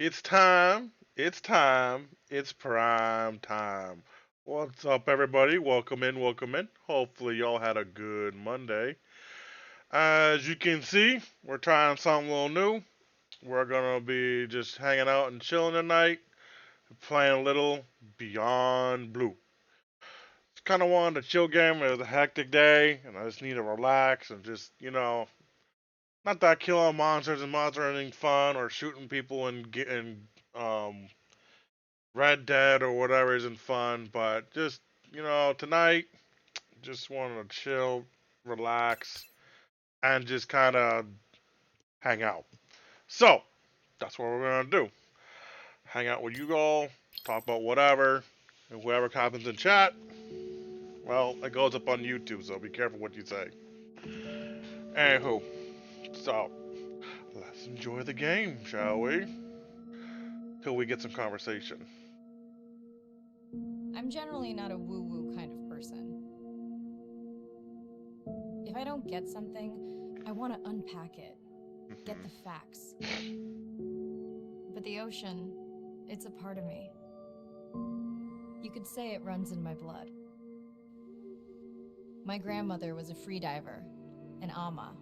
It's time. It's time. It's prime time. What's up, everybody? Welcome in. Welcome in. Hopefully, y'all had a good Monday. As you can see, we're trying something a little new. We're gonna be just hanging out and chilling tonight, playing a little Beyond Blue. It's kind of wanted a chill game. It was a hectic day, and I just need to relax and just, not that killing monsters and monsters are anything fun or shooting people and getting Red Dead or whatever isn't fun, but just, tonight, just want to chill, relax, and just kind of hang out. So, that's what we're going to do. Hang out with you all, talk about whatever, and whoever happens in chat, well, it goes up on YouTube, so be careful what you say. Anywho, so, let's enjoy the game, shall we? Till we get some conversation. I'm generally not a woo-woo kind of person. If I don't get something, I want to unpack it, get the facts. But the ocean, it's a part of me. You could say it runs in my blood. My grandmother was a freediver, an ama.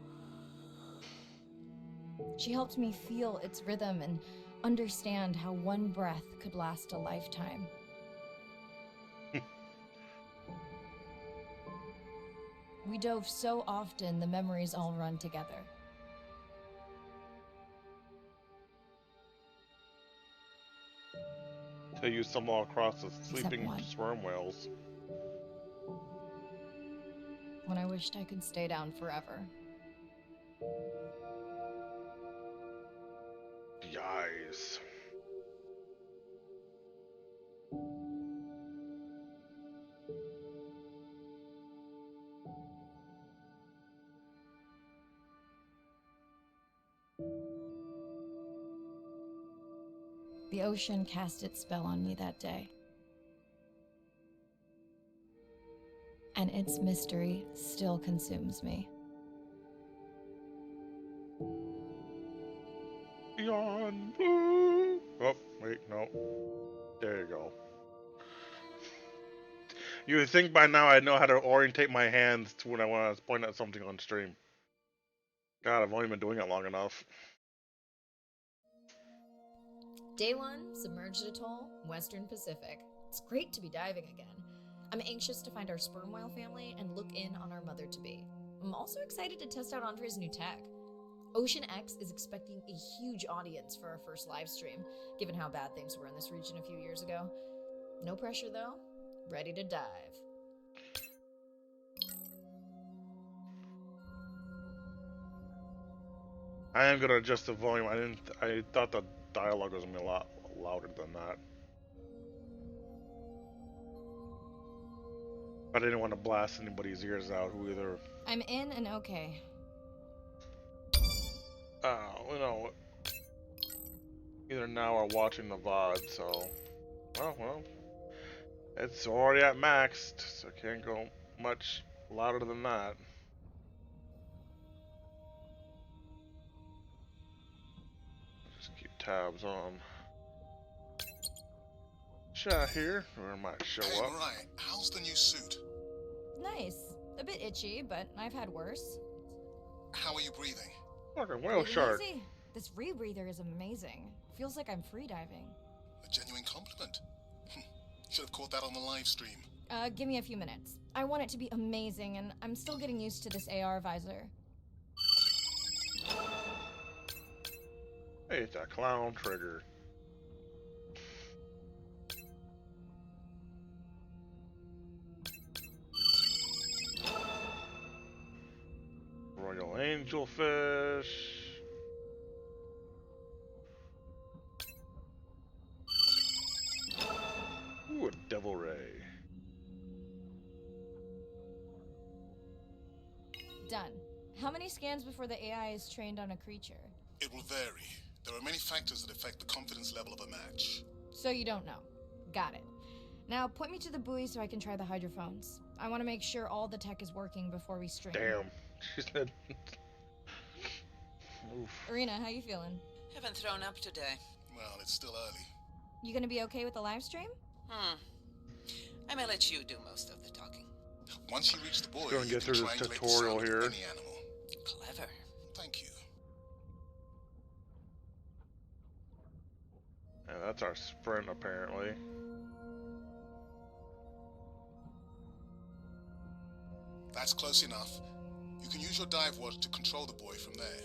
She helped me feel its rhythm and understand how one breath could last a lifetime. We dove so often, the memories all run together. Till you stumble across the Except sleeping one. sperm whales. When I wished I could stay down forever. Yikes. The ocean cast its spell on me that day. And its mystery still consumes me. Beyond blue. Oh, wait, no. There you go. You would think by now I know how to orientate my hands to when I want to point at something on stream. God, I've only been doing it long enough. Day 1, submerged atoll, Western Pacific. It's great to be diving again. I'm anxious to find our sperm whale family and look in on our mother-to-be. I'm also excited to test out Andre's new tech. Ocean X is expecting a huge audience for our first live stream, given how bad things were in this region a few years ago. No pressure though, ready to dive. I am gonna adjust the volume. I thought the dialogue was gonna be a lot louder than that. I didn't want to blast anybody's ears out who either. I'm in and okay. You know, either now or watching the VOD. So, well, it's already at maxed, so can't go much louder than that. Just keep tabs on chat here, or it might show Hey, up. Mariah, how's the new suit? Nice. A bit itchy, but I've had worse. How are you breathing? Fucking whale Breathing shark. easy. This rebreather is amazing. Feels like I'm freediving. A genuine compliment. Should have caught that on the live stream. Give me a few minutes. I want it to be amazing, and I'm still getting used to this AR visor. Hey, it's a clown trigger. Royal angelfish. Ooh, a devil ray. Done. How many scans before the AI is trained on a creature? It will vary. There are many factors that affect the confidence level of a match. So you don't know. Got it. Now point me to the buoy so I can try the hydrophones. I want to make sure all the tech is working before we stream. Damn. She said. Oof. Arena, how you feeling? Haven't thrown up today. Well, it's still early. You gonna be okay with the live stream? I may let you do most of the talking. Once you reach the Let's buoy, go and you get can through this triangulate the tutorial sound of here. any animal. Clever. Thank you. Yeah, that's our sprint apparently. That's close enough. You can use your dive watch to control the buoy from there.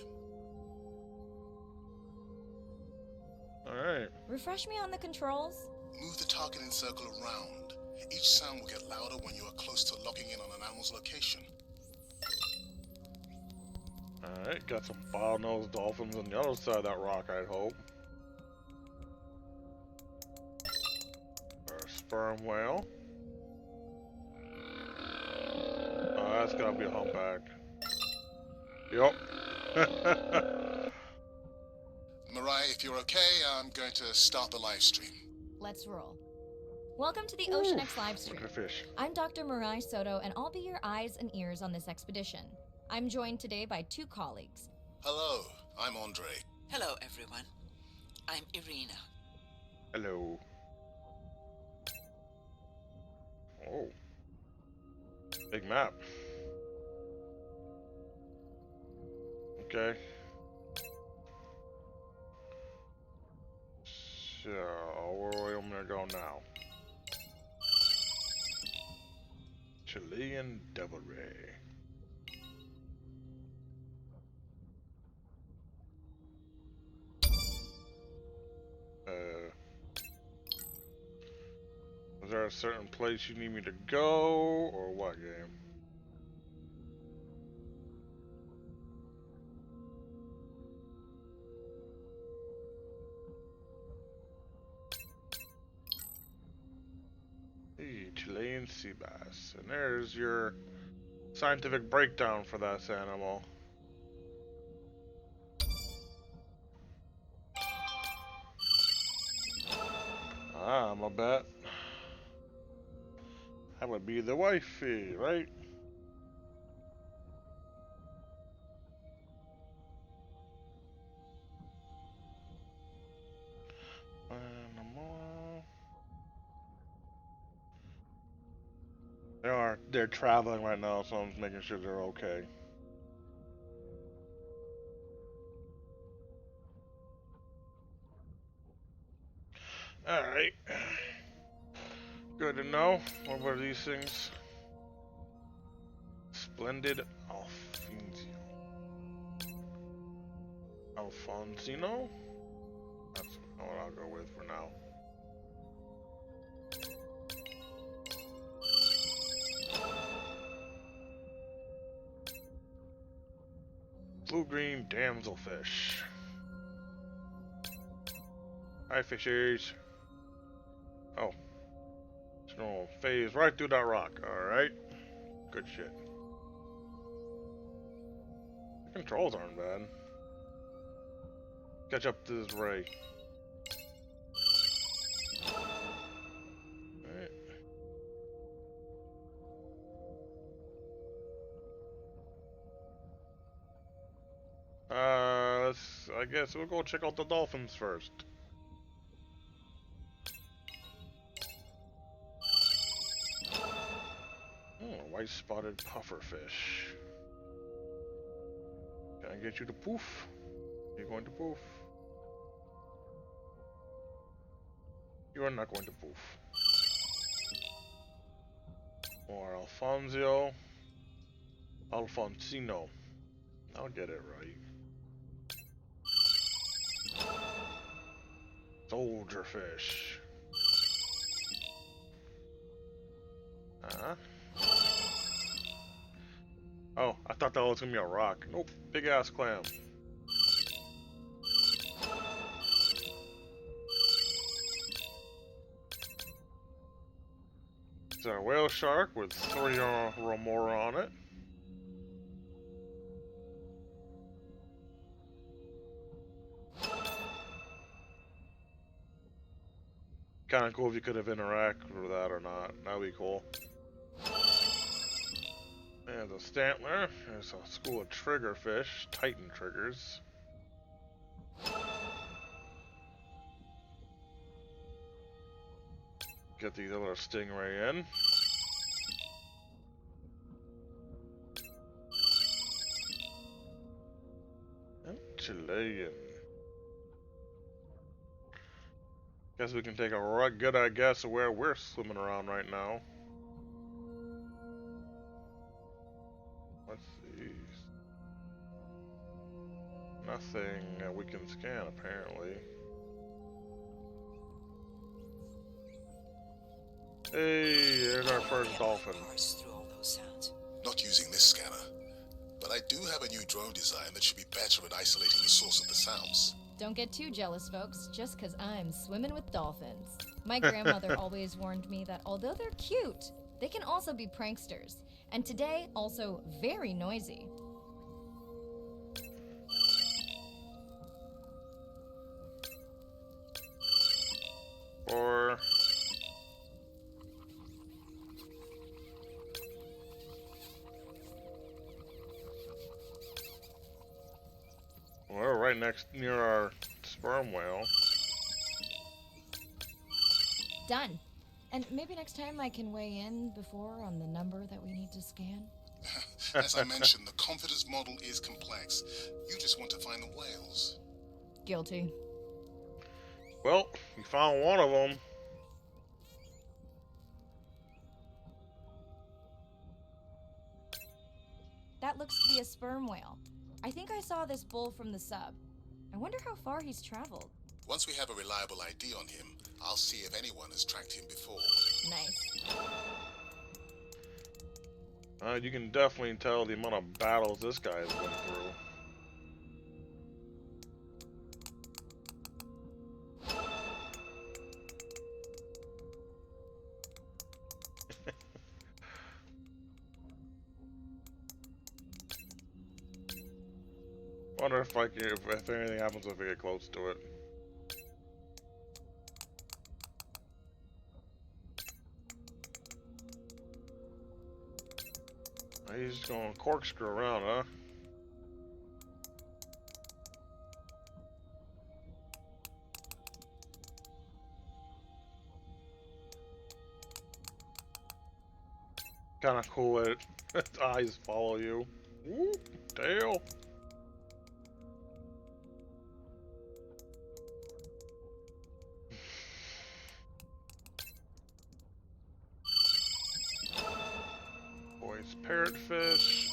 Alright. Refresh me on the controls. Move the targeting circle around. Each sound will get louder when you are close to locking in on an animal's location. Alright, got some bottlenose dolphins on the other side of that rock, I'd hope. Or a sperm whale. Oh, that's gotta be a humpback. Yup. Mariah, if you're okay, I'm going to start the live stream. Let's roll. Welcome to the Ocean X live Look stream. at the fish. I'm Dr. Mirai Soto, and I'll be your eyes and ears on this expedition. I'm joined today by 2 colleagues. Hello, I'm Andre. Hello, everyone. I'm Irina. Hello. Oh. Big map. Okay. So, where am I gonna go now? Chilean Devilry. Is there a certain place you need me to go, or what, game? Hey, Chilean sea bass. And there's your scientific breakdown for that animal. Ah, my bet. That would be the wifey, right? Animal. They're traveling right now, so I'm just making sure they're okay. Alright. Good to know. What were these things? Splendid Alfonsino? That's what I'll go with for now. Blue-green damselfish. Hi, fishies. Oh. It's gonna phase right through that rock. Alright. Good shit. The controls aren't bad. Catch up to this ray. Alright. I guess we'll go check out the dolphins first. Oh, white spotted pufferfish. Can I get you to poof? You're going to poof. You are not going to poof. Or Alfonsino. I'll get it right. Soldier fish. Oh, I thought that was gonna be a rock. Nope, big ass clam. It's a whale shark with 3 or more on it. Kind of cool if you could have interacted with that or not. That'd be cool. There's a Stantler. There's a school of triggerfish, Titan triggers. Get these other stingray in. Chilean. Guess we can take a good guess of where we're swimming around right now. What's these? Nothing we can scan apparently. Hey, there's our first dolphin. Through all those sounds. Not using this scanner, but I do have a new drone design that should be better at isolating the source of the sounds. Don't get too jealous, folks, just because I'm swimming with dolphins. My grandmother always warned me that although they're cute, they can also be pranksters. And today, also very noisy. Or we're right near our sperm whale. Done. And maybe next time I can weigh in before on the number that we need to scan. As I mentioned, the confidence model is complex. You just want to find the whales. Guilty. Well, we found one of them. That looks to be a sperm whale. I think I saw this bull from the sub. I wonder how far he's traveled. Once we have a reliable ID on him, I'll see if anyone has tracked him before. Nice. You can definitely tell the amount of battles this guy has been through. Wonder if if anything happens if we get close to it. He's just going to corkscrew around, huh? Kind of cool that its eyes follow you. Woo, tail. Boy's parrotfish.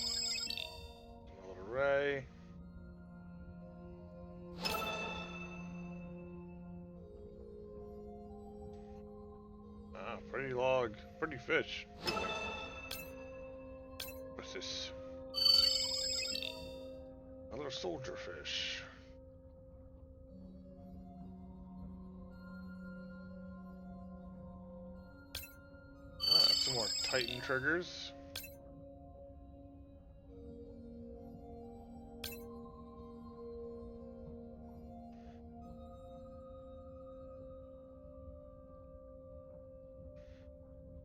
Another ray. Ah, pretty fish. What's this? Another soldier fish. Ah, some more Titan triggers.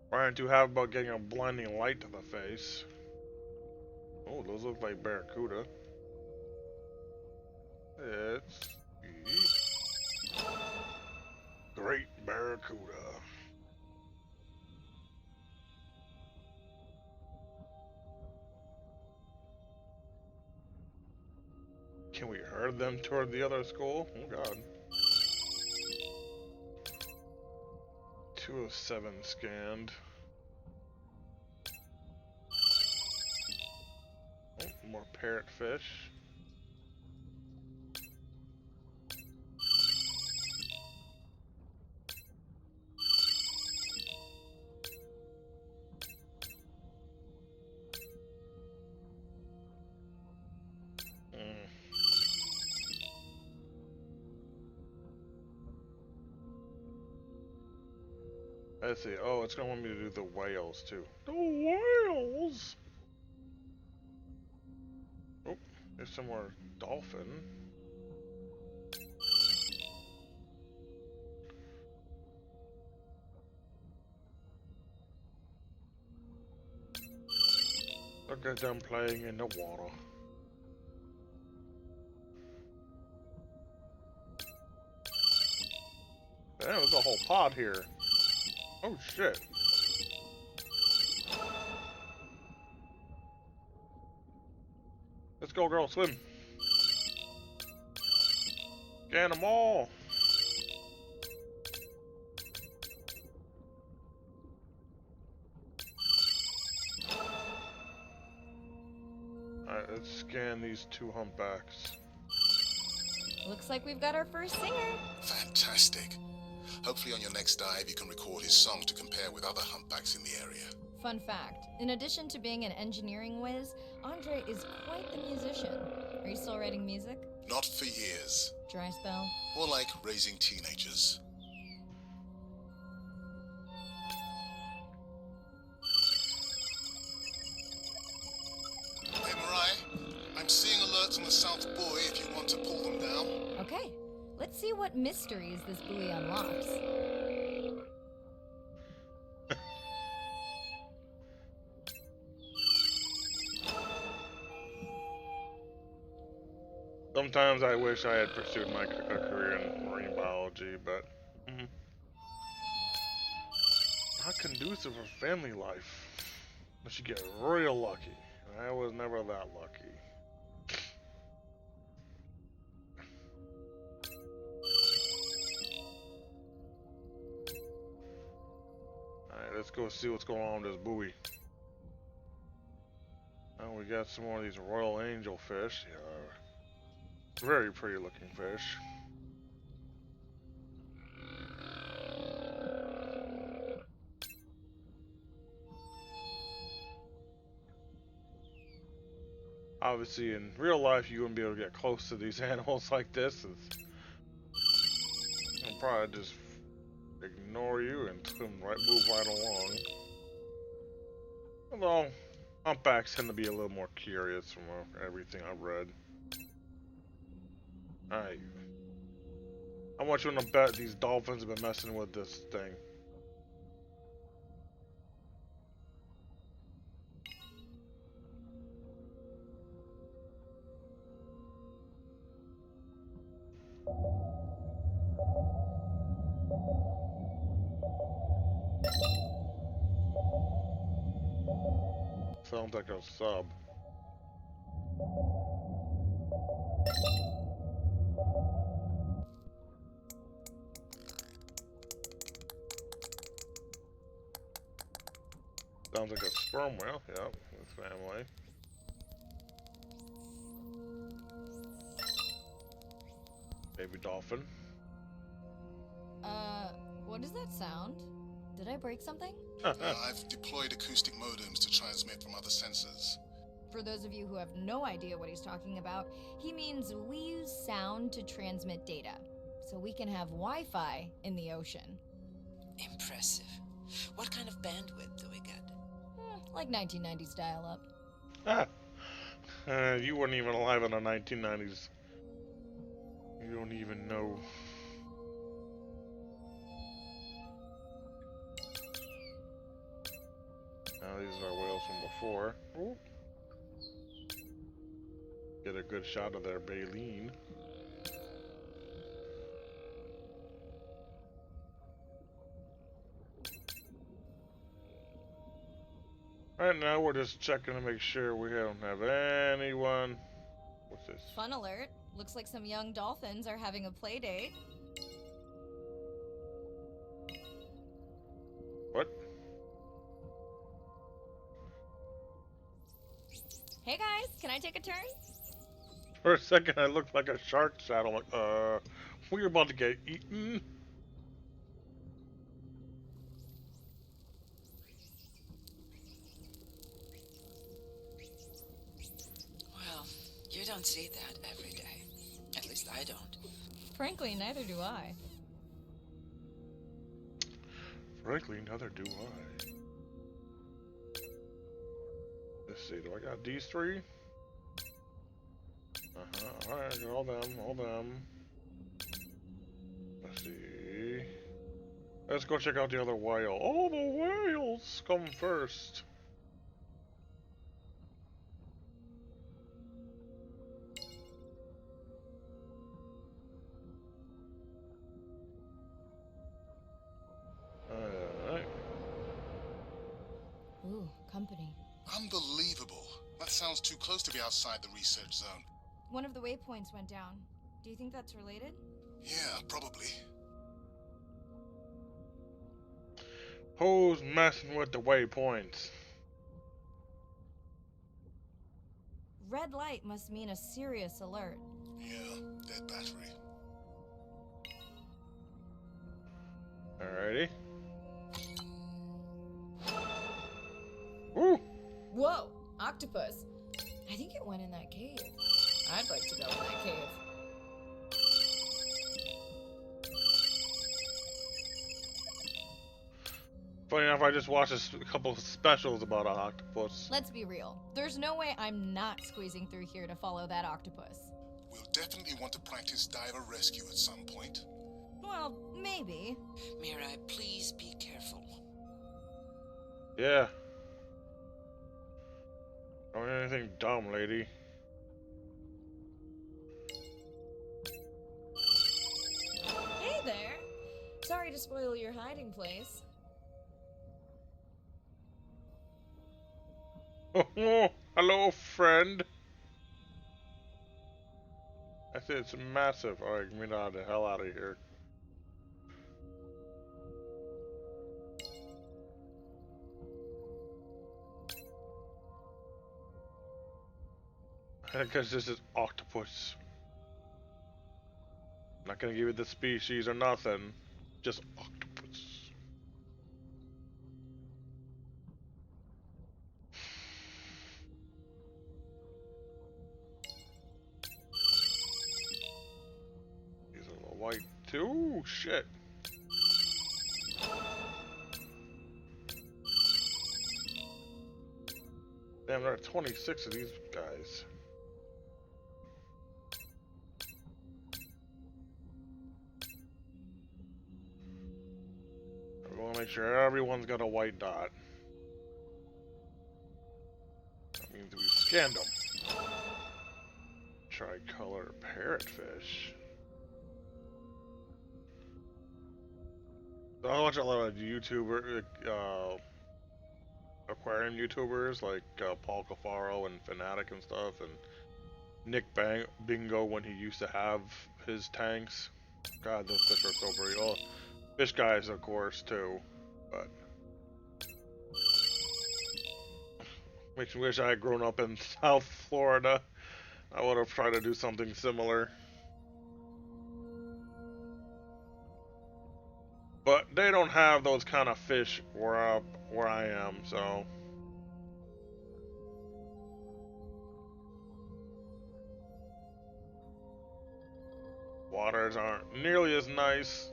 Why aren't you happy about getting a blinding light to the face? Oh, those look like barracuda. It's the Great Barracuda. Can we herd them toward the other school? Oh god. 207 scanned. Oh, more parrotfish. Let's see. Oh, it's gonna want me to do the whales too. The whales! Oh, there's some more dolphin. Look at them playing in the water. There's a whole pod here. Oh shit. Let's go, girl, swim. Get them all. Alright, let's scan these two humpbacks. Looks like we've got our first singer. Fantastic. Hopefully on your next dive you can record his song to compare with other humpbacks in the area. Fun fact, in addition to being an engineering whiz, Andre is quite the musician. Are you still writing music? Not for years. Dry spell? More like raising teenagers. Hey Mariah, I'm seeing alerts on the South Buoy if you want to pull them down. Okay, let's see what mysteries this buoy unlocks. Sometimes I wish I had pursued my career in marine biology, but not conducive for family life. Unless you get real lucky. And I was never that lucky. Alright, let's go see what's going on with this buoy. Oh, we got some more of these royal angel fish. Yeah, very pretty looking fish. Obviously, in real life, you wouldn't be able to get close to these animals like this. They'll probably just ignore you and move right along. Although, humpbacks tend to be a little more curious from everything I've read. Alright. How much you want to bet these dolphins have been messing with this thing? Sounds like a sub. Sounds like a sperm whale. Yep, this family. Baby dolphin. What does that sound? Did I break something? I've deployed acoustic modems to transmit from other sensors. For those of you who have no idea what he's talking about, he means we use sound to transmit data, so we can have Wi-Fi in the ocean. Impressive. What kind of bandwidth do we get? Like 1990s dial-up. You weren't even alive in the 1990s. You don't even know. Now these are whales from before. Ooh. Get a good shot of their baleen. Right now we're just checking to make sure we don't have anyone. What's this? Fun alert. Looks like some young dolphins are having a play date. What? Hey guys, can I take a turn? For a second I looked like a shark shadow. I'm like, we're about to get eaten. Well, you don't see that every day. At least I don't. Frankly, neither do I. Frankly, neither do I. Let's see, do I got these three? Alright, all them. Let's see. Let's go check out the other whale. Oh, the whales come first. Alright. company. Unbelievable. That sounds too close to be outside the research zone. One of the waypoints went down. Do you think that's related? Yeah, probably. Who's messing with the waypoints? Red light must mean a serious alert. Yeah, dead battery. Alrighty. Woo! Whoa! Octopus! I think it went in that cave. I'd like to go in that cave. Funny enough, I just watched a couple of specials about an octopus. Let's be real. There's no way I'm not squeezing through here to follow that octopus. We'll definitely want to practice diver rescue at some point. Well, maybe. Mirai, please be careful. Yeah. Don't do anything dumb, lady. Hey there! Sorry to spoil your hiding place. Oh, hello, friend. I said it's massive. Alright, get me the hell out of here. Because this is octopus. I'm not gonna give you the species or nothing. Just octopus. He's a little white too. Ooh, shit. Damn, there are 26 of these guys. We want to make sure everyone's got a white dot. That means we scanned them. Tricolor parrotfish. So I watch a lot of aquarium YouTubers like Paul Cafaro and Fanatic and stuff, and Nick Bingo when he used to have his tanks. God, those fish are so pretty. Oh, fish guys, of course, too. But makes me wish I had grown up in South Florida. I would have tried to do something similar. But they don't have those kind of fish where I am, so. Waters aren't nearly as nice,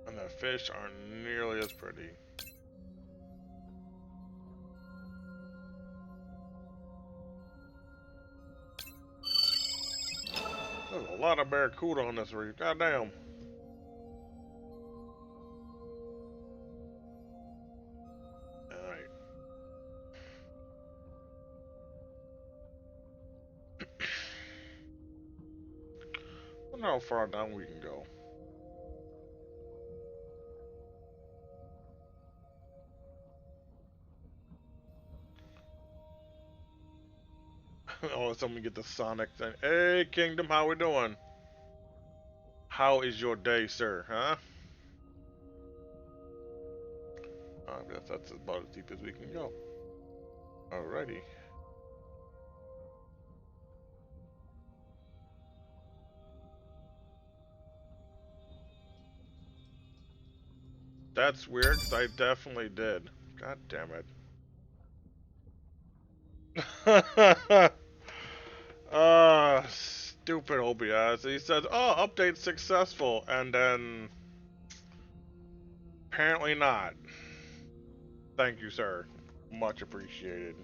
and the fish aren't nearly as pretty. There's a lot of barracuda on this reef. Goddamn. Alright. I wonder how far down we can go. Oh, someone get the Sonic thing. Hey, Kingdom, how we doing? How is your day, sir? Huh? I guess that's about as deep as we can go. Alrighty. That's weird, because I definitely did. God damn it. Stupid OBS. He says, oh, update successful, and then apparently not. Thank you, sir. Much appreciated.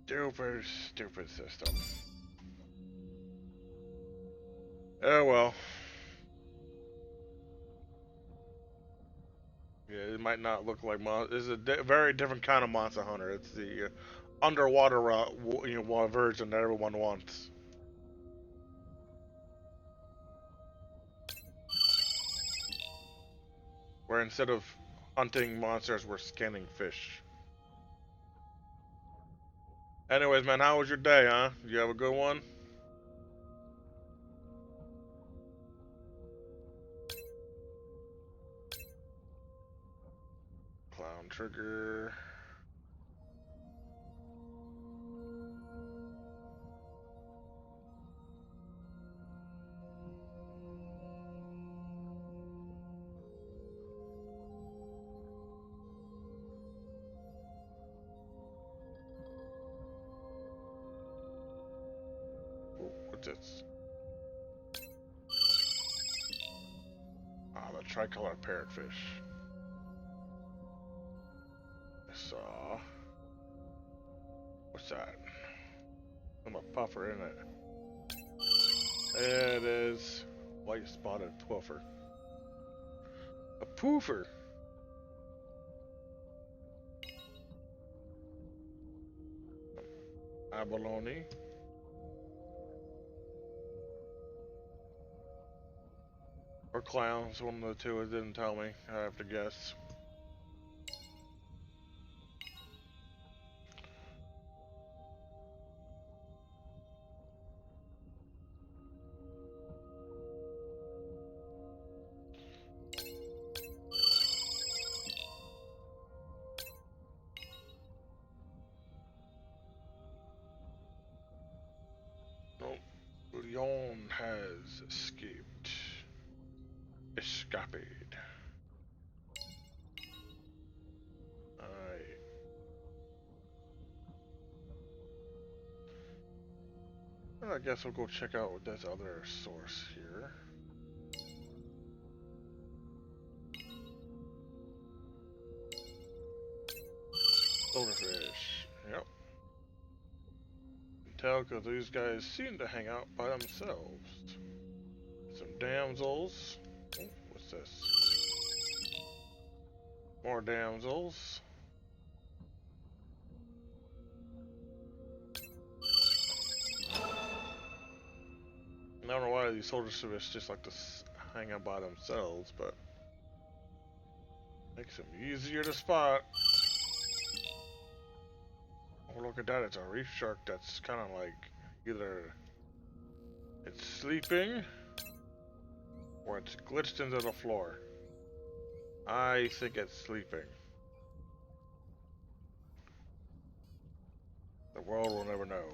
Stupid, stupid system. Oh well. Yeah, it might not look like This is a very different kind of Monster Hunter. It's the underwater version that everyone wants. where instead of hunting monsters, we're scanning fish. Anyways, man, how was your day, huh? You have a good one? Clown trigger. Ooh, what's this? Ah, the tricolor parrotfish. I saw. What's that? I'm a puffer, isn't it? It is. White spotted puffer. A poofer. Abalone. Or clowns, one of the two. It didn't tell me. I have to guess. Nope. Leon has escaped. Escapade. Alright. I guess we'll go check out this other source here. Silverfish. Yep. Can tell because these guys seem to hang out by themselves. Some damsels. Oh, what's this? More damsels. I don't know why these silverfish just like to hang out by themselves, but makes them easier to spot. Oh, look at that, it's a reef shark that's kind of like either it's sleeping or it's glitched into the floor. I think it's sleeping. The world will never know.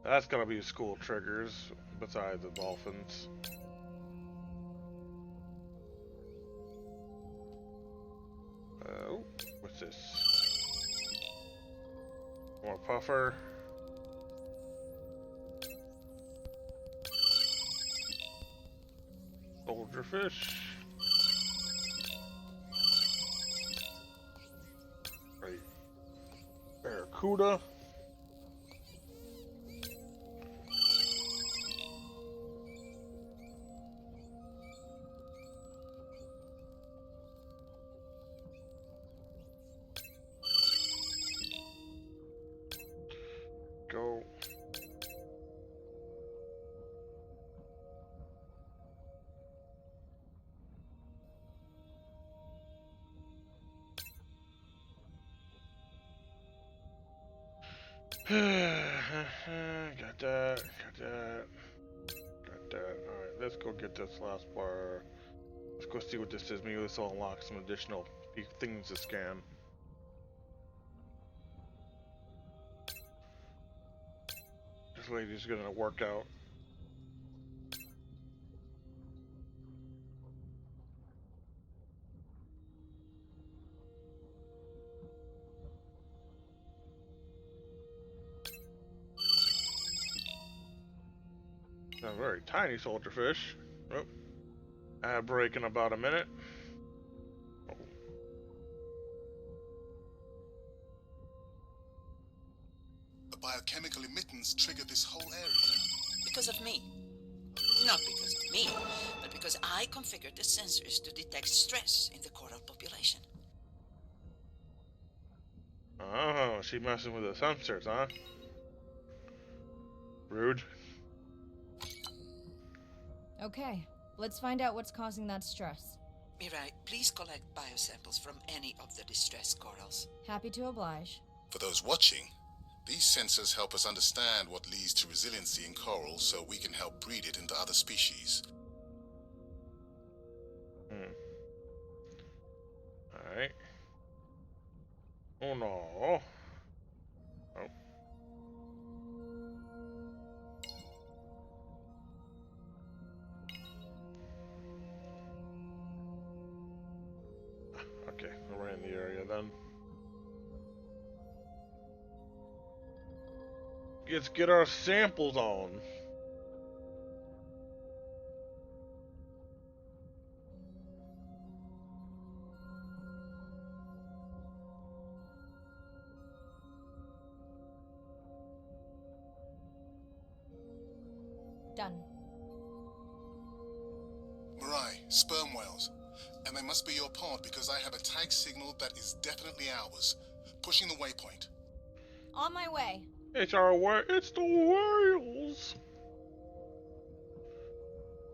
That's gonna be school triggers besides the dolphins. Oh, what's this? More puffer. Soldier fish. Right. Barracuda. Go. Got that, got that, got that. Alright, let's go get this last bar. Let's go see what this is. Maybe this will unlock some additional things to scan. This lady's gonna work out. A very tiny soldier fish. Oh, ad break in about a minute. Oh. The biochemical emittance triggered this whole area. Because of me. Not because of me, but because I configured the sensors to detect stress in the coral population. Oh, she messing with the sensors, huh? Rude. Okay, Let's find out what's causing that stress. Mirai, please collect biosamples from any of the distressed corals. Happy to oblige. For those watching, these sensors help us understand what leads to resiliency in coral so we can help breed it into other species. Alright. Oh no. Oh. Okay, we're in the area then. Let's get our samples on. Done. Mirai, sperm whales. And they must be your pod because I have a tag signal that is definitely ours. Pushing the waypoint. On my way. It's the whales.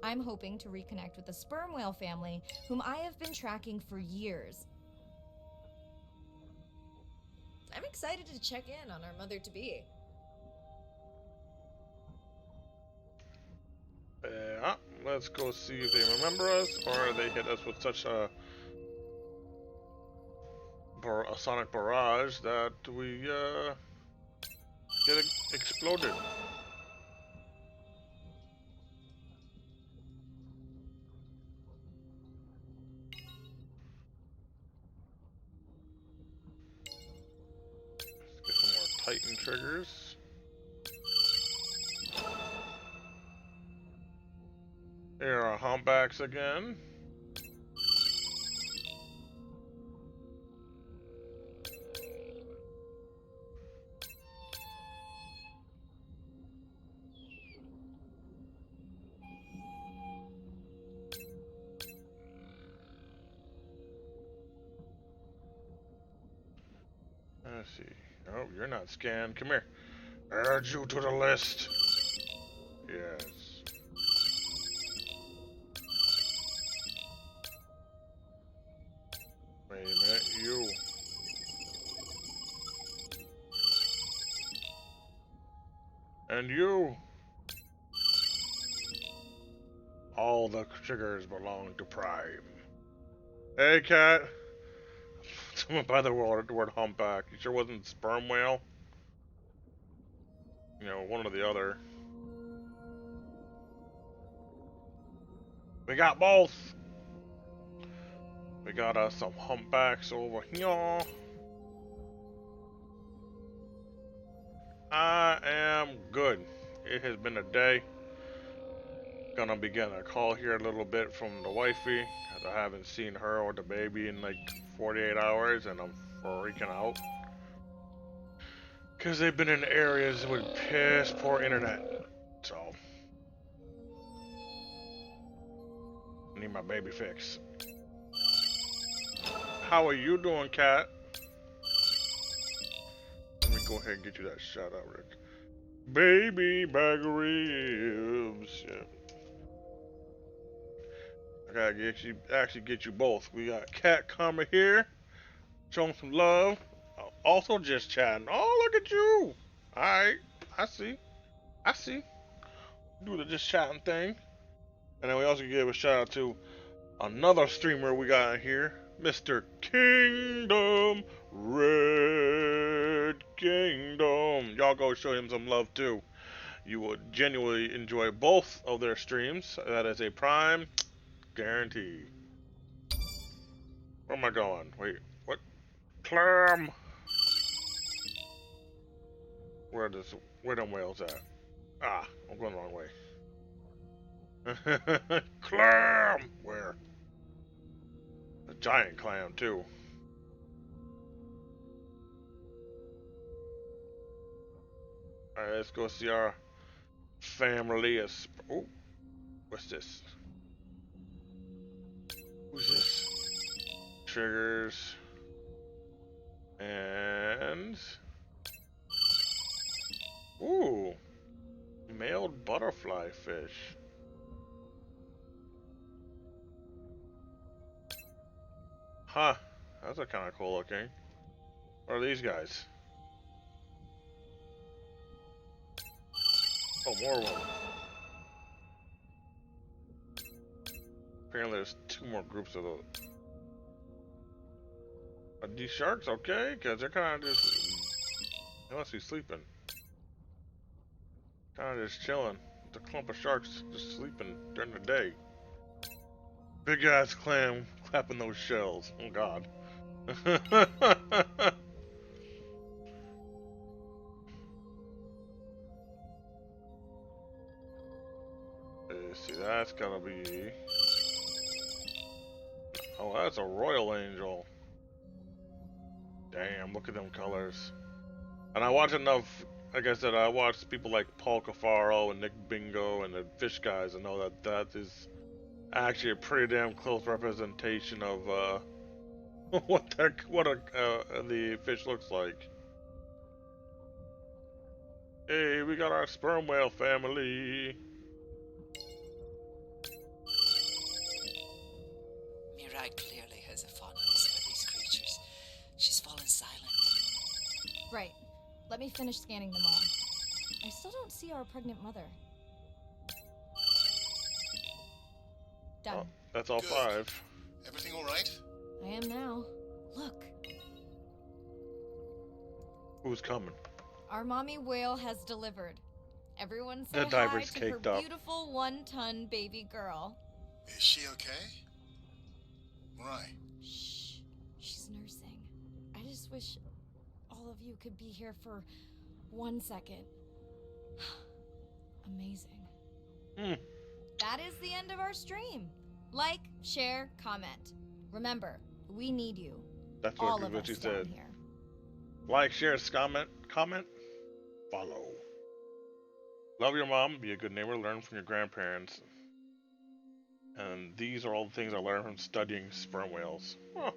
I'm hoping to reconnect with the sperm whale family, whom I have been tracking for years. I'm excited to check in on our mother-to-be. Yeah, let's go see if they remember us or they hit us with such a sonic barrage that we get exploded. Let's get some more Titan triggers. Here are humpbacks again. Let's see. Oh, you're not scanned. Come here. Add you to the list. Yes. Wait a minute, you. And you. All the triggers belong to Prime. Hey, cat. Someone by the word humpback. You sure wasn't sperm whale? You know, one or the other. We got both. We got some humpbacks over here. I am good. It has been a day. Gonna be getting a call here a little bit from the wifey, as I haven't seen her or the baby in like 48 hours, and I'm freaking out. Because they've been in areas with piss poor internet. So, I need my baby fixed. How are you doing, cat? Let me go ahead and get you that shout out, Rick. Baby bag of ribs. Yeah. I gotta get you both. We got Cat Karma here, showing some love. Also just chatting. Oh, look at you. Alright, I see. I see. Do the just chatting thing. And then we also give a shout out to another streamer we got here, Mr. Kingdom Red Kingdom. Y'all go show him some love too. You will genuinely enjoy both of their streams. That is a prime guarantee. Where am I going? Wait, what? Clam! Where them whales at? Ah, I'm going the wrong way. Clam! Where? A giant clam too. Alright, let's go see our family. Oh, what's this? Who's this? Triggers. And... Ooh. Male butterfly fish. Huh. That's a kind of cool looking. What are these guys? Oh, more of them. Apparently there's 2 more groups of those. Are these sharks okay? Because they're kind of just... They must be sleeping. Kind of just chilling. It's a clump of sharks just sleeping during the day. Big ass clam clapping those shells. Oh god. Let's see, that's gotta be... Oh, that's a royal angel. Damn, look at them colors. And I watch enough, like I said, I watch people like Paul Cafaro and Nick Bingo and the Fish Guys and know that that is actually a pretty damn close representation of what the fish looks like. Hey, we got our sperm whale family. Mirai clearly has a fondness for these creatures. She's fallen silent. Right. Let me finish scanning them all. I still don't see our pregnant mother. Done. Oh, that's all Good. 5. Everything all right? I am now. Look. Who's coming? Our mommy whale has delivered. Everyone say The hi diver's to her caked up. beautiful 1-ton baby girl. Is she okay? Right. Shh. She's nursing. I just wish all of you could be here for 1 second. Amazing. That is the end of our stream. Like, share, comment. Remember, we need you. That's All what of you us down said. here. Like, share, comment, follow. Love your mom, be a good neighbor, learn from your grandparents. And these are all the things I learned from studying sperm whales. Huh.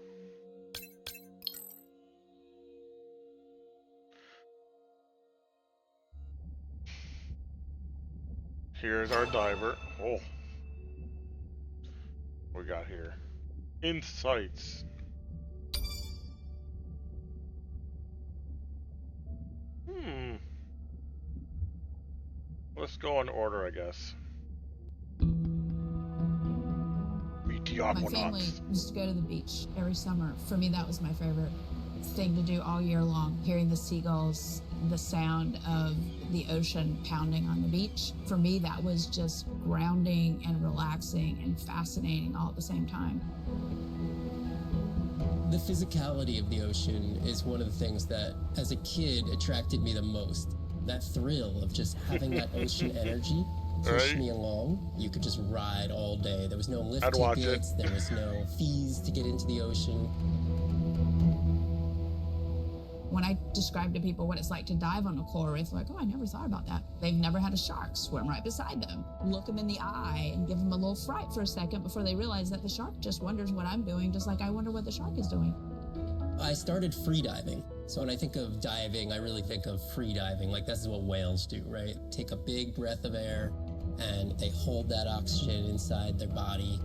Here's our diver. Oh. What we got here? Insights. Let's go in order, I guess. Meet the My family Aquanauts. used to go to the beach every summer. For me, that was my favorite thing to do all year long. Hearing the seagulls, the sound of the ocean pounding on the beach. For me, that was just grounding and relaxing and fascinating all at the same time. The physicality of the ocean is one of the things that, as a kid, attracted me the most. That thrill of just having that ocean energy push Right. me along. You could just ride all day. There was no lift I'd watch tickets. There was no fees to get into the ocean. When I describe to people what it's like to dive on a coral reef, they're like, oh, I never thought about that. They've never had a shark swim right beside them. Look them in the eye and give them a little fright for a second before they realize that the shark just wonders what I'm doing, just like I wonder what the shark is doing. I started free diving. So when I think of diving, I really think of free diving. Like, this is what whales do, right? Take a big breath of air and they hold that oxygen inside their body.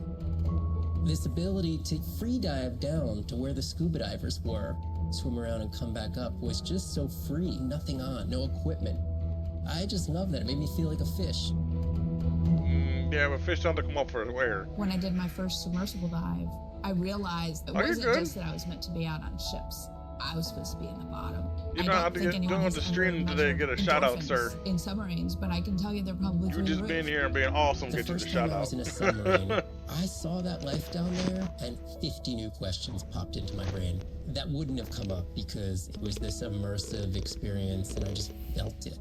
This ability to free dive down to where the scuba divers were, swim around and come back up, was just so free. Nothing on, no equipment. I just love that. It made me feel like a fish. Yeah, but fish don't come up for air. When I did my first submersible dive, I realized it Are you wasn't good? just that I was meant to be out on ships. I was supposed to be in the bottom. You I don't have don't to think get anyone on has the ever stream today to get a measured shout out, endorphins sir. in submarines, but I can tell you they're probably You through just the being roof. here and being awesome The get you the first time shout I out. was in a submarine, I saw that life down there, and 50 new questions popped into my brain that wouldn't have come up because it was this immersive experience, and I just felt it.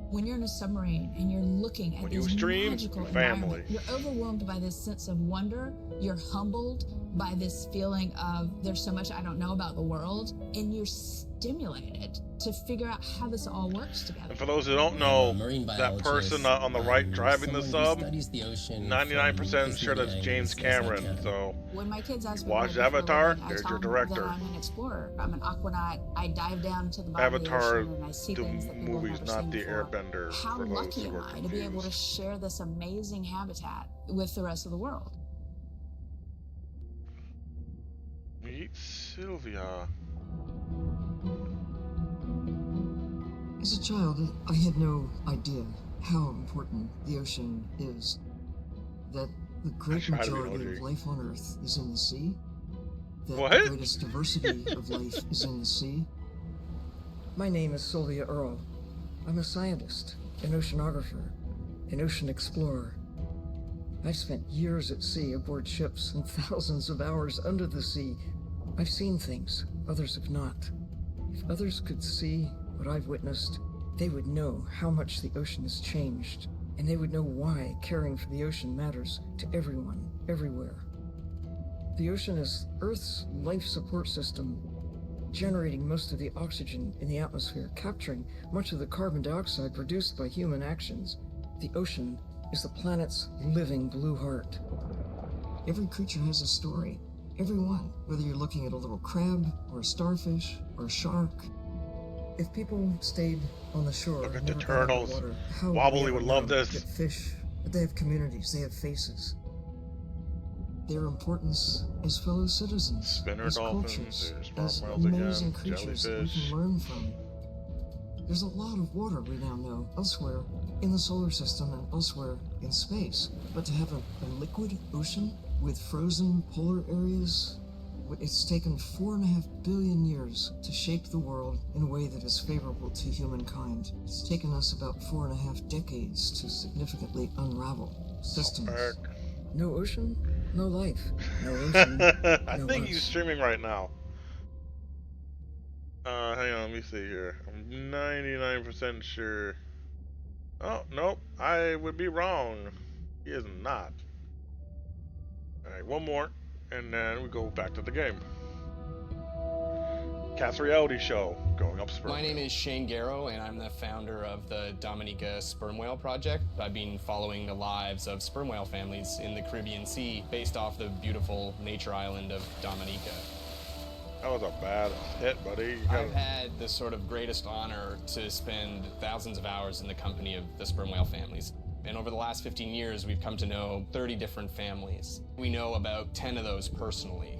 When you're in a submarine and you're looking at When you this stream, magical your family. environment, you're overwhelmed by this sense of wonder. You're humbled by this feeling of there's so much I don't know about the world, and you're stimulated to figure out how this all works together. And for those who don't know, Marine that biologist, person on the right driving the someone who sub, studies the ocean 99% from sure as that's many James angles as I Cameron. can. So When my kids ask me watch what I do for a Avatar, living, I there's tell your them director. that I'm an explorer. I'm an aquanaut. I dive down to the bottom Avatar, of the ocean and I see the things that people movie's have never not seen the before. Airbender. How for those lucky who am are I to be able to confused. share this amazing habitat with the rest of the world? Meet Sylvia. As a child, I had no idea how important the ocean is. That the great majority of life on Earth is in the sea. That What? the greatest diversity of life is in the sea. My name is Sylvia Earle. I'm a scientist, an oceanographer, an ocean explorer. I've spent years at sea aboard ships and thousands of hours under the sea. I've seen things others have not. If others could see what I've witnessed, they would know how much the ocean has changed, and they would know why caring for the ocean matters to everyone, everywhere. The ocean is Earth's life support system, generating most of the oxygen in the atmosphere, capturing much of the carbon dioxide produced by human actions. The ocean is the planet's living blue heart. Every creature has a story. Every one, whether you're looking at a little crab, or a starfish, or a shark. If people stayed on the shore, Look at the never got out of turtles. water, how Wobbly we would ever love know this. that fish, that they have communities, they have faces. Their importance as fellow citizens, Spinner as dolphins, cultures, there's as sperm whales amazing again, creatures that we jellyfish. can learn from. There's a lot of water we now know elsewhere in the solar system and elsewhere in space. But to have a liquid ocean with frozen polar areas, it's taken 4.5 billion years to shape the world in a way that is favorable to humankind. It's taken us about 4.5 decades to significantly unravel systems. No ocean, no life. No ocean, I no think us. he's streaming right now. Hang on, let me see here. I'm 99% sure. Oh, nope, I would be wrong. He is not. Alright, one more, and then we go back to the game. Cat's Reality Show, going up sperm. My name is Shane Garrow, and I'm the founder of the Dominica Sperm Whale Project. I've been following the lives of sperm whale families in the Caribbean Sea based off the beautiful nature island of Dominica. That was a bad hit, buddy. I've had the sort of greatest honor to spend thousands of hours in the company of the sperm whale families. And over the last 15 years, we've come to know 30 different families. We know about 10 of those personally.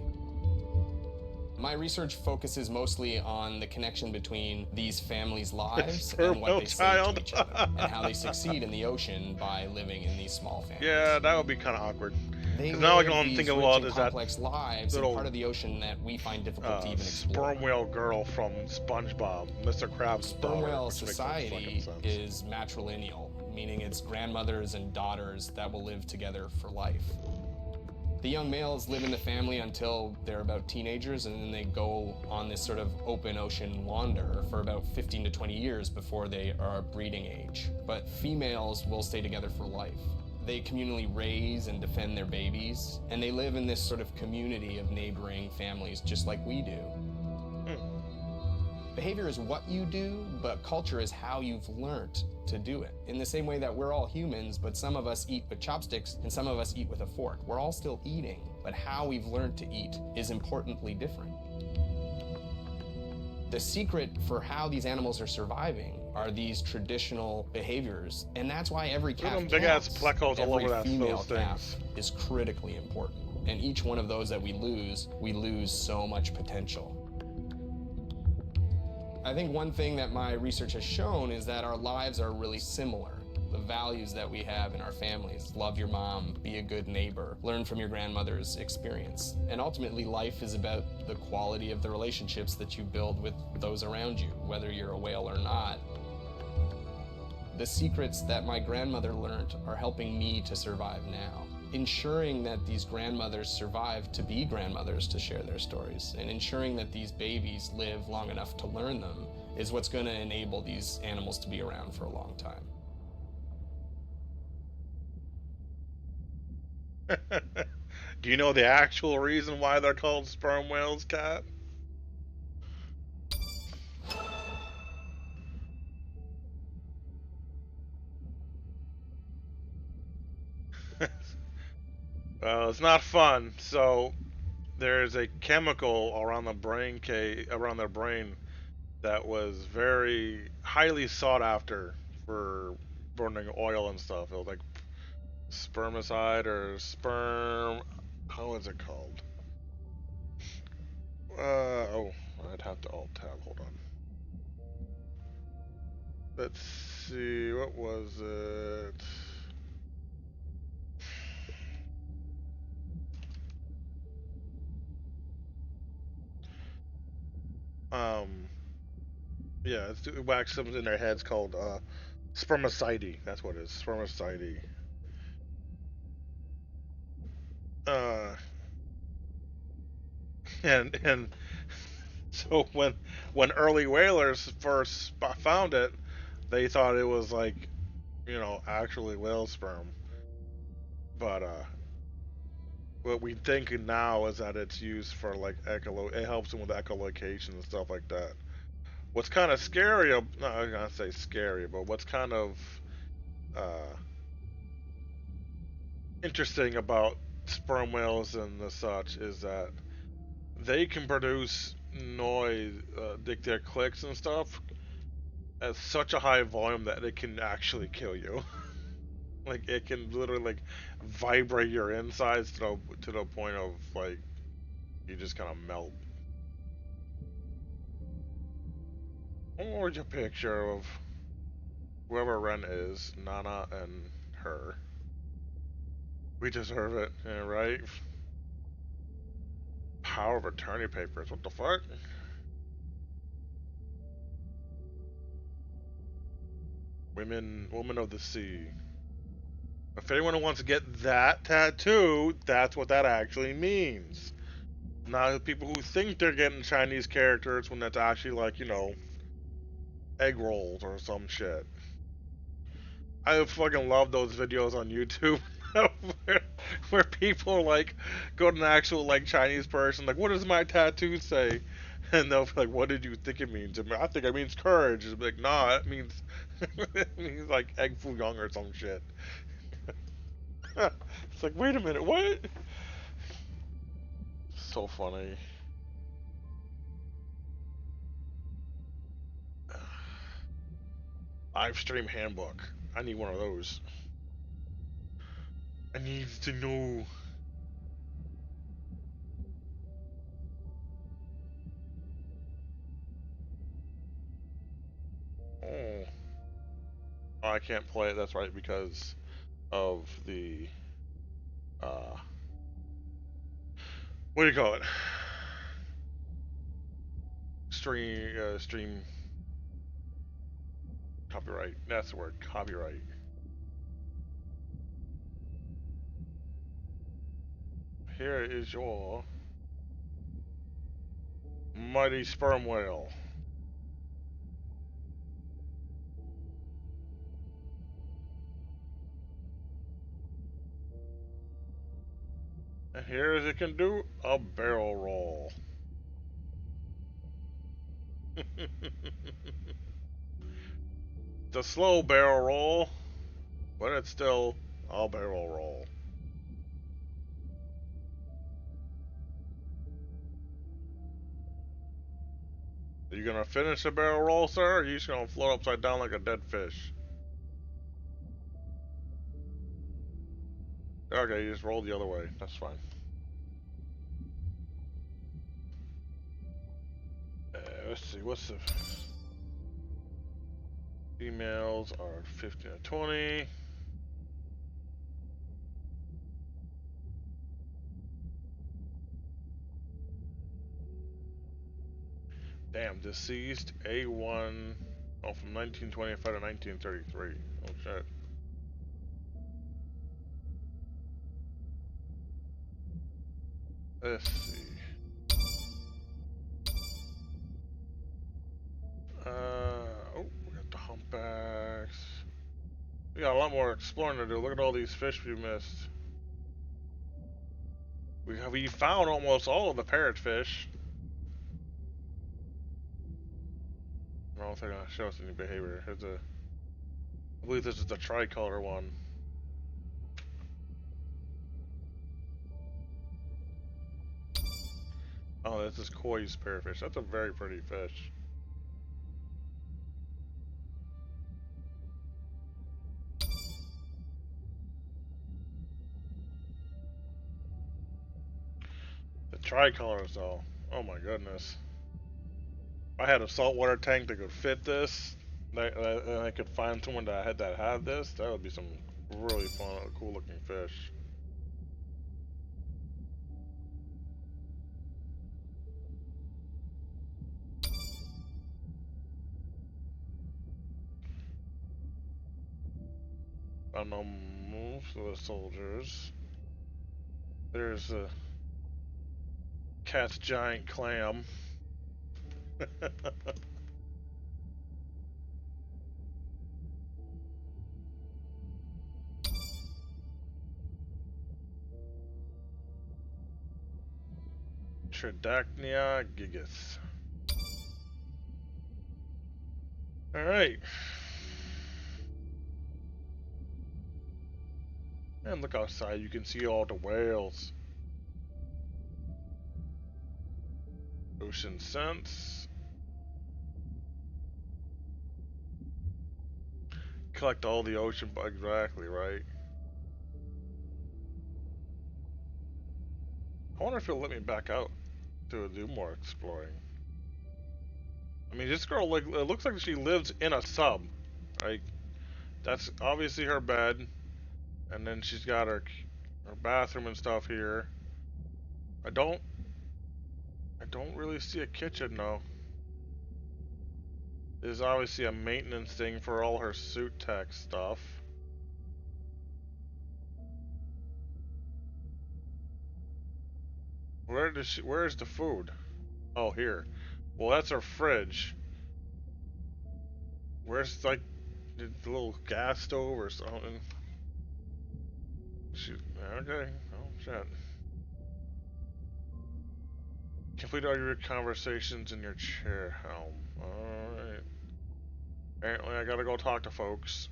My research focuses mostly on the connection between these families' lives and what they say to each other, and how they succeed in the ocean by living in these small families. Yeah, that would be kind of awkward. They Because now I live can only these think of rich what and is that complex lives in little, part of the ocean that we find difficult to even explore. sperm whale girl from SpongeBob, Mr. Krabs' Sperm daughter, whale which makes no society fucking sense. is matrilineal, meaning it's grandmothers and daughters that will live together for life. The young males live in the family until they're about teenagers, and then they go on this sort of open ocean wander for about 15 to 20 years before they are breeding age. But females will stay together for life. They communally raise and defend their babies, and they live in this sort of community of neighboring families just like we do. Behavior is what you do, but culture is how you've learned to do it. In the same way that we're all humans, but some of us eat with chopsticks and some of us eat with a fork. We're all still eating, but how we've learned to eat is importantly different. The secret for how these animals are surviving are these traditional behaviors, and that's why every calf Big ass counts. plecos all Every over that female those calf things. is critically important, and each one of those that we lose so much potential. I think one thing that my research has shown is that our lives are really similar. The values that we have in our families, love your mom, be a good neighbor, learn from your grandmother's experience. And ultimately, life is about the quality of the relationships that you build with those around you, whether you're a whale or not. The secrets that my grandmother learned are helping me to survive now. Ensuring that these grandmothers survive to be grandmothers to share their stories, and ensuring that these babies live long enough to learn them is what's going to enable these animals to be around for a long time. Do you know the actual reason why they're called sperm whales, Cat? It's not fun. So there's a chemical around the around their brain that was very highly sought after for burning oil and stuff. It was like spermicide or sperm. How is it called? Oh, I'd have to alt tab. Hold on. Let's see. What was it? Um. Yeah, it's wax something in their heads called spermicide. That's what it is. Spermicide. Uh. And so when early whalers first found it, they thought it was like, actually whale sperm. But what we think now is that it's used for like it helps them with echolocation and stuff like that. What's kind of scary, not I'm gonna say scary, but what's kind of uh, interesting about sperm whales and the such is that they can produce noise, like their clicks and stuff, at such a high volume that it can actually kill you. Like it can literally like vibrate your insides to the point of like you just kind of melt. Or a picture of whoever Ren is, Nana and her. We deserve it, yeah, right? Power of attorney papers. What the fuck? Women of the sea. If anyone wants to get that tattoo, that's what that actually means. Not the people who think they're getting Chinese characters when that's actually like, egg rolls or some shit. I fucking love those videos on YouTube where people like go to an actual like Chinese person, like, what does my tattoo say? And they'll be like, what did you think it means? I think it means courage. It's like, nah, it means it means like egg foo young or some shit. It's like, wait a minute, what? So funny. Live stream handbook. I need one of those. I need to know. Oh, I can't play it. That's right, because of the uh, what do you call it? Stream copyright. That's the word. Copyright. Here is your mighty sperm whale. And here as it can do a barrel roll. It's a slow barrel roll, but it's still a barrel roll. Are you gonna finish the barrel roll, sir? Or are you just gonna float upside down like a dead fish? Okay, you just roll the other way. That's fine. Let's see, what's the females are 15 to 20. Damn, deceased A1, from 1925 to 1933. Oh shit. Let's see. Oh, we got the humpbacks. We got a lot more exploring to do. Look at all these fish we missed. We found almost all of the parrotfish. I don't think they're gonna show us any behavior. I believe this is the tricolor one. Oh, this is Koi's parrotfish. That's a very pretty fish. The tricolors, though. Oh my goodness. If I had a saltwater tank that could fit this, and I could find someone that had this, that would be some really fun, cool looking fish. Found no moves for the soldiers. There's a cat's giant clam. Tridacnia gigas. Alright. And look outside, you can see all the whales. Ocean scents. Collect all the ocean bugs, exactly, right? I wonder if it'll let me back out to do more exploring. I mean, this girl, like, it looks like she lives in a sub. Like, that's obviously her bed, and then she's got her bathroom and stuff here. I don't really see a kitchen though. There's obviously a maintenance thing for all her suit tech stuff. Where's the food? Oh, here. Well, that's her fridge. Where's, like, the little gas stove or something? Shoot. Okay. Oh, shit. Complete all your conversations in your chair helm. Alright. Apparently I gotta go talk to folks.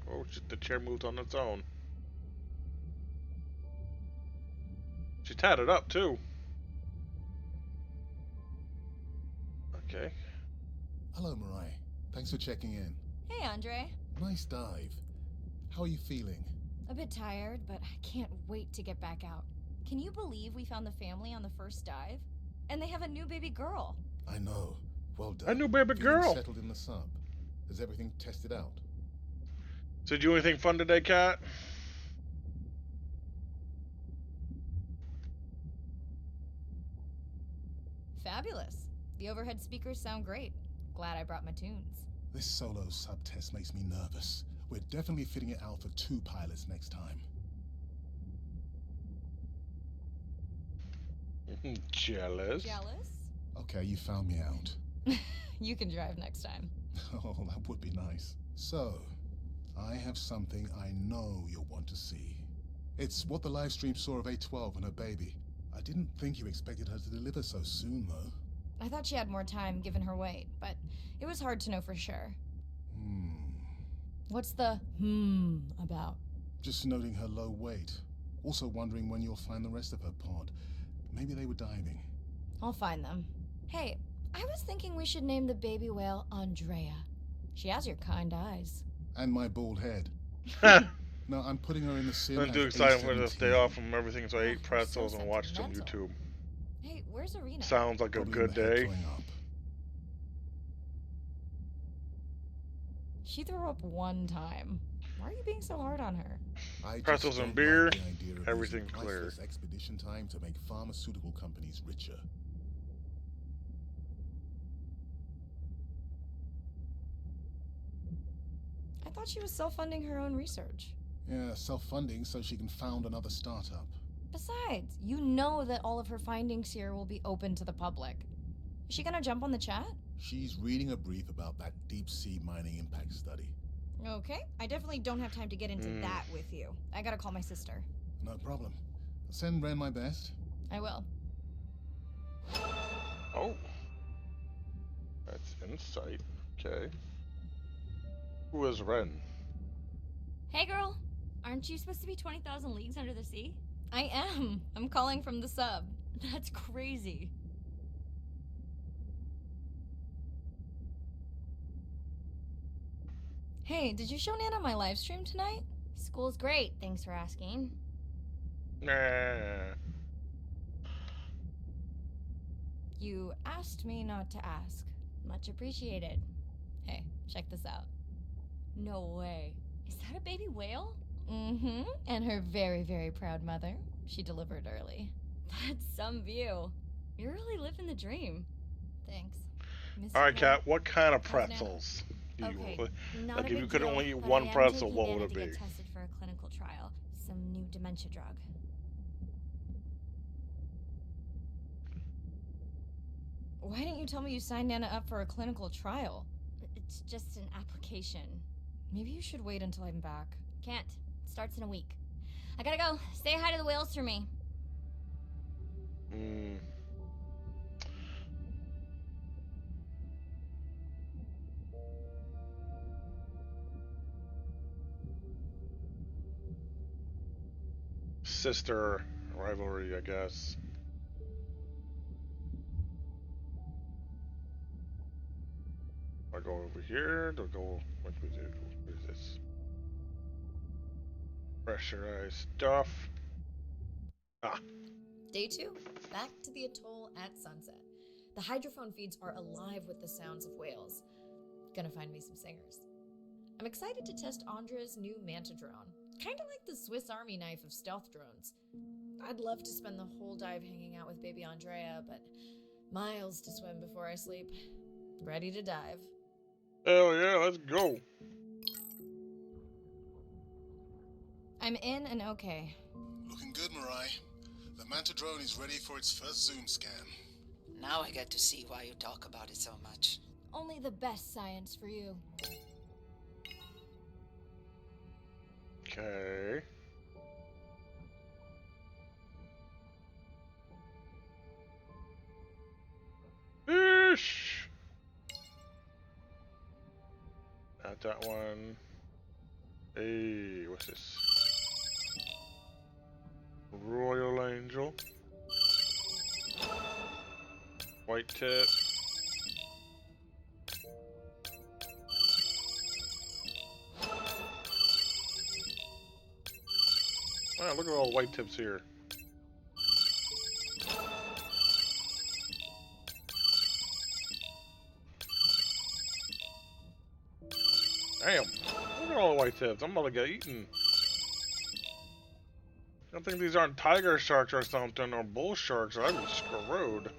Oh shit, the chair moved on its own. She tatted up too. Okay. Hello, Mariah. Thanks for checking in. Hey, Andre. Nice dive. How are you feeling? A bit tired, but I can't wait to get back out. Can you believe we found the family on the first dive? And they have a new baby girl. I know. Well done. A new baby Feeling girl. settled in the sub. Is everything tested out? So did you do anything fun today, Kat? Fabulous. The overhead speakers sound great. Glad I brought my tunes. This solo sub test makes me nervous. We're definitely fitting it out for 2 pilots next time. Jealous. Jealous? Okay, you found me out. You can drive next time. Oh, that would be nice. So, I have something I know you'll want to see. It's what the live stream saw of A12 and her baby. I didn't think you expected her to deliver so soon, though. I thought she had more time given her weight, but it was hard to know for sure. What's the about? Just noting her low weight. Also wondering when you'll find the rest of her pod. Maybe they were diving. I'll find them. Hey, I was thinking we should name the baby whale Andrea. She has your kind eyes. And my bald head. No, I'm putting her in the sim. I'm too excited for this day off from everything, so I ate pretzels and watched some YouTube. Hey, where's Arena? Sounds like a good day. She threw up one time. Why are you being so hard on her? Pretzels and beer, everything clear. Expedition time to make pharmaceutical companies richer. I thought she was self-funding her own research. Yeah, self-funding so she can found another startup. Besides, you know that all of her findings here will be open to the public. Is she gonna jump on the chat? She's reading a brief about that deep-sea mining impact study. Okay, I definitely don't have time to get into that with you. I gotta call my sister. No problem. Send Ren my best. I will. Oh. That's insight. Okay. Who is Ren? Hey girl, aren't you supposed to be 20,000 leagues under the sea? I am. I'm calling from the sub. That's crazy. Hey, did you show Nana my live stream tonight? School's great, thanks for asking. Nah. You asked me not to ask. Much appreciated. Hey, check this out. No way. Is that a baby whale? Mm-hmm. And her very, very proud mother. She delivered early. That's some view. You're really living the dream. Thanks. Miss All you, right, Kat. Kat. What kind of How's Nana? pretzels? Do you Okay, want? not Like, a if you big could deal, only eat but one I am pretzel, taking what Nana would it to be? get tested for a clinical trial. Some new dementia drug. Why didn't you tell me you signed Nana up for a clinical trial? It's just an application. Maybe you should wait until I'm back. Can't. It starts in a week. I gotta go. Say hi to the whales for me. Mm. Sister rivalry, I guess. I go over here. Do I go? What do we do? What is this? Pressurized stuff. Ah, Day 2, back to the atoll at sunset. The hydrophone feeds are alive with the sounds of whales. Gonna find me some singers. I'm excited to test Andra's new manta drone. Kinda like the Swiss Army knife of stealth drones. I'd love to spend the whole dive hanging out with baby Andrea, but miles to swim before I sleep. Ready to dive. hell yeah, let's go. I'm in and okay. Looking good, Mirai. The Manta drone is ready for its first zoom scan. Now I get to see why you talk about it so much. Only the best science for you. Okay. Ish. Not that one. Hey, what's this? Royal Angel. White tip. Wow, look at all the white tips here. Damn, look at all the white tips. I'm about to get eaten. I don't think these aren't tiger sharks or something, or bull sharks, or I'd be screwed.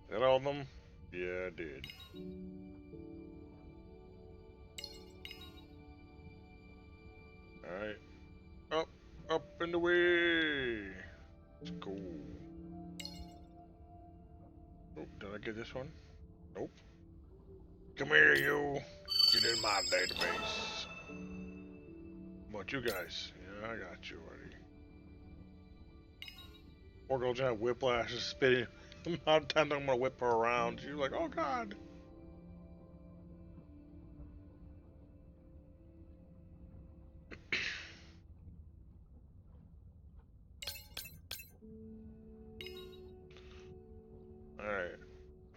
Did all of them? Yeah, I did. Alright. Up and away! Let's go. Oh, did I get this one? Nope. Come here, you! Get in my database. What you guys? Yeah, I got you already. Poor girl just had whiplash, just spitting. The amount of times I'm gonna whip her around. She's like, oh god. Alright.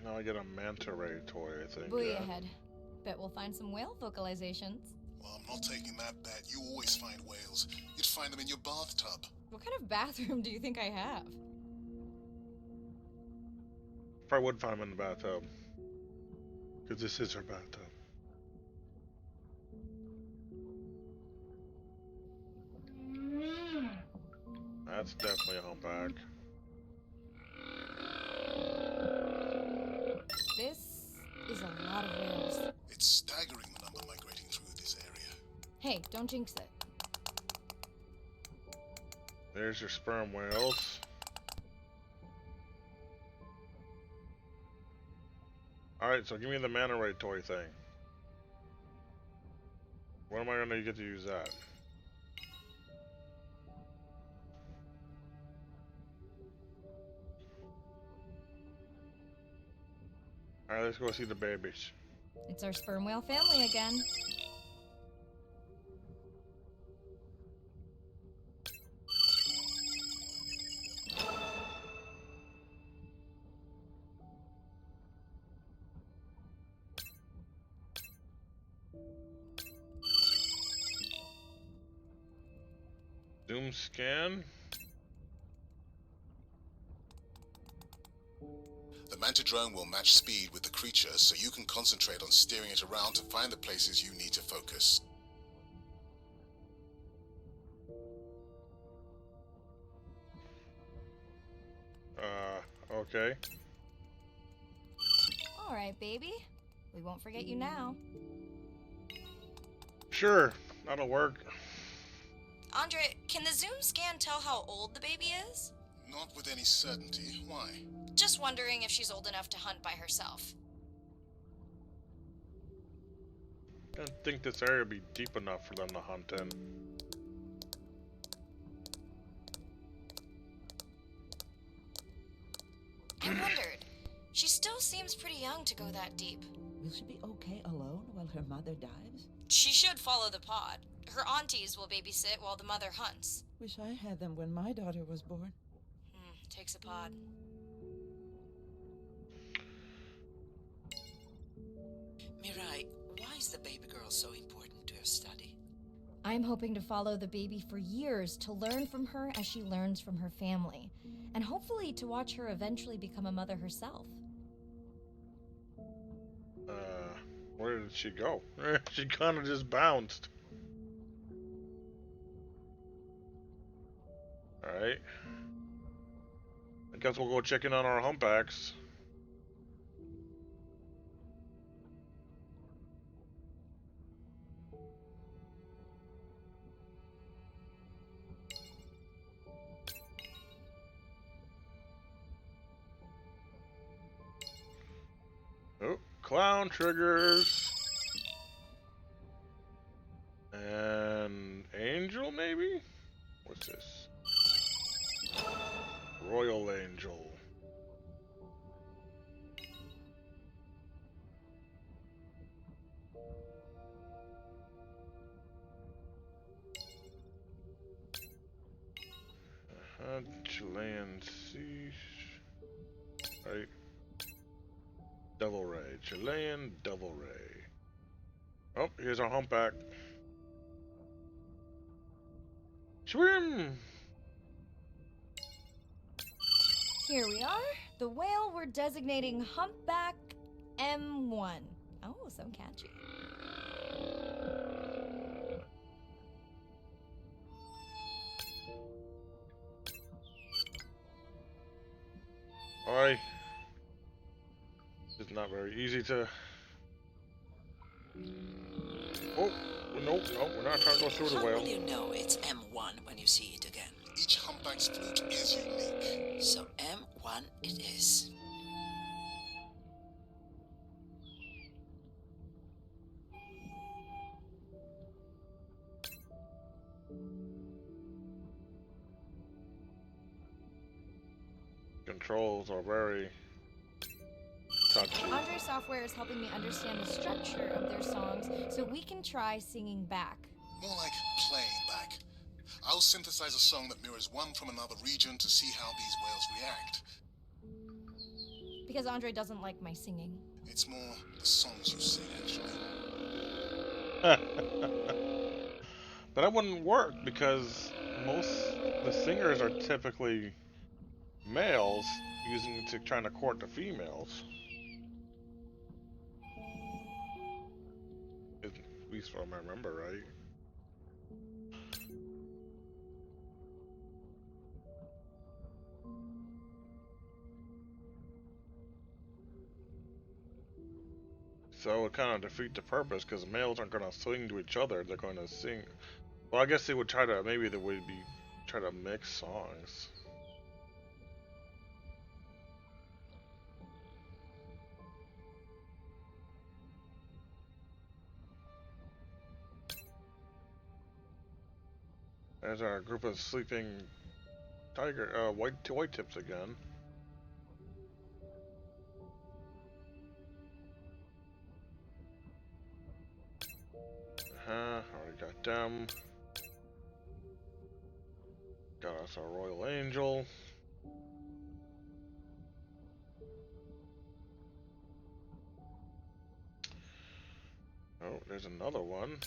Now I get a manta ray toy, I think. Buoy ahead. Bet we'll find some whale vocalizations. Well, I'm not taking that bet. You always find whales. You'd find them in your bathtub. What kind of bathroom do you think I have? Probably would find them in the bathtub. Because this is her bathtub. That's definitely a humpback. This is a lot of whales. It's staggering the number migrating through this area. Hey, don't jinx it. There's your sperm whales. Alright, so give me the manta ray toy thing. When am I gonna get to use that? Alright, let's go see the babies. It's our sperm whale family again. Zoom scan. The Manta drone will match speed with the creature, so you can concentrate on steering it around to find the places you need to focus. Okay. All right, baby. We won't forget you now. Sure, that'll work. Andre, can the Zoom scan tell how old the baby is? Not with any certainty. Why? Just wondering if she's old enough to hunt by herself. I don't think this area would be deep enough for them to hunt in. I wondered. She still seems pretty young to go that deep. Will she be okay alone while her mother dives? She should follow the pod. Her aunties will babysit while the mother hunts. Wish I had them when my daughter was born. Takes a pod. Mirai, why is the baby girl so important to your study? I'm hoping to follow the baby for years to learn from her as she learns from her family, and hopefully to watch her eventually become a mother herself. Where did she go? She kind of just bounced. Alright. I guess we'll go check in on our humpbacks. Oh, clown triggers. And angel, maybe? What's this? Royal Angel. Chilean Sea. Right. Devil Ray. Chilean Devil Ray. Oh, here's our humpback. Swim! Here we are. The whale we're designating Humpback M1. Oh, so catchy. Alright. It's not very easy to... Oh, nope, we're not trying to go through the How whale. will you know it's M1 when you see it again? Each humpback's flute is unique. So M1 it is. Controls are very touchy. Andre's software is helping me understand the structure of their songs so we can try singing back. More like playing back. I'll synthesize a song that mirrors one from another region to see how these whales react. Because Andre doesn't like my singing. It's more the songs you sing, actually. But that wouldn't work because the singers are typically males using to trying to court the females. At least what I remember, right? So it kind of defeats the purpose because males aren't going to sing to each other. They're going to sing. Well, I guess they would try to, maybe they would be try to mix songs. There's our group of sleeping white tips again. Already got them. Got us our Royal Angel. Oh, there's another one.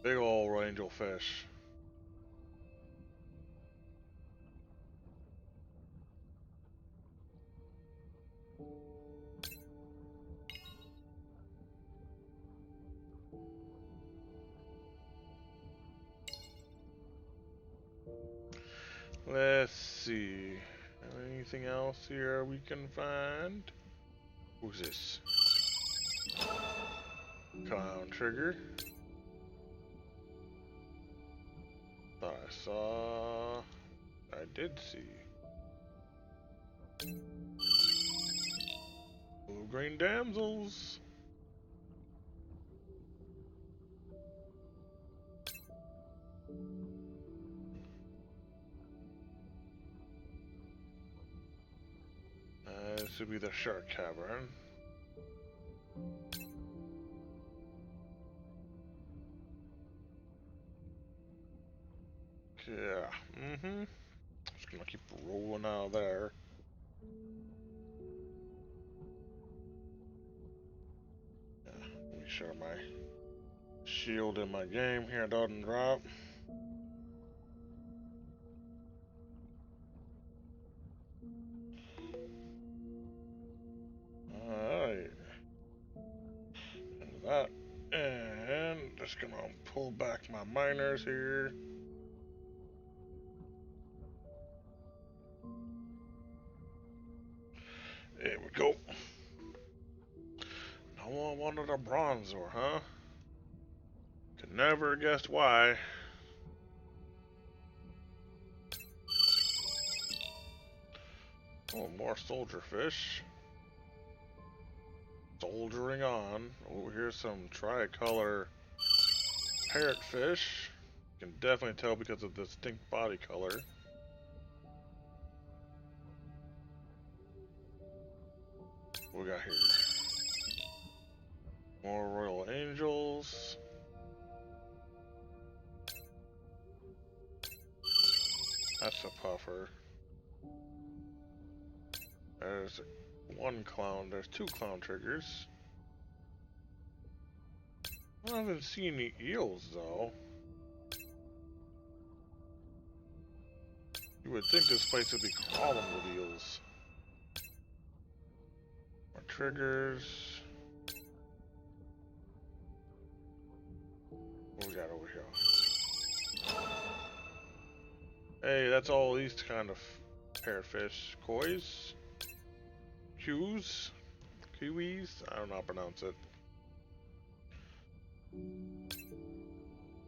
Big ol' angel fish. Let's see. Anything else here we can find? Who's this? Clown Trigger. Thought I saw. I did see. Blue green damsels. This would be the Shark Cavern. Yeah, Just gonna keep rolling out of there. Yeah, make sure my shield in my game here doesn't drop. Alright. And that. And just gonna pull back my miners here. There we go. No one wanted a bronzer, huh? Could never have guessed why. Oh, more soldier fish. Soldiering on. Oh, here's some tricolor parrotfish. You can definitely tell because of the distinct body color. What we got here? More royal angels. That's a puffer. There's one clown. There's two clown triggers. I haven't seen any eels though. You would think this place would be crawling with eels. More triggers. What we got over here? Hey, that's all these kind of parrotfish. Kois? Qs? Kiwis? I don't know how to pronounce it.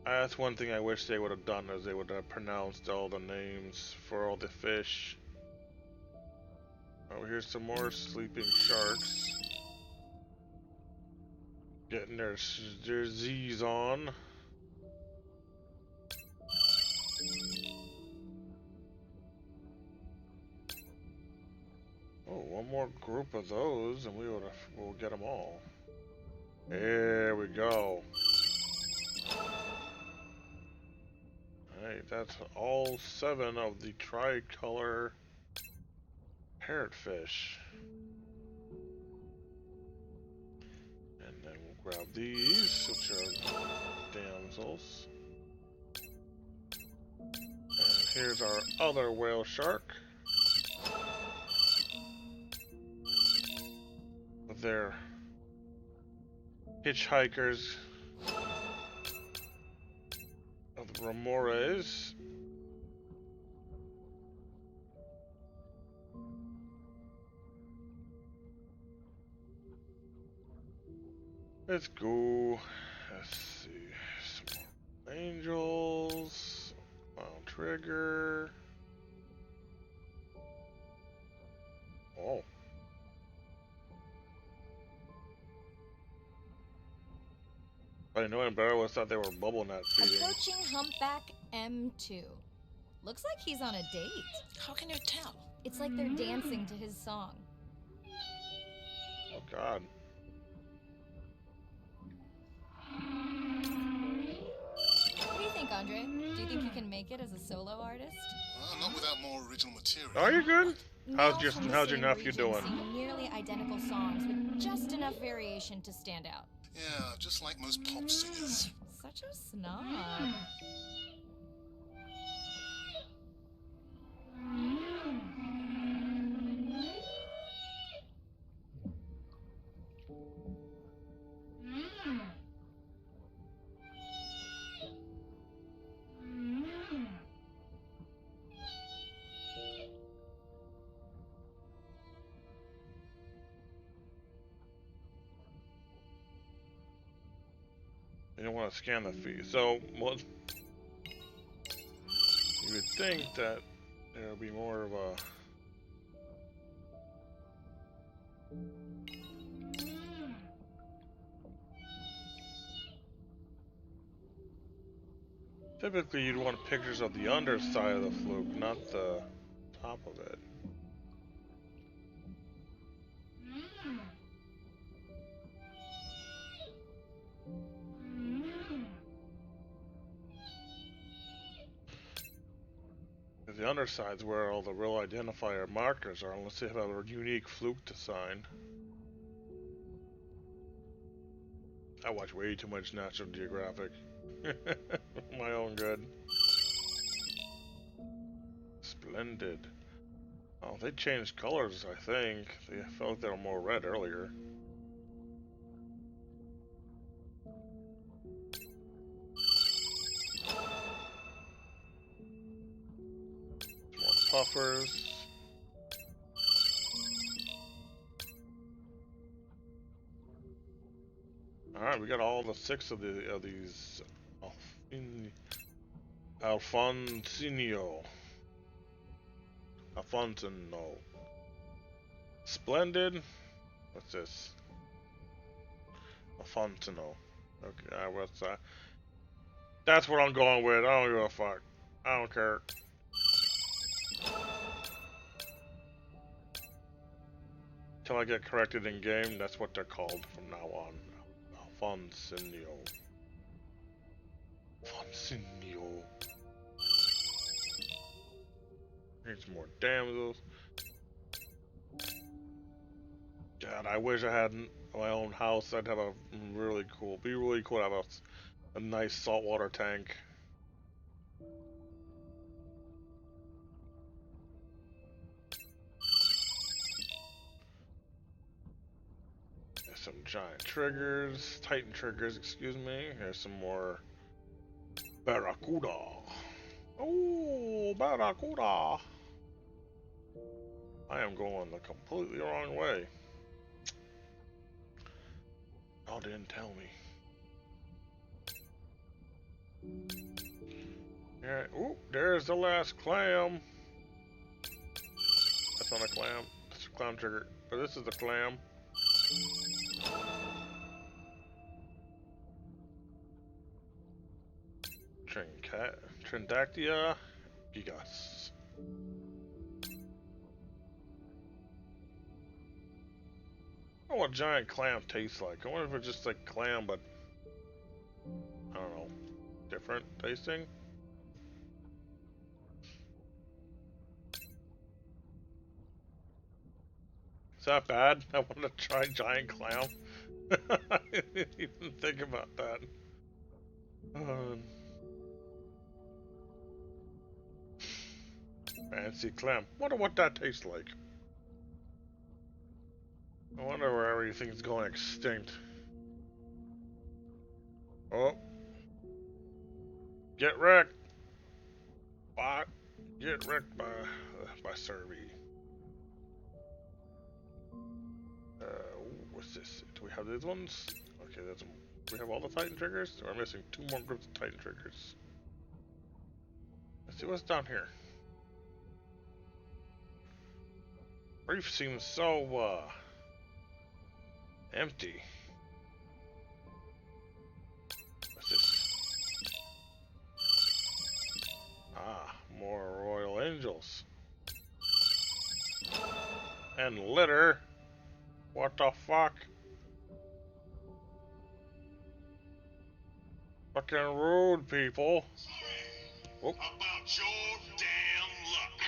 That's one thing I wish they would have done, is they would have pronounced all the names for all the fish. Oh, here's some more sleeping sharks. Getting their Z's on. Oh, one more group of those, and we'll get them all. There we go. Alright, that's all 7 of the tricolor parrotfish. And then we'll grab these, which are damsels. And here's our other whale shark. With their hitchhikers of the remores. Let's go. Let's see. Some more angels. Clown trigger. Oh. I didn't know any better. I always thought they were bubble nut feeding. Approaching Humpback M2. Looks like he's on a date. How can you tell? It's like they're dancing to his song. Oh God. What do you think, Andre? Do you think you can make it as a solo artist? Not without more original material. Are you good? Males How's from the your same nephew region doing? sing nearly identical songs with just enough variation to stand out. Yeah, just like most pop singers. Such a snob. You don't want to scan the feed. So, well, you would think that there'll be more of a... Typically, you'd want pictures of the underside of the fluke, not the top of it. The underside's where all the real identifier markers are, unless they have a unique fluke to sign. I watch way too much National Geographic. My own good. Splendid. Oh, they changed colors, I think. They felt they were more red earlier. More puffers. Alright, we got all the 6 of these Alfonsinio. Alfonsino. Splendid. What's this? Alfonsino. Okay, what's that? That's what I'm going with. I don't give a fuck. I don't care. Till I get corrected in game, that's what they're called from now on. Alfonsinio. Alfonsinio. Need some more damsels. God, I wish I had my own house. I'd have a really cool, be really cool to have a nice saltwater tank. There's some giant triggers, titan triggers, excuse me. Here's some more barracuda. Oh, barracuda. I am going the completely wrong way. Y'all didn't tell me. Alright, ooh, there's the last clam. That's not a clam. That's a clam trigger. But this is a clam. Trindactia gigas. I wonder what giant clam tastes like. I wonder if it's just like clam, but I don't know, different tasting. Is that bad? I want to try giant clam. I didn't even think about that. Fancy clam. Wonder what that tastes like. I wonder where everything's going extinct. Oh. Get wrecked. Bot. Get wrecked by Servi. What's this? Do we have these ones? Okay, that's. We have all the Titan triggers? We're missing 2 more groups of Titan triggers. Let's see what's down here. Reef seems so, empty. What's this? Ah, more Royal Angels. And litter. What the fuck? Fucking rude, people. Oh. About your damn luck.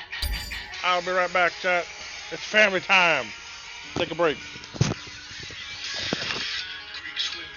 I'll be right back, chat. It's family time. Take a break. Creek swimming.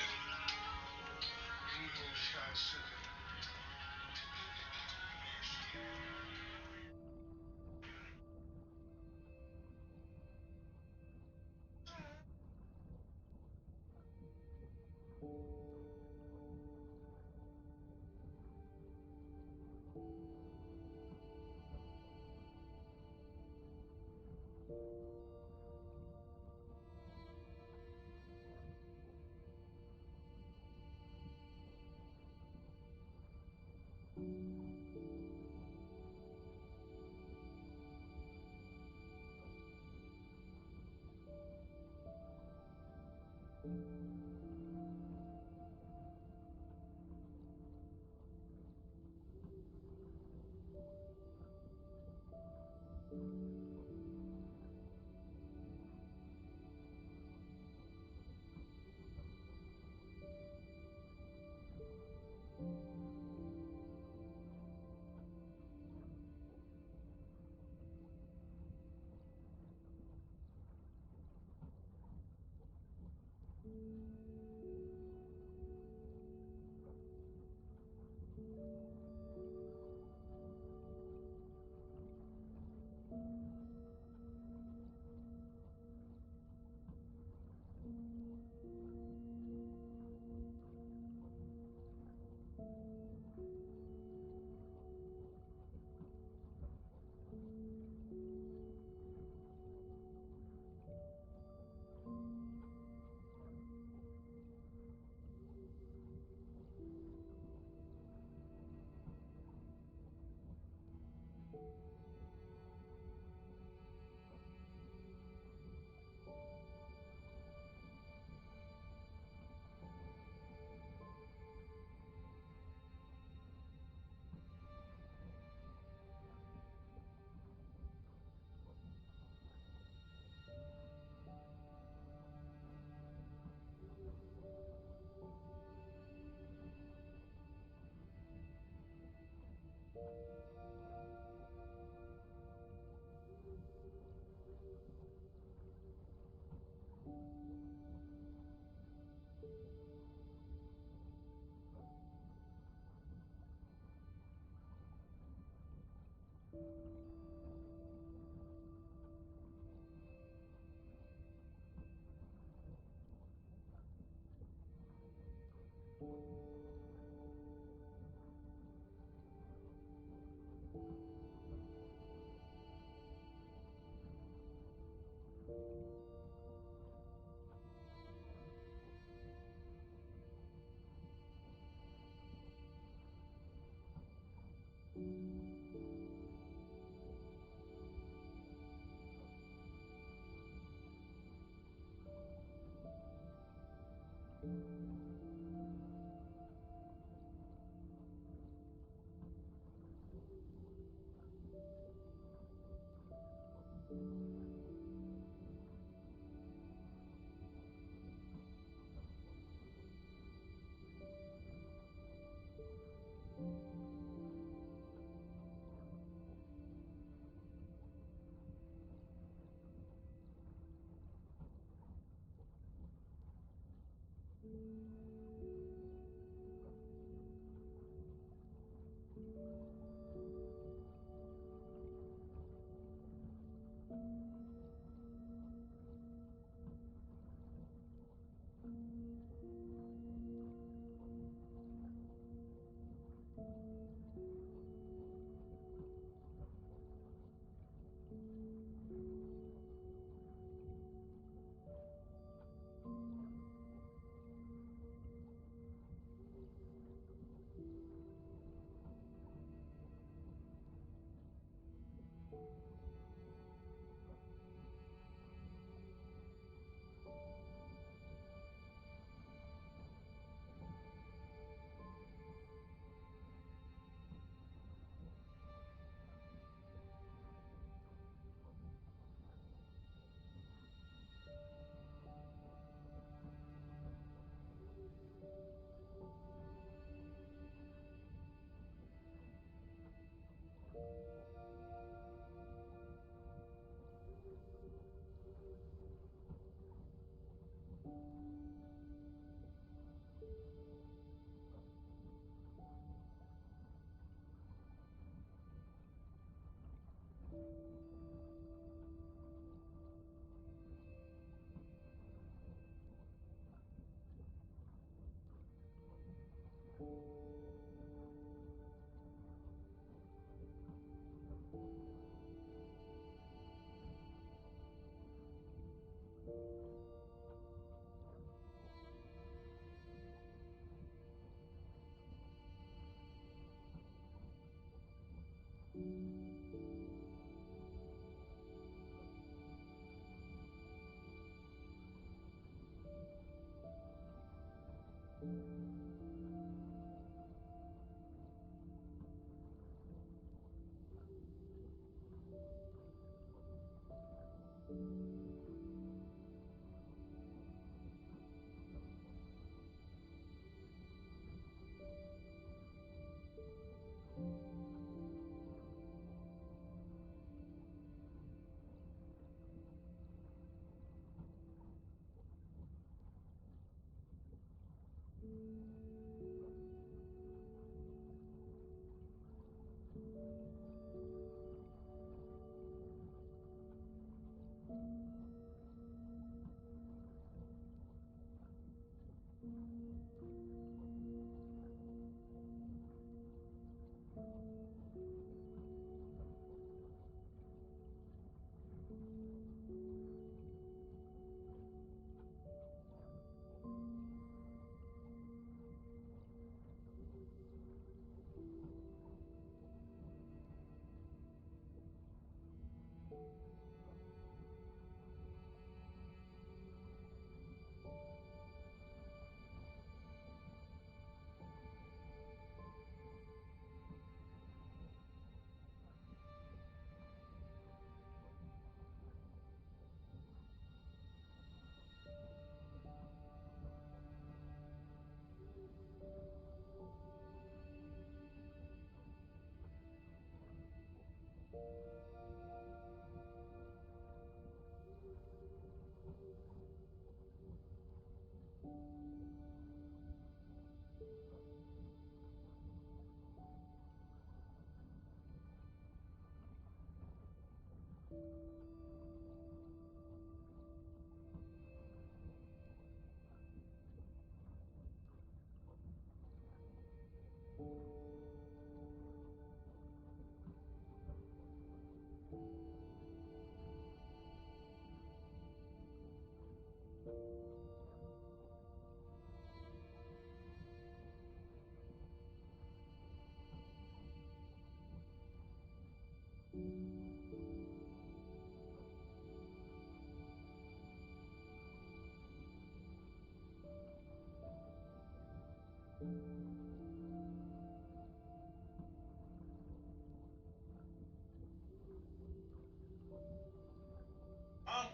I'm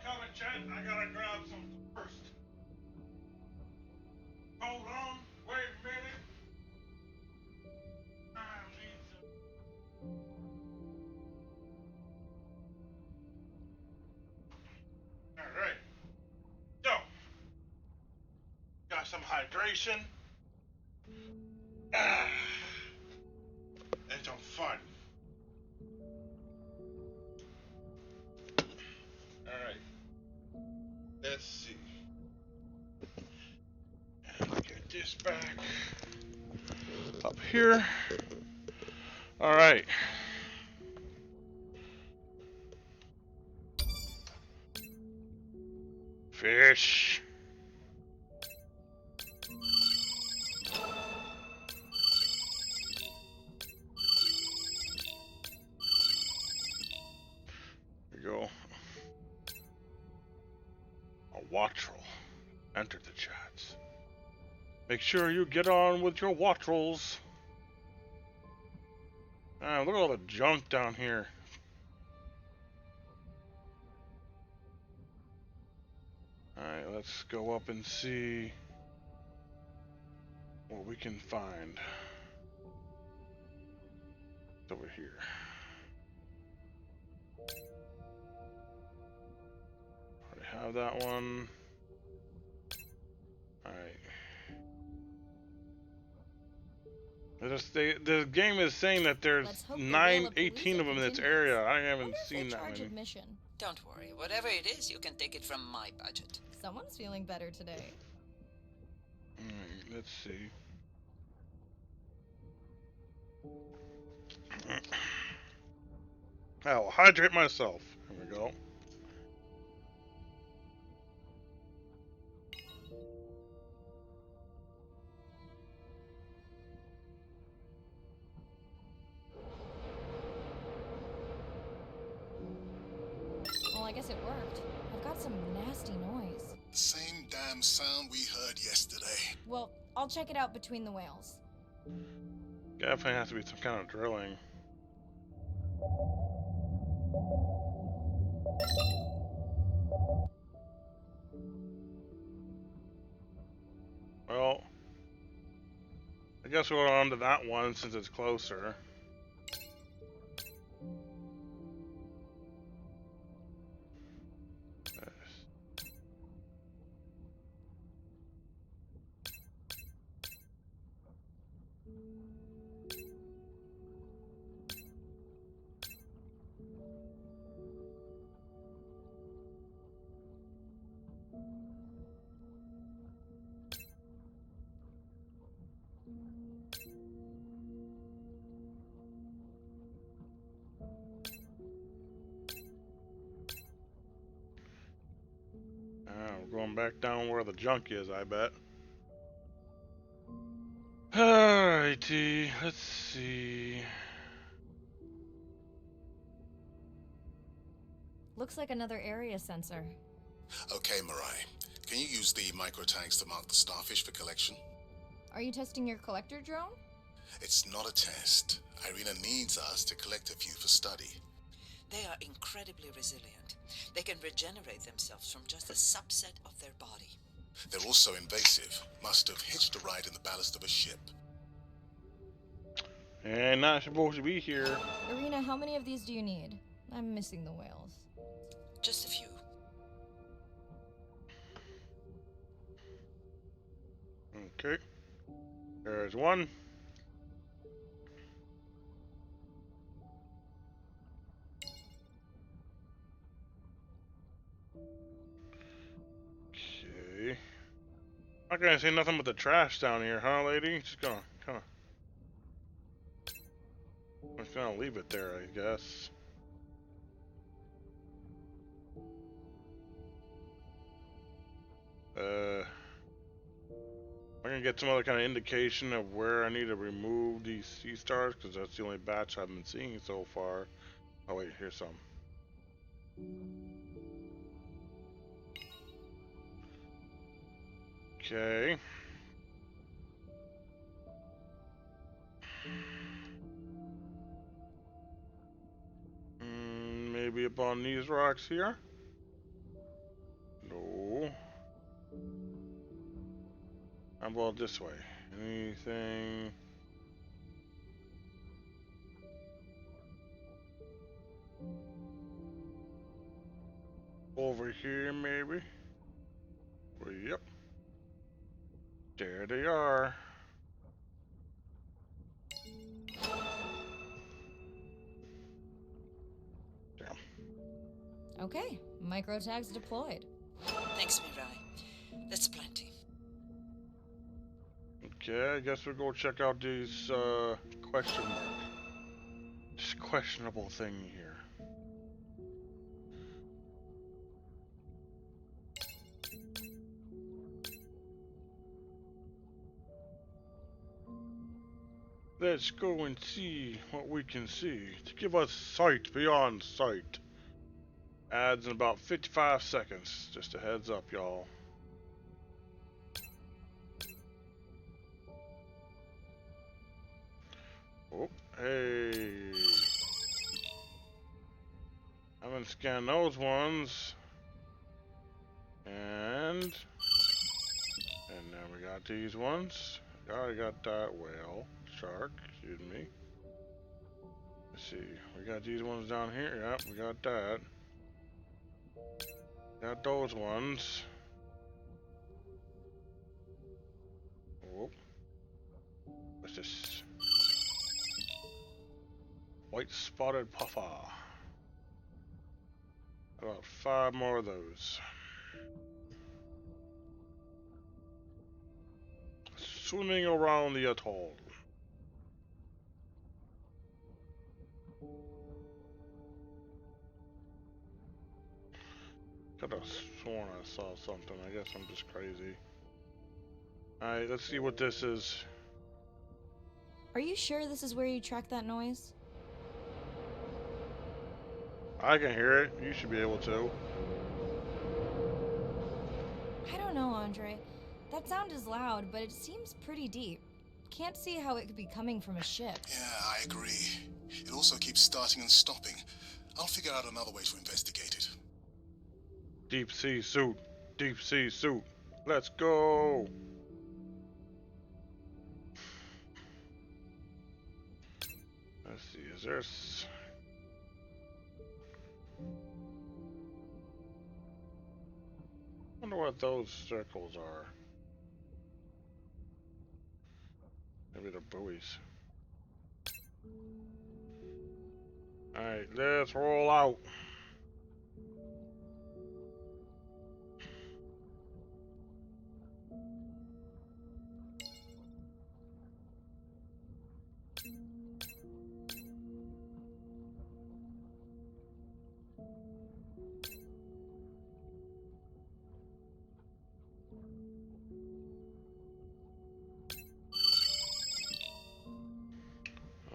coming, Chet. I gotta grab some first. Hold on. Wait a minute. I need some. All right. So, got some hydration. Ah, and some fun. All right. Let's see. Get this back up here. All right. Fish. There you go. A Wattrel. Enter the chats. Make sure you get on with your Wattrels. Ah, look at all the junk down here. Alright, let's go up and see what we can find. It's over here. Already have that one. Alright. The game is saying that there's Let's hope 18 of them in this area. I haven't seen that many. Admission. Don't worry. Whatever it is, you can take it from my budget. Someone's feeling better today. Alright, let's see. I'll hydrate myself. Here we go. Well, I guess it worked. I've got some nasty noise. The same damn sound we heard yesterday. Well, I'll check it out between the whales. Definitely has to be some kind of drilling. Well, I guess we'll go on to that one since it's closer. We're going back down where the junk is, I bet. Alrighty, let's see. Looks like another area sensor. Okay, Mirai. Can you use the micro tags to mark the starfish for collection? Are you testing your collector drone? It's not a test. Irina needs us to collect a few for study. They are incredibly resilient. They can regenerate themselves from just a subset of their body. They're also invasive. Must have hitched a ride in the ballast of a ship. And not supposed to be here. Irina, how many of these do you need? I'm missing the whales. Just a few. Okay. There's one. Okay. Not gonna say nothing but the trash down here, huh, lady? Just gonna kinda. I'm just gonna leave it there, I guess. I'm gonna get some other kind of indication of where I need to remove these sea stars, because that's the only batch I've been seeing so far. Oh wait, here's some. Okay. Maybe up on these rocks here? No. How about this way? Anything? Over here, maybe? Well, yep. There they are. Damn. Okay, micro tags deployed. Thanks, Mirai. That's plenty. Okay, I guess we'll go check out these, question mark. This questionable thing here. Let's go and see what we can see to give us sight beyond sight. Adds in about 55 seconds. Just a heads up, y'all. Oh, hey. I haven't scanned those ones. And then we got these ones. I got that whale. Shark, excuse me. Let's see. We got these ones down here. Yep, we got that. Got those ones. Oh. What's this? White spotted puffer. About 5 more of those. Swimming around the atoll. Could have sworn I saw something. I guess I'm just crazy. Alright, let's see what this is. Are you sure this is where you track that noise? I can hear it. You should be able to. I don't know, Andre. That sound is loud, but it seems pretty deep. Can't see how it could be coming from a ship. Yeah, I agree. It also keeps starting and stopping. I'll figure out another way to investigate it. Deep sea suit. Deep sea suit. Let's go. Let's see, is there wonder what those circles are. Maybe the buoys. Alright, let's roll out.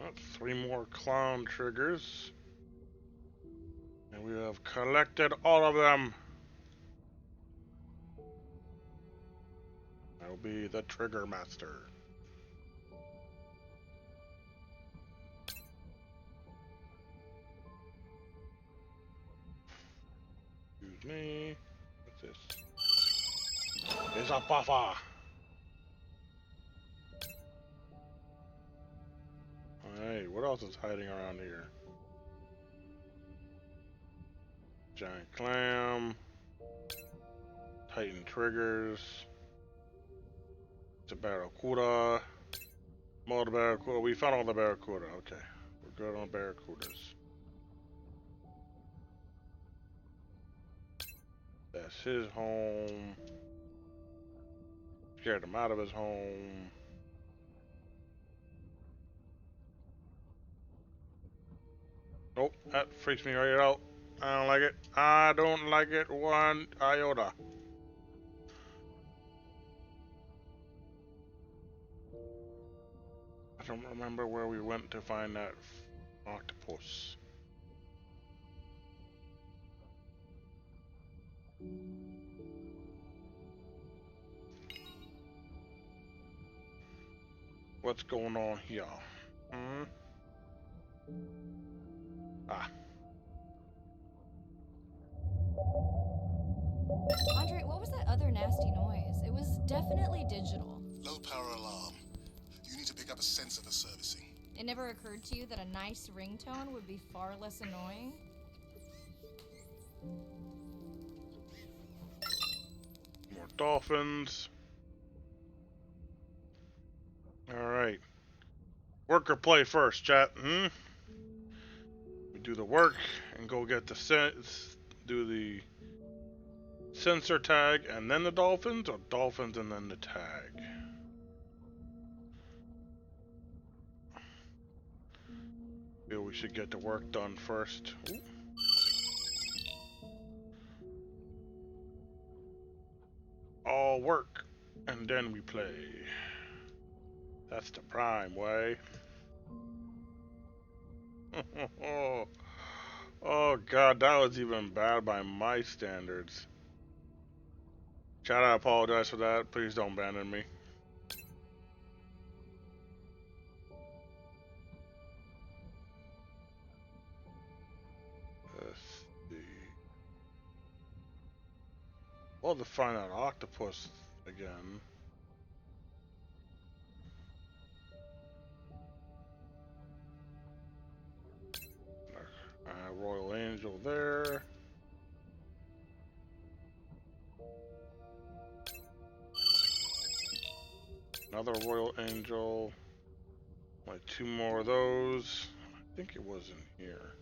That's 3 more clown triggers. And we have collected all of them. I'll be the trigger master. Excuse me. What's this? It's a buffer. Alright, what else is hiding around here? Giant clam. Titan triggers. It's a barracuda. More the barracuda. We found all the barracuda. Okay. We're good on barracudas. That's his home. Scared him out of his home. Nope, that freaks me right out. I don't like it. I don't like it one iota. I don't remember where we went to find that octopus. What's going on here? Hmm. Ah. Andre, what was that other nasty noise? It was definitely digital. Low power alarm. You need to pick up a sensor for servicing. It never occurred to you that a nice ringtone would be far less annoying? More dolphins. Alright. Work or play first, chat. We do the work and go get the do the sensor tag and then the dolphins, or dolphins and then the tag? Feel we should get the work done first. Ooh. All work and then we play. That's the prime way. Oh god, that was even bad by my standards. Chat, I apologize for that. Please don't abandon me. Let's see. Well, to find out octopus again. Royal Angel there. Another Royal Angel. Like 2 more of those. I think it was in here.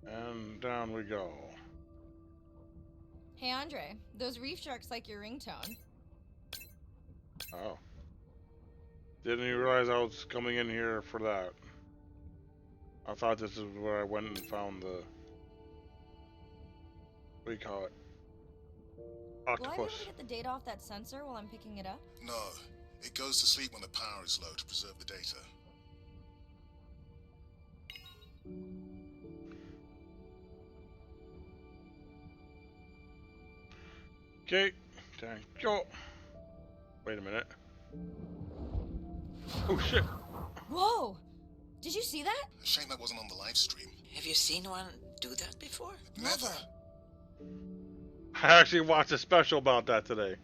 And down we go. Hey Andre, those reef sharks like your ringtone. Oh. Didn't even realize I was coming in here for that. I thought this is where I went and found the... What do you call it? Will I be able Octopus. to get the data off that sensor while I'm picking it up? No. It goes to sleep when the power is low to preserve the data. Okay. Thank you. Wait a minute. Oh shit. Whoa! Did you see that? Shame that wasn't on the live stream. Have you seen one do that before? Never. I actually watched a special about that today.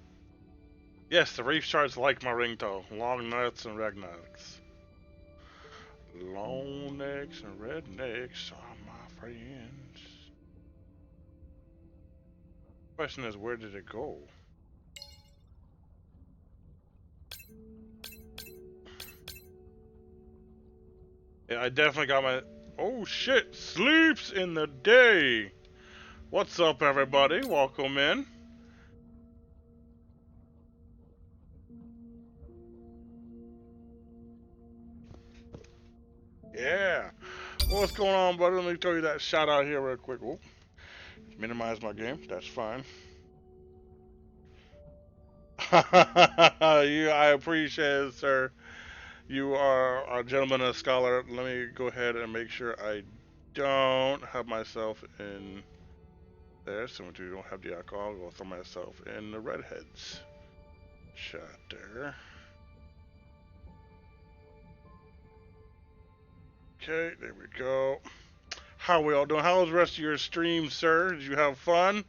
Yes, the reef sharks like my ringtone. Long necks and red necks. Long necks and rednecks are my friends. Question is, where did it go? Yeah, I definitely got my... Oh shit! Sleeps in the day! What's up, everybody? Welcome in. Yeah. What's going on, buddy? Let me throw you that shout out here real quick. Whoop. Minimize my game. That's fine. I appreciate it, sir. You are a gentleman and a scholar. Let me go ahead and make sure I don't have myself in there. So we don't have the alcohol. I'll throw myself in the redheads. Chat there. Okay, there we go. How we all doing? How was the rest of your stream, sir? Did you have fun?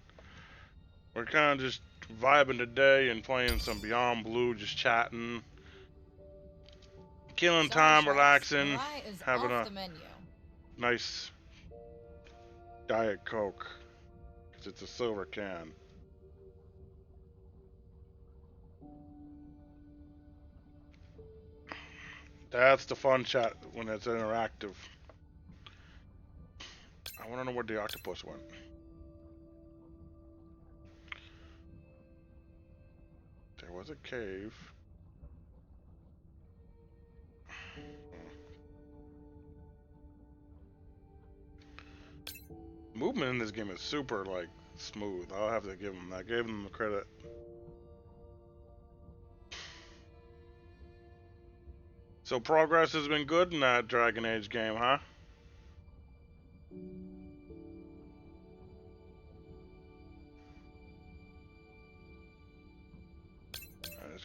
We're kind of just vibing today and playing some Beyond Blue, just chatting, killing time, relaxing, having a nice Diet Coke, because it's a silver can. That's the fun chat when it's interactive. I want to know where the octopus went. There was a cave. Movement in this game is super, like, smooth. I'll have to give them that. I gave them the credit. So progress has been good in that Dragon Age game, huh?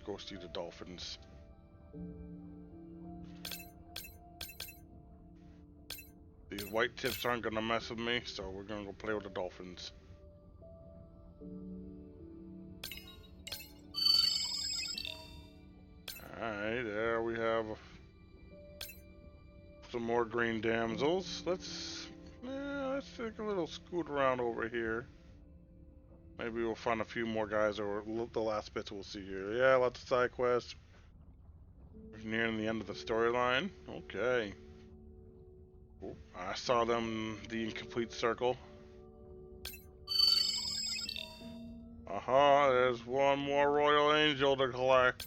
go see the dolphins. These white tips aren't gonna mess with me, so we're gonna go play with the dolphins. Alright, there we have some more green damsels. Let's take a little scoot around over here. Maybe we'll find a few more guys, or the last bits we'll see here. Yeah, lots of side quests. We're nearing the end of the storyline. Okay. Ooh, I saw them, the incomplete circle. Aha, there's one more royal angel to collect.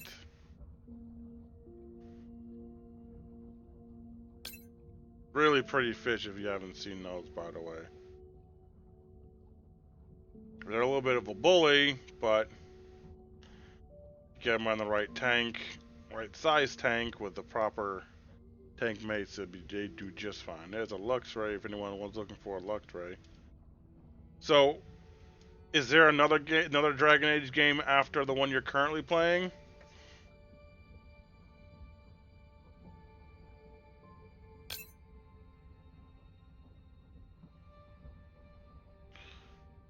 Really pretty fish if you haven't seen those, by the way. They're a little bit of a bully, but get them on the right tank, right size tank with the proper tank mates, they do just fine. There's a Lux Ray if anyone was looking for a Lux Ray. So, is there another Dragon Age game after the one you're currently playing?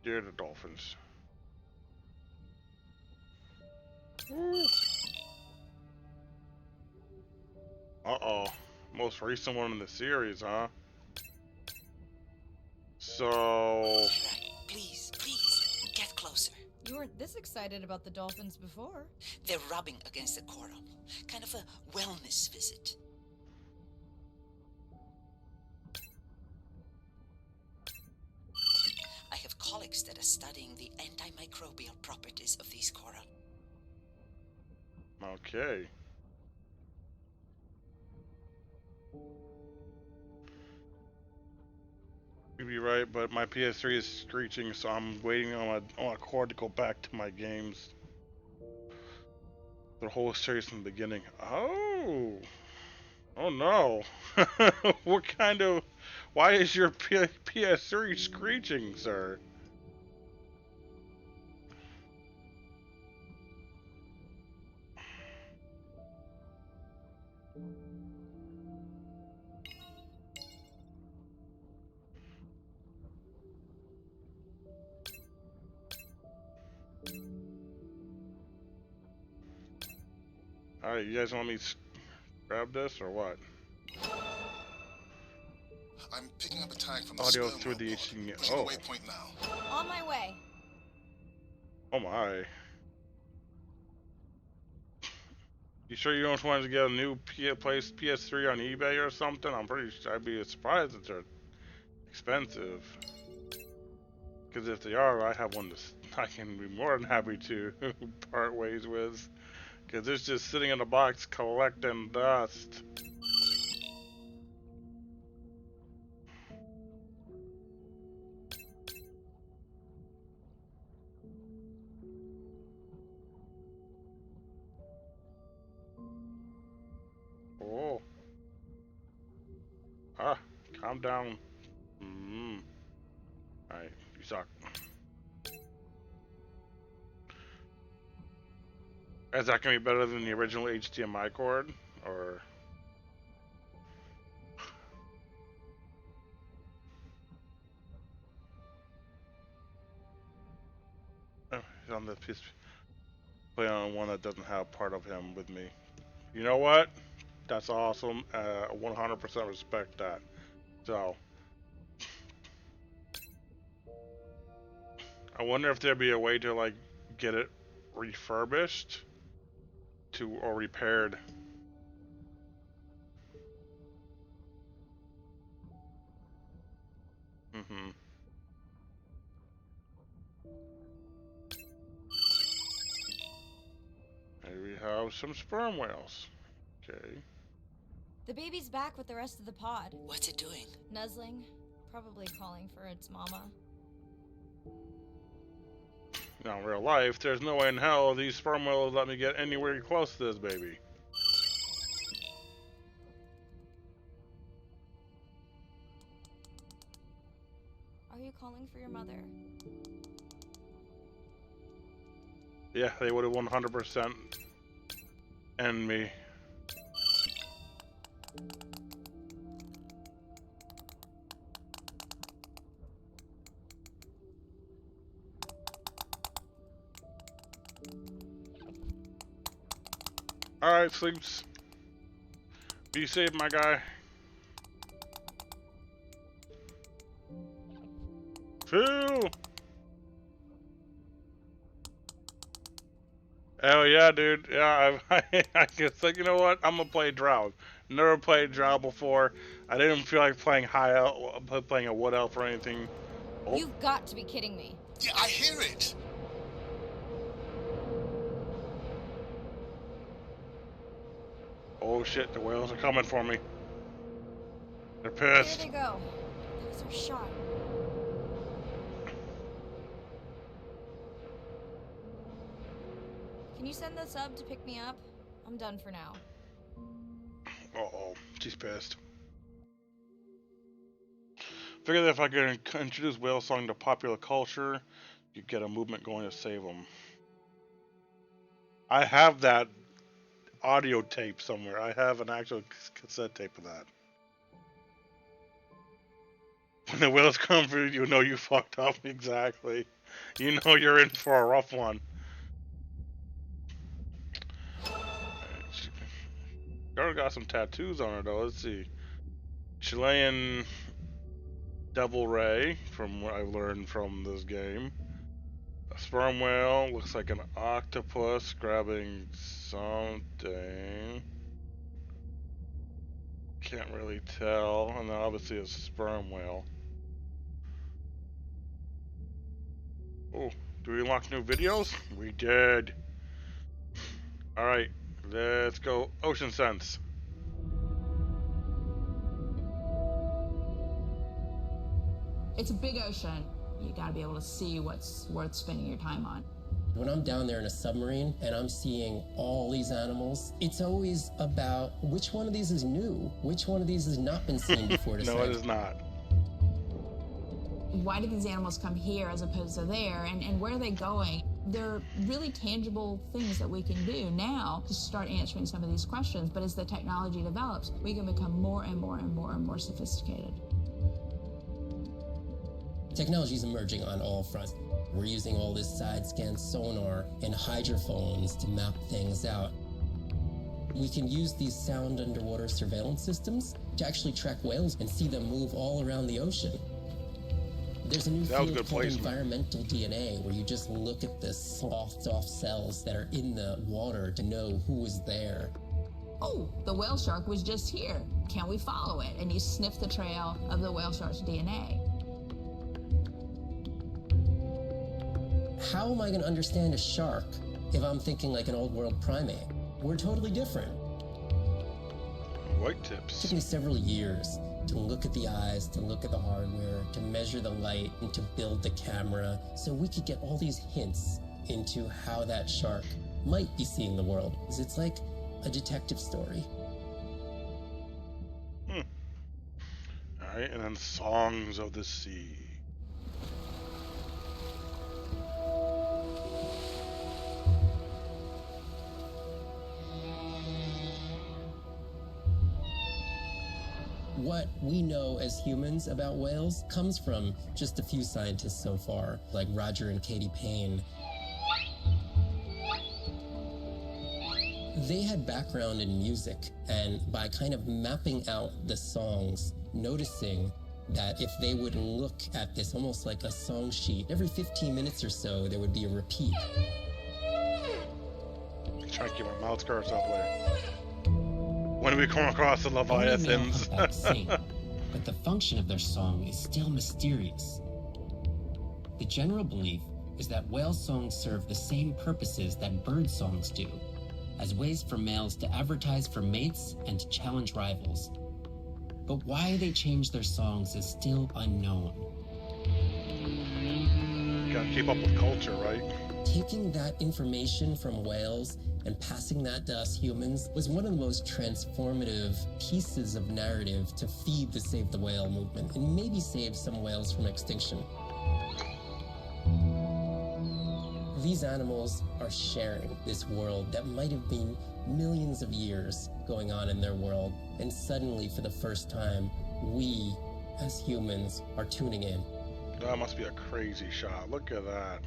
Dear the dolphins. Uh-oh. Most recent one in the series, huh? So... Please, please, get closer. You weren't this excited about the dolphins before. They're rubbing against the coral. Kind of a wellness visit. I have colleagues that are studying the antimicrobial properties of these coral. Okay. You'd be right, but my PS3 is screeching, so I'm waiting on a cord to go back to my games. The whole series from the beginning. Oh! Oh no! What kind of... Why is your PS3 screeching, sir? Alright, you guys want me to grab this or what? I'm picking up a tag from the Audio sperm through the pod. HDMI. Pushing Oh. the waypoint now. On my way. Oh my. You sure you don't want to get a new PS3 on eBay or something? I'm pretty sure I'd be surprised if they're expensive. Because if they are, I have one I can be more than happy to part ways with. Because it's just sitting in a box collecting dust. Oh. Ah, calm down. Alright, you suck. Is that gonna be better than the original HDMI cord? Or... Oh, he's on the piece. Play on one that doesn't have part of him with me. You know what? That's awesome. 100% respect that. So, I wonder if there'd be a way to like get it refurbished or repaired. Mm-hmm. Here we have some sperm whales. Okay. The baby's back with the rest of the pod. What's it doing? Nuzzling, probably calling for its mama. Now, in real life, there's no way in hell these sperm whales let me get anywhere close to this baby. Are you calling for your mother? Yeah, they would have 100% and me. Alright, Sleeps. Be safe, my guy. Phil! Hell yeah, dude. Yeah, I guess, like, you know what? I'm gonna play Drow. Never played Drow before. I didn't feel like playing High Elf, playing a Wood Elf or anything. Oh. You've got to be kidding me. Yeah, I hear it. Oh shit, the whales are coming for me. They're There pissed. they go. That was our shot. Can you send the sub to pick me up? I'm done for now. Uh-oh, she's pissed. Figured that if I could introduce whale song to popular culture, you'd get a movement going to save them. I have that audio tape somewhere. I have an actual cassette tape of that. When the whales come for you, you know you fucked up. Exactly. You know you're in for a rough one. Girl got some tattoos on her though. Let's see. Chilean Devil Ray, from what I learned from this game. A sperm whale looks like an octopus grabbing something. Can't really tell. And then obviously a sperm whale. Oh, do we unlock new videos? We did. Alright, let's go Ocean Sense. It's a big ocean. You gotta be able to see what's worth spending your time on. When I'm down there in a submarine and I'm seeing all these animals, it's always about which one of these is new, which one of these has not been seen before to No, it is not. Why did these animals come here as opposed to there, and where are they going? They're really tangible things that we can do now to start answering some of these questions, but as the technology develops, we can become more and more and more and more sophisticated. Technology is emerging on all fronts. We're using all this side-scan sonar and hydrophones to map things out. We can use these sound underwater surveillance systems to actually track whales and see them move all around the ocean. There's a new field called environmental DNA, where you just look at the sloughed off cells that are in the water to know who is there. Oh, the whale shark was just here. Can we follow it? And you sniff the trail of the whale shark's DNA. How am I going to understand a shark if I'm thinking like an old world primate? We're totally different. White tips. It took me several years to look at the eyes, to look at the hardware, to measure the light, and to build the camera so we could get all these hints into how that shark might be seeing the world. It's like a detective story. Alright, and then Songs of the Sea. What we know as humans about whales comes from just a few scientists so far, like Roger and Katie Payne. They had background in music, and by kind of mapping out the songs, noticing that if they would look at this almost like a song sheet, every 15 minutes or so, there would be a repeat. Try to keep my mouth cursed out there. When we come across the Leviathans. But the function of their song is still mysterious. The general belief is that whale songs serve the same purposes that bird songs do, as ways for males to advertise for mates and to challenge rivals. But why they change their songs is still unknown. You gotta keep up with culture, right? Taking that information from whales and passing that to us humans was one of the most transformative pieces of narrative to feed the Save the Whale movement and maybe save some whales from extinction. These animals are sharing this world that might have been millions of years going on in their world, and suddenly, for the first time, we, as humans, are tuning in. That must be a crazy shot. Look at that.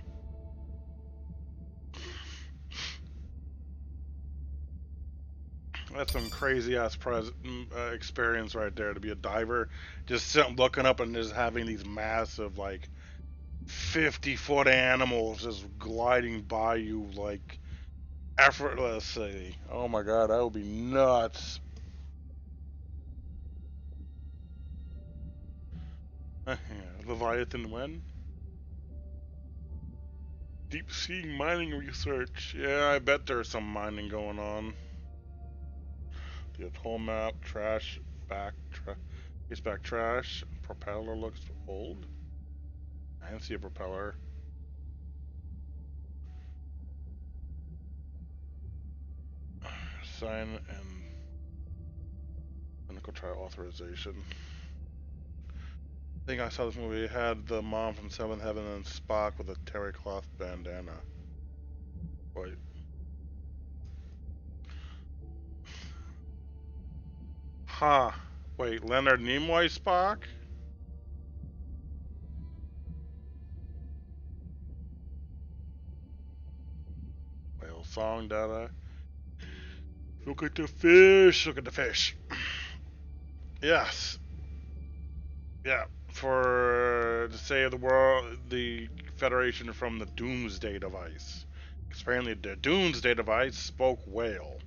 That's some crazy ass experience right there to be a diver, just sitting looking up and just having these massive, like, 50-foot animals just gliding by you like effortlessly. Oh my god, that would be nuts. Leviathan when? Deep sea mining research. Yeah, I bet there's some mining going on. The atoll map, trash, it's back trash. Propeller looks old. I didn't see a propeller. Sign and clinical trial authorization. I think I saw this movie. It had the mom from Seventh Heaven and Spock with a terry cloth bandana. Wait. Huh. Wait, Leonard Nimoy Spock? Whale song data. Look at the fish. Look at the fish. Yes. Yeah. For to save the world, the Federation from the Doomsday device. Apparently, the Doomsday device spoke whale.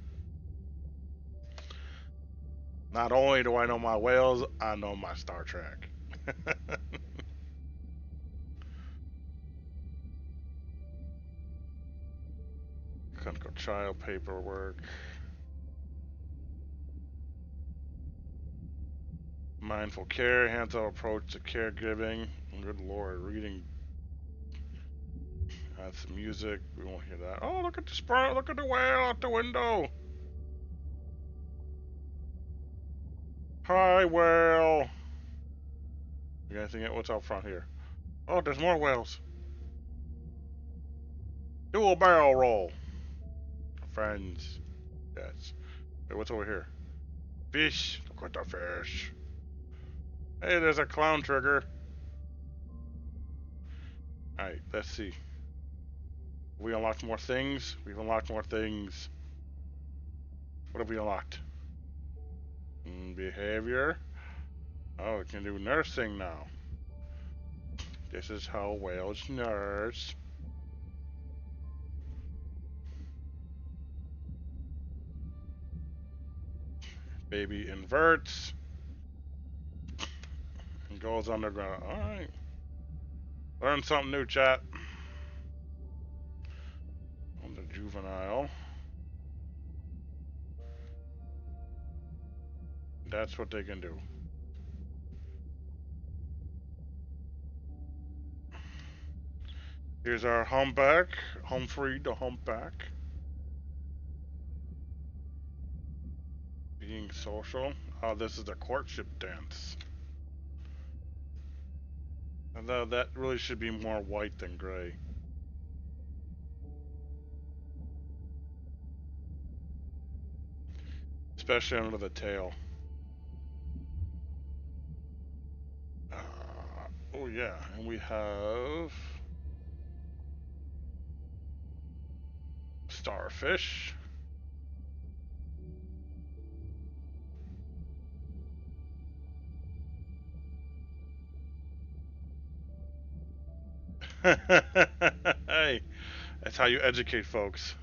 Not only do I know my whales, I know my Star Trek. Clinical trial paperwork. Mindful care, hands-on approach to caregiving. Good lord, reading. Add some music. We won't hear that. Oh, look at the sprout! Look at the whale out the window. Hi, whale. You got anything? What's out front here? Oh, there's more whales. Do a barrel roll, friends. Yes. Hey, what's over here? Fish. Look at the fish. Hey, there's a clown trigger. Alright, let's see. We unlocked more things. We've unlocked more things. What have we unlocked? Behavior. Oh, we can do nursing now. This is how whales nurse. Baby inverts. And goes underground. Alright. Learn something new, chat. On the juvenile. That's what they can do. Here's our humpback. Humphrey the humpback. Being social. Oh, this is the courtship dance. Although that really should be more white than gray. Especially under the tail. Oh yeah, and we have starfish. Hey, that's how you educate folks.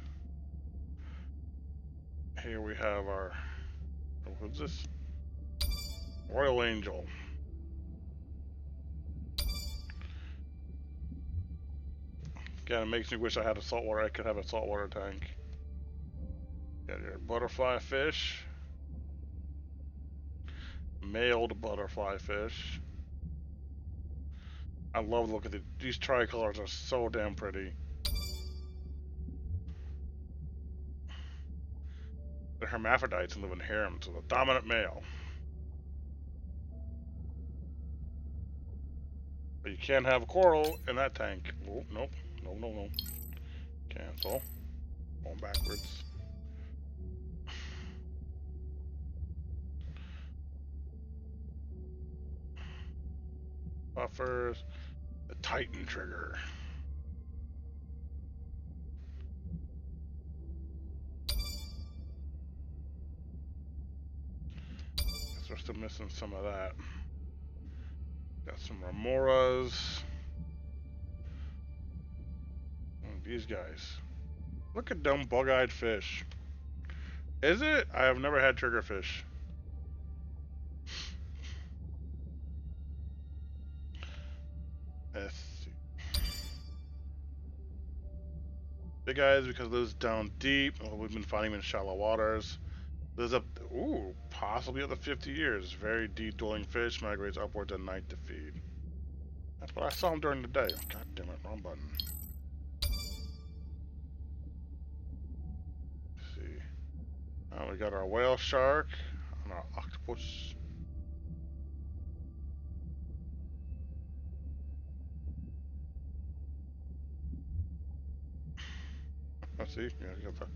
Here we have our, what's this? Royal Angel. Again, it makes me wish I had a saltwater. I could have a saltwater tank. Got your butterfly fish. Mailed butterfly fish. I love the look of these tricolors are so damn pretty. They're hermaphrodites and live in harems, so the dominant male. But you can't have coral in that tank. Oh, nope. No. Cancel. Going backwards. buffers, the Titan trigger. Guess we're still missing some of that. Got some remoras. And these guys. Look at them bug-eyed fish. Is it? I have never had triggerfish. Let's see. Big eyes because it lives down deep. Oh, we've been finding them in shallow waters. Lives up, possibly up to 50 years. Very deep dwelling fish, migrates upwards at night to feed. That's what I saw him during the day. God damn it, wrong button. Let's see. We got our whale shark and our octopus. Let's see. Yeah, I got that.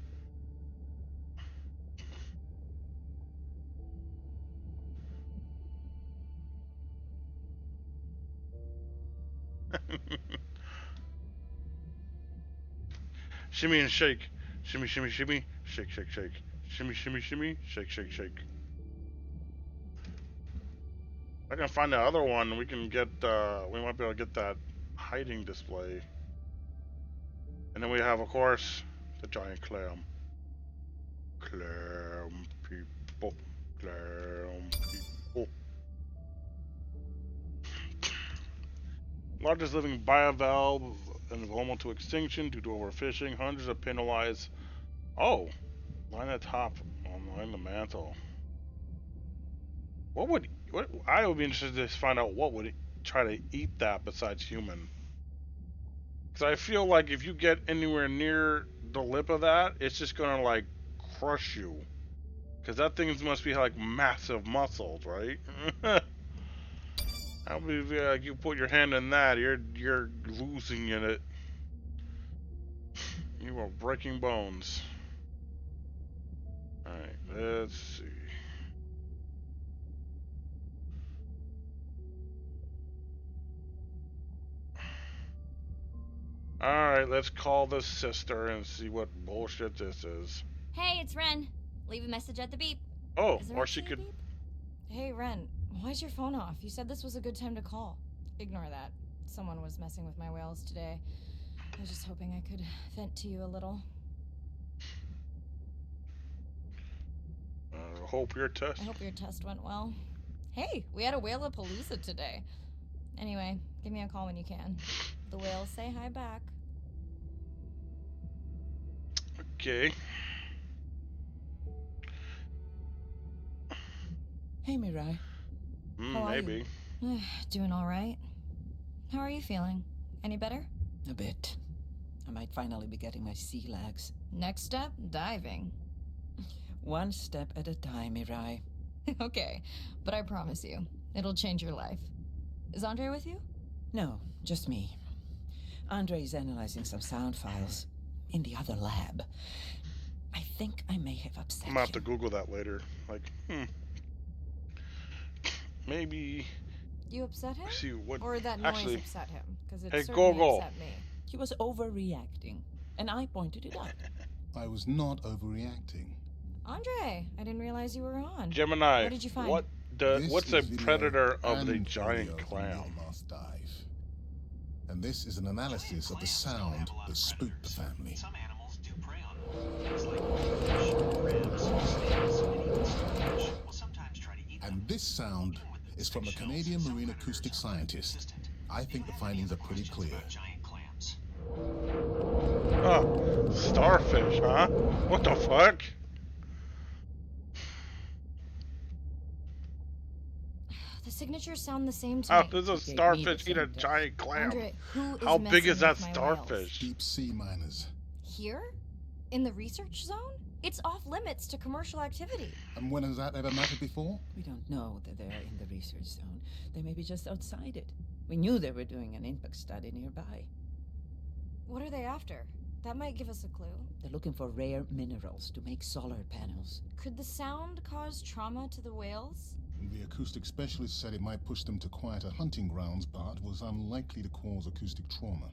Shimmy and shake. Shimmy, shimmy, shimmy. Shake, shake, shake. Shimmy, shimmy, shimmy. Shake, shake, shake. If I can find the other one, we can get, we might be able to get that hiding display. And then we have, of course, the giant clam. Clam people. Clam people. Largest living bivalve and vulnerable to extinction due to overfishing. Hundreds of penalized. Oh, line at top, line the mantle. What I would be interested to find out what would try to eat that besides human. Because I feel like if you get anywhere near the lip of that, it's just gonna like crush you. Because that thing must be like massive muscles, right? I believe like you put your hand in that, you're losing in it. You are breaking bones. Alright, let's see. Alright, let's call the sister and see what bullshit this is. Hey, it's Ren. Leave a message at the beep. Oh, Is there or she actually a could. beep? Hey, Ren, why's your phone off? You said this was a good time to call. Ignore that. Someone was messing with my whales today. I was just hoping I could vent to you a little. I hope your test went well. Hey, we had a whale-apalooza today. Anyway, give me a call when you can. The whales say hi back. Okay. Hey, Mirai. Maybe. Doing all right. How are you feeling? Any better? A bit. I might finally be getting my sea legs. Next step, diving. One step at a time, Mirai. Okay, but I promise you, it'll change your life. Is Andre with you? No, just me. Andre is analyzing some sound files in the other lab. I think I may have upset I'm gonna have to Google that later. Like, maybe. You upset him? See what? Or that noise upset him? Because it certainly upset me. He was overreacting, and I pointed it out. I was not overreacting. Andre, I didn't realize you were on. Gemini, what did you find? What's a predator of the giant clam? Last dive. And this is an analysis of the sound that spooked the family. Some animals do prey on them. Things like crabs, snails, and even starfish will sometimes try to eat them. And this sound is from a Canadian marine acoustic scientist. I think the findings are pretty clear. Giant clams. Oh, starfish, huh? What the fuck? The signatures sound the same to How me. does a starfish eat a giant clam? Andre, who is How big is that messing with my starfish? Deep sea miners. Here? In the research zone? It's off limits to commercial activity. And when has that ever mattered before? We don't know that they're in the research zone. They may be just outside it. We knew they were doing an impact study nearby. What are they after? That might give us a clue. They're looking for rare minerals to make solar panels. Could the sound cause trauma to the whales? The acoustic specialist said it might push them to quieter hunting grounds, but was unlikely to cause acoustic trauma.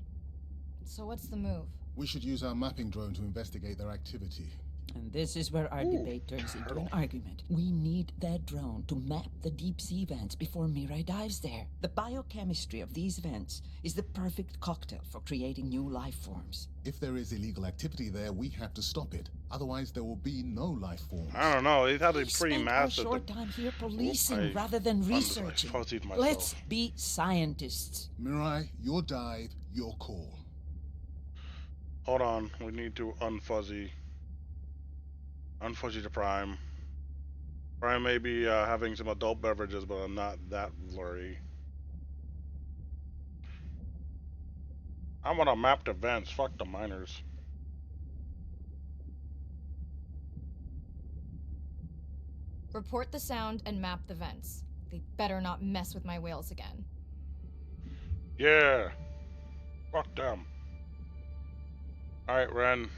So what's the move? We should use our mapping drone to investigate their activity. And this is where our debate turns into an argument. We need that drone to map the deep sea vents before Mirai dives there. The biochemistry of these vents is the perfect cocktail for creating new life forms. If there is illegal activity there, we have to stop it. Otherwise, there will be no life forms. I don't know. These have to be We pretty spent massive. our short time here policing I rather than researching. fuzzied myself. Let's be scientists. Mirai, your dive, your call. Hold on. We need to unfuzzy the Prime. Prime may be having some adult beverages, but I'm not that blurry. I want to map the vents. Fuck the miners. Report the sound and map the vents. They better not mess with my whales again. Yeah. Fuck them. Alright, Ren.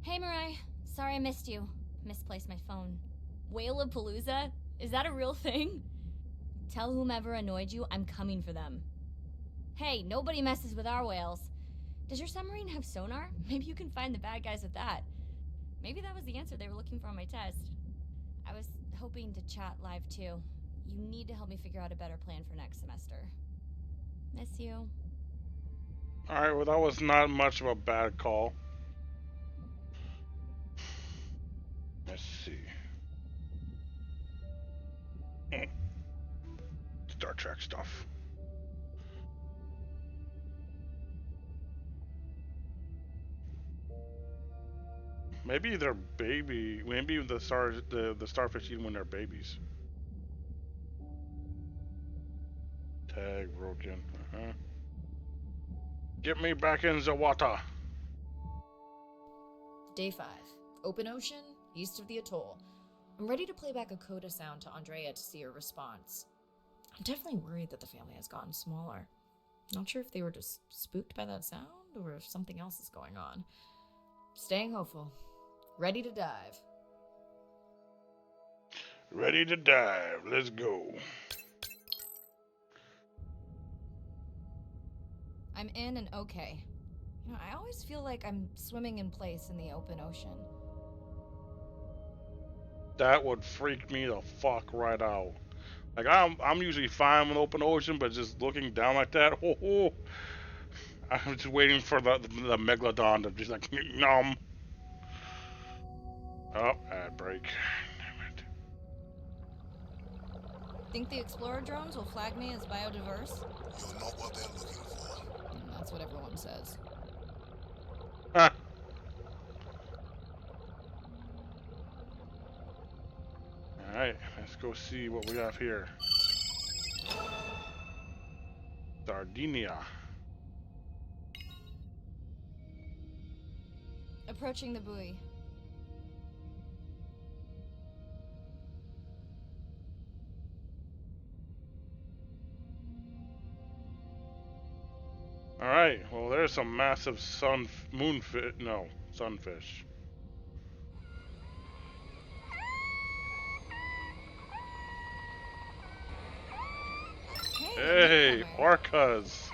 Hey, Mirai. Sorry I missed you. Misplaced my phone. Whale-a-palooza? Is that a real thing? Tell whomever annoyed you I'm coming for them. Hey, nobody messes with our whales. Does your submarine have sonar? Maybe you can find the bad guys with that. Maybe that was the answer they were looking for on my test. I was hoping to chat live too. You need to help me figure out a better plan for next semester. Miss you. Alright, well that was not much of a bad call. Let's see. Star Trek stuff. Maybe they're baby. Maybe the starfish eat when they're babies. Tag broken. Get me back in the water. Day 5. Open ocean, east of the atoll. I'm ready to play back a coda sound to Andrea to see her response. I'm definitely worried that the family has gotten smaller. Not sure if they were just spooked by that sound or if something else is going on. Staying hopeful. Ready to dive. Ready to dive. Let's go. I'm in and okay. You know, I always feel like I'm swimming in place in the open ocean. That would freak me the fuck right out. Like I'm usually fine with open ocean, but just looking down like that, I'm just waiting for the megalodon to just like nom. Oh, ad break. Damn it. Think the Explorer drones will flag me as biodiverse? You're not what they're looking for. That's what everyone says. Huh. Alright, let's go see what we have here. Sardinia. Approaching the buoy. Alright, well there's some massive sunfish. Hey, orcas.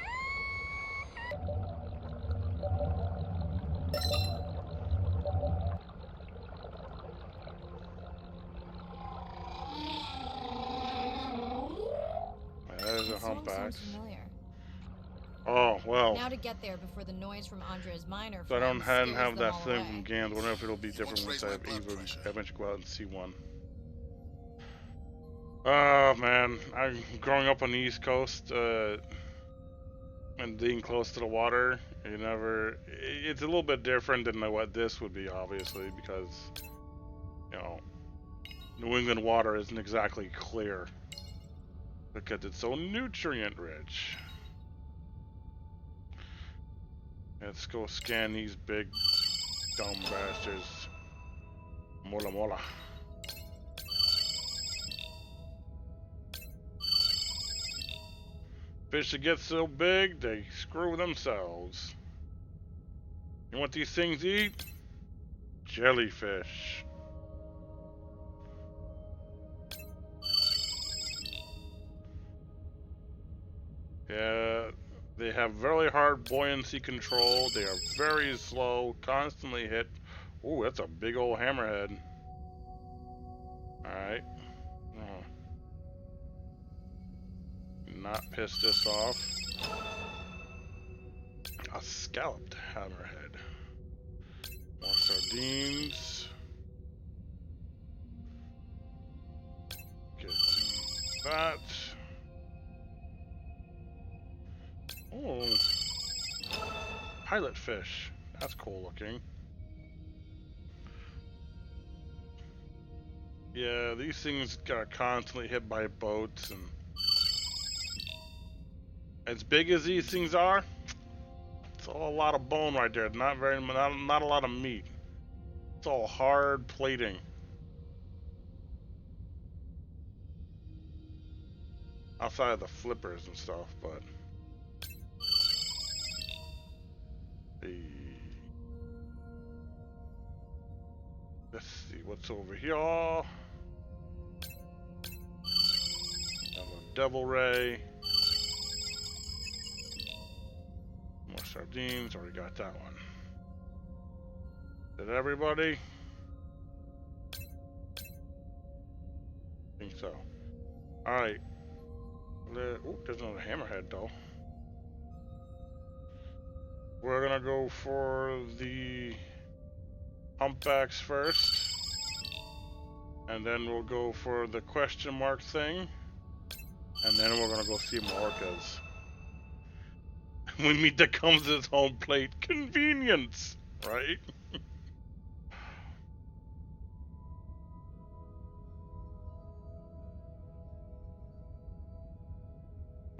There's a humpback. Oh, well. Now to get there before the noise from Andrea's miner. So I don't have that thing from Gans. I wonder if it'll be different once I have eventually go out and see one. Oh man, I'm growing up on the East Coast and being close to the water. It's a little bit different than what this would be, obviously, because you know, New England water isn't exactly clear because it's so nutrient rich. Let's go scan these big dumb bastards. Mola mola. Fish that get so big, they screw themselves. You know what these things eat? Jellyfish. Yeah, they have very hard buoyancy control. They are very slow, constantly hit. Ooh, that's a big old hammerhead. Alright. Oh. Not piss this off. A scalloped hammerhead. More sardines. Get that. Oh. Pilot fish. That's cool looking. Yeah, these things are constantly hit by boats, and as big as these things are, it's all a lot of bone right there. Not a lot of meat. It's all hard plating. Outside of the flippers and stuff, but let's see what's over here. Another devil ray. More sardines. Already got that one. Did everybody? I think so. Alright. Oh, there's another hammerhead though. We're gonna go for the humpbacks first. And then we'll go for the question mark thing. And then we're gonna go see more orcas. We meet that comes with its home plate. Convenience, right?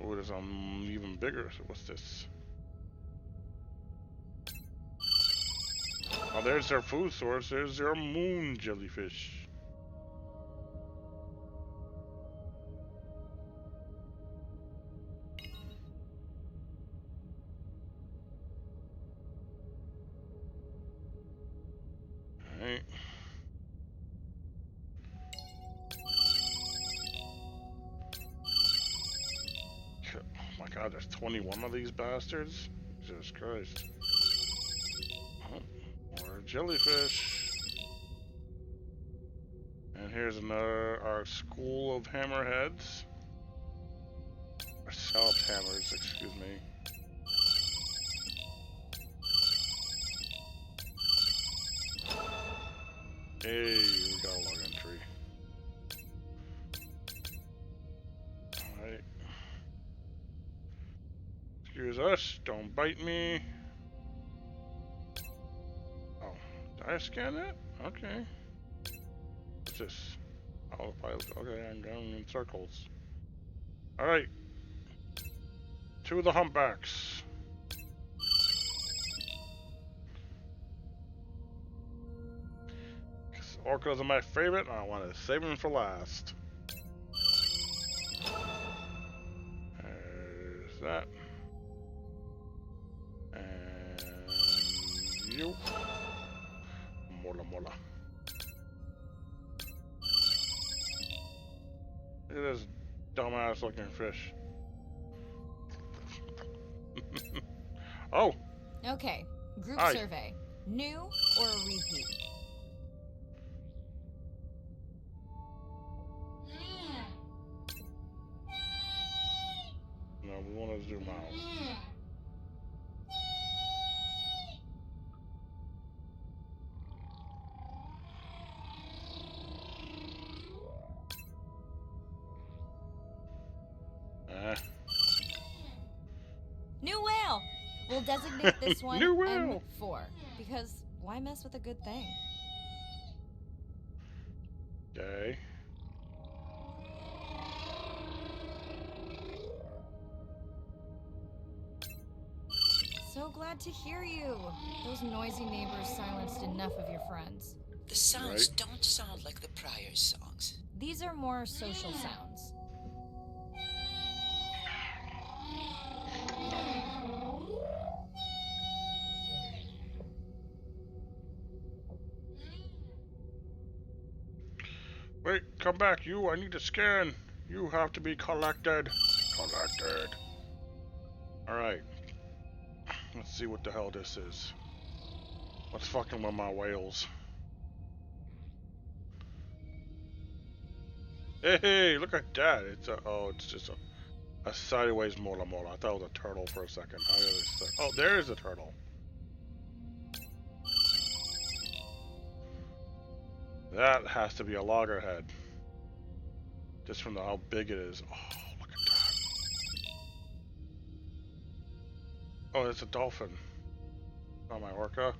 Oh, there's even bigger. So what's this? Oh, there's their food source. There's their moon jellyfish. Alright. Oh my god, there's 21 of these bastards? Jesus Christ. Oh, more jellyfish. And here's our school of hammerheads. Or scalloped hammers, excuse me. Hey, we got a log entry. Alright. Excuse us, don't bite me. Oh, did I scan that? Okay. What's this? Oh, okay, I'm going in circles. Alright. To the humpbacks. Orcas are my favorite, and I want to save them for last. There's that. And you. Mola mola. Look at this dumbass looking fish. Oh! Okay, group Hi. survey. New or a repeat? No, we want to zoom out. New whale! We'll designate this one New whale! M4, because why mess with a good thing? Okay. So glad to hear you. Those noisy neighbors silenced enough of your friends. The sounds don't sound like the prior songs. These are more social sounds. Wait, come back, you. I need to scan. You have to be collected. Collected. Alright. Let's see what the hell this is. What's fucking with my whales? Hey, look at that. It's just a sideways mola mola. I thought it was a turtle for a second. Oh, there is a turtle. That has to be a loggerhead. Just from how big it is. Oh, look at that. Oh, it's a dolphin. Oh, my orca.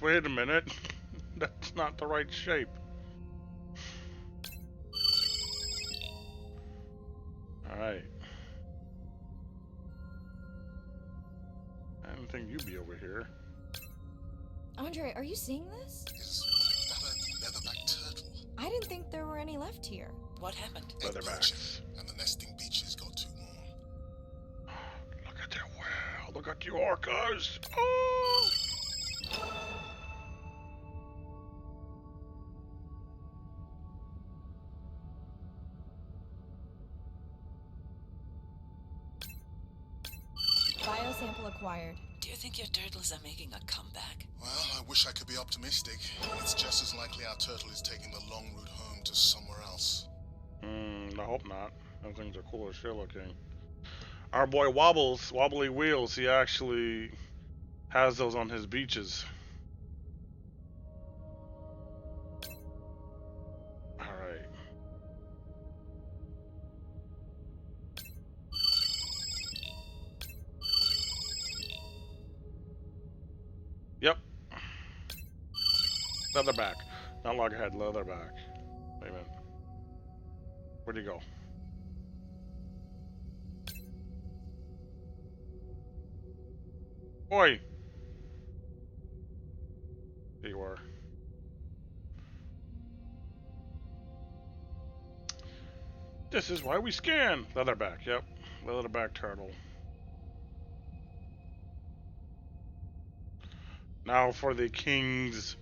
Wait a minute. That's not the right shape. Alright. I didn't think you'd be over here. Andre, are you seeing this? Is that a leatherback turtle? I didn't think there were any left here. What happened? Leatherbacks. And the nesting beaches got too warm. Look at that whale. Look at the orcas. Oh! Biosample acquired. Do you think your turtles are making a comeback? Well, I wish I could be optimistic. It's just as likely our turtle is taking the long route home to somewhere else. I hope not. Those things are cool as shit looking. Our boy Wobbles, Wobbly Wheels, he actually has those on his beaches. Alright. Yep. Leatherback. Not loggerhead, leatherback. Wait a minute. Where'd he go? Oi! There you are. This is why we scan! Leatherback, yep. Leatherback turtle. Now for the kings.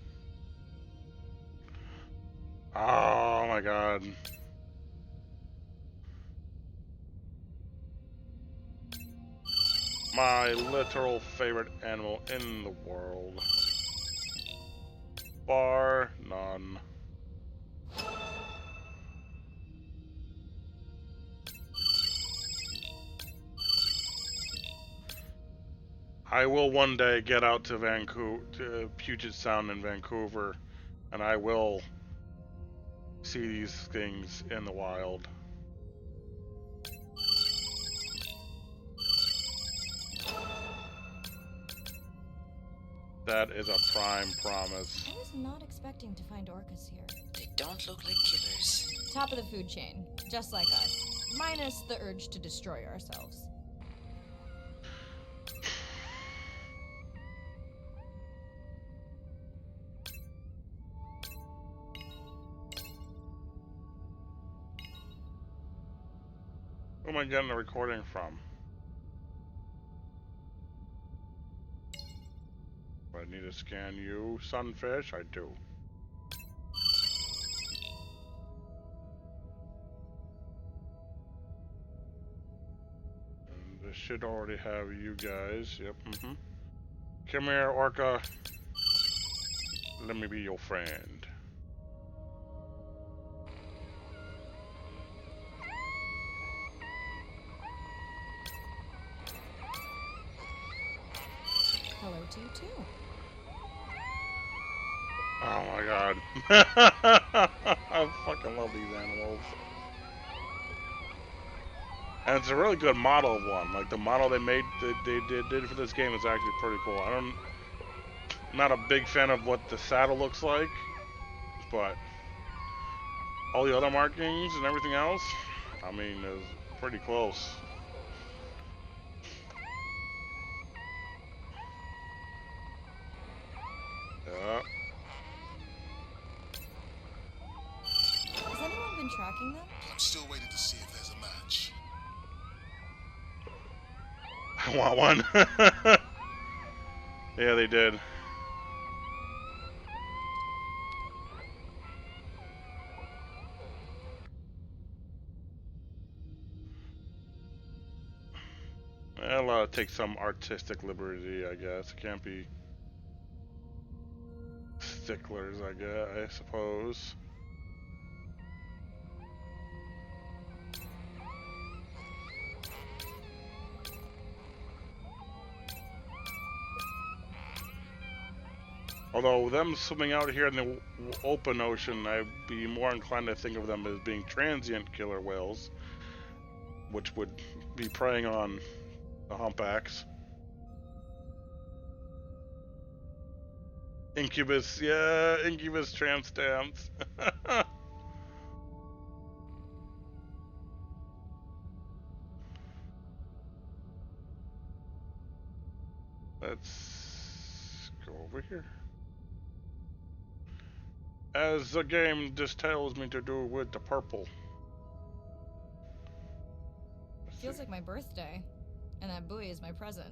Oh my god. My literal favorite animal in the world. Bar none. I will one day get out to Vancouver, to Puget Sound in Vancouver, and I will see these things in the wild. That is a prime promise. I was not expecting to find orcas here. They don't look like killers. Top of the food chain, just like us. Minus the urge to destroy ourselves. Who am I getting the recording from? Do I need to scan you, sunfish? I do. And this should already have you guys. Yep, Come here, orca. Let me be your friend. Hello to you too. Oh my god. I fucking love these animals. And it's a really good model of one. Like the model they made, they did for this game is actually pretty cool. I'm not a big fan of what the saddle looks like, but all the other markings and everything else, I mean, is pretty close. Yeah. Has anyone been tracking them? I'm still waiting to see if there's a match. I want one. Yeah, they did. I'll take some artistic liberty, I guess. It can't be sticklers, I suppose. Although them swimming out here in the open ocean, I'd be more inclined to think of them as being transient killer whales, which would be preying on the humpbacks. Incubus, yeah, Incubus tramp stamps. Let's go over here. As the game just tells me to do with the purple. Feels like my birthday, and that buoy is my present.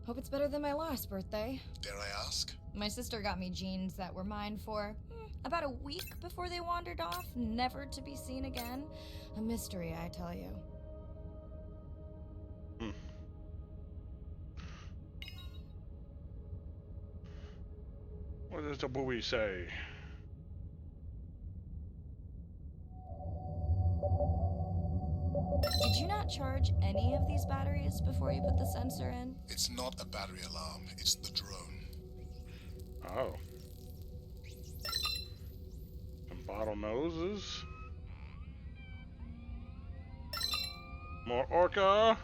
Hope it's better than my last birthday. Dare I ask? My sister got me jeans that were mine for about a week before they wandered off, never to be seen again. A mystery, I tell you. What does the buoy say? Did you not charge any of these batteries before you put the sensor in? It's not a battery alarm, it's the drone. Oh. Some bottlenoses. More orca.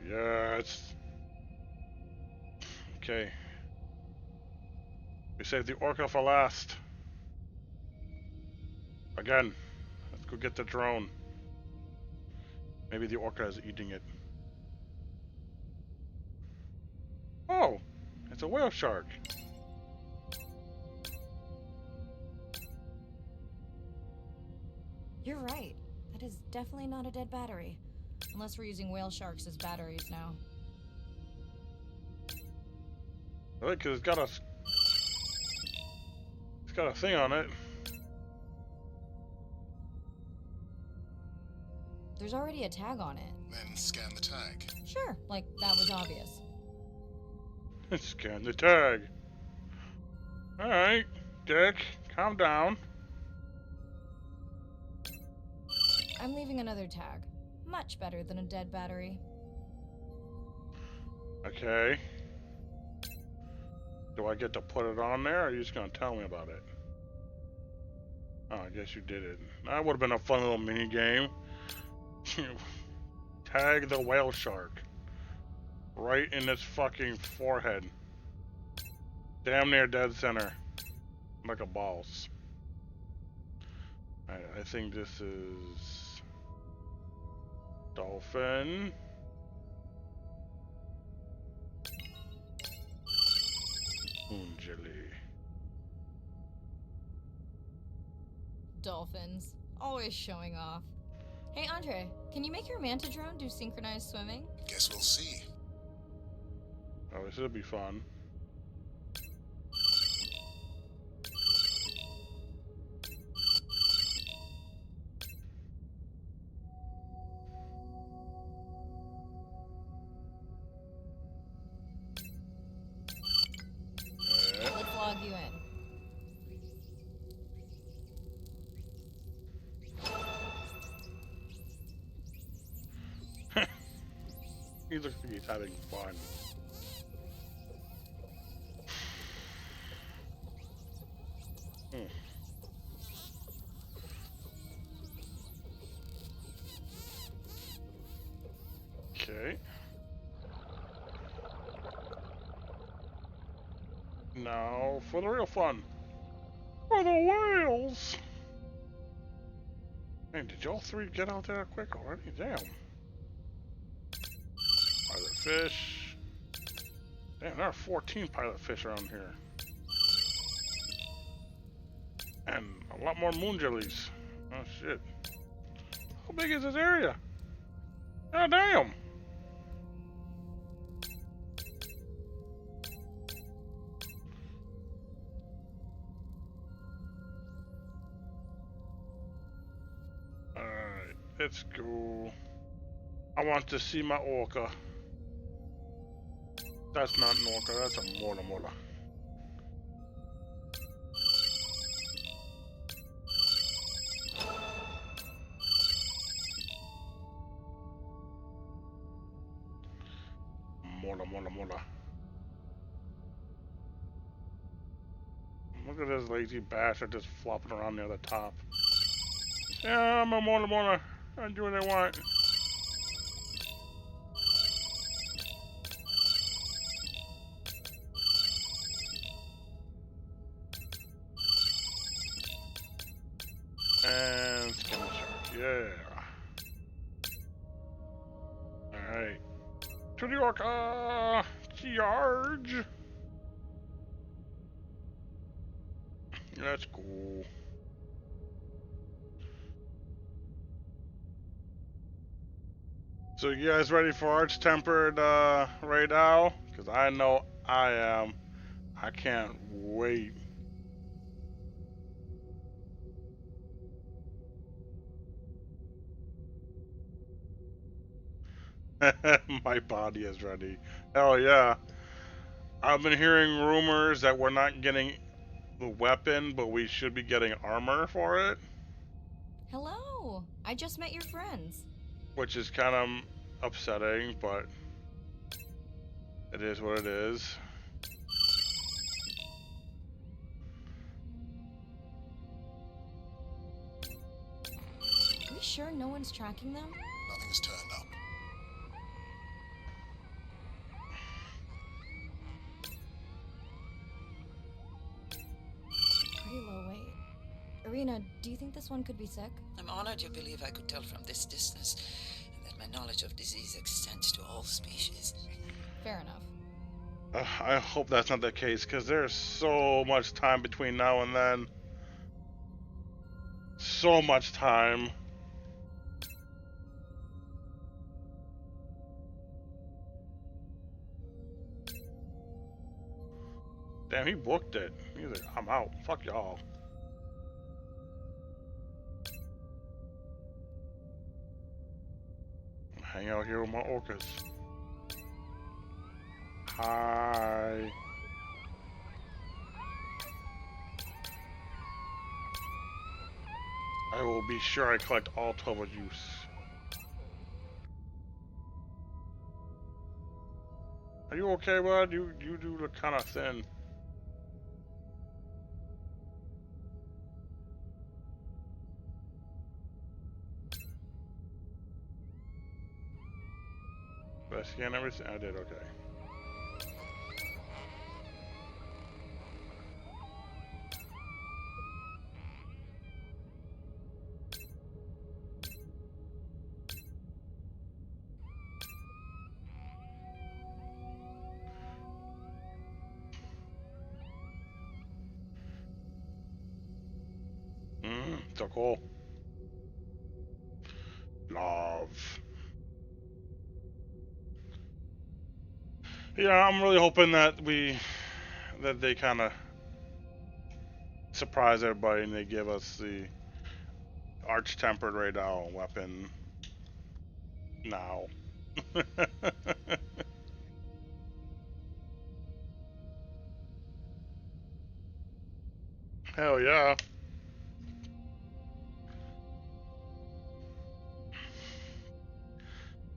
Yes. Okay. We saved the orca for last. Again. Let's go get the drone. Maybe the orca is eating it. Oh! It's a whale shark. You're right. That is definitely not a dead battery. Unless we're using whale sharks as batteries now. Really? Because it's got a thing on it. There's already a tag on it. Then scan the tag. Sure, like that was obvious. Scan the tag. Alright, Dick, calm down. I'm leaving another tag. Much better than a dead battery. Okay. Do I get to put it on there, or are you just gonna tell me about it? Oh, I guess you did it. That would have been a fun little mini game. Tag the whale shark. Right in its fucking forehead. Damn near dead center. Like a boss. Alright, I think this is... dolphin. Moon jelly. Dolphins. Always showing off. Hey, Andre, can you make your manta drone do synchronized swimming? Guess we'll see. Oh, this will be fun. Let's log you in. He looks like he's having fun. Okay. Now for the real fun. For the whales! Man, did y'all three get out there quick already? Damn. Pilot fish. Damn, there are 14 pilot fish around here. And a lot more moon jellies. Oh shit. How big is this area? God damn! Alright, let's go. I want to see my orca. That's not an orca, that's a mola mola. Mola mola mola. Look at this lazy bastard just flopping around near the top. Yeah, I'm a mola mola. I do what I want. And skin the shark. Yeah. Alright. To the orca! Charge! That's cool. So you guys ready for arch-tempered right now? Because I know I am. I can't wait. My body is ready. Hell yeah. I've been hearing rumors that we're not getting the weapon, but we should be getting armor for it. Hello! I just met your friends. Which is kind of upsetting, but it is what it is. Are we sure no one's tracking them? Nothing has turned up. Pretty low weight. Irina, do you think this one could be sick? I'm honored you believe I could tell from this distance that my knowledge of disease extends to all species. Fair enough. I hope that's not the case, because there's so much time between now and then. So much time. Damn, he booked it. He's like, I'm out. Fuck y'all. Hang out here with my orcas. Hi. I will be sure I collect all 12 of you. Are you okay, bud? You do look kind of thin. Did I scan everything? I did, okay. So cool. Love. Yeah, I'm really hoping that they kind of surprise everybody and they give us the arch-tempered radar weapon now. Hell yeah.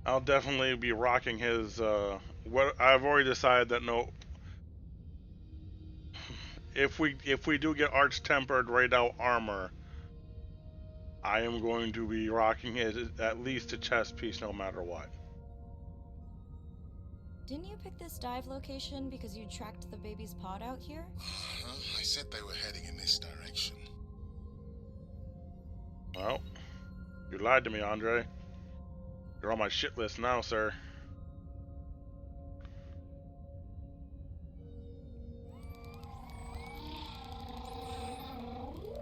I'll definitely be rocking his what I've already decided that no, if we do get arch-tempered radar armor, I am going to be rocking it at least a chest piece no matter what. Didn't you pick this dive location because you tracked the baby's pod out here? I said they were heading in this direction. Well, you lied to me, Andre. You're on my shit list now, sir.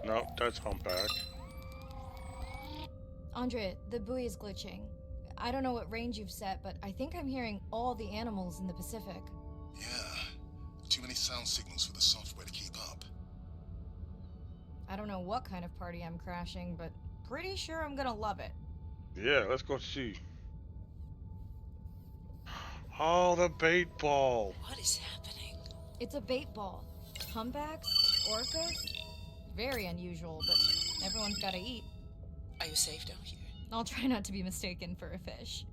Nope, that's humpback. Andre, the buoy is glitching. I don't know what range you've set, but I think I'm hearing all the animals in the Pacific. Yeah. Too many sound signals for the software to keep up. I don't know what kind of party I'm crashing, but pretty sure I'm gonna love it. Yeah, let's go see. Oh, the bait ball. What is happening? It's a bait ball. Humpbacks? Orcas? Very unusual, but everyone's gotta eat. Are you safe down here? I'll try not to be mistaken for a fish.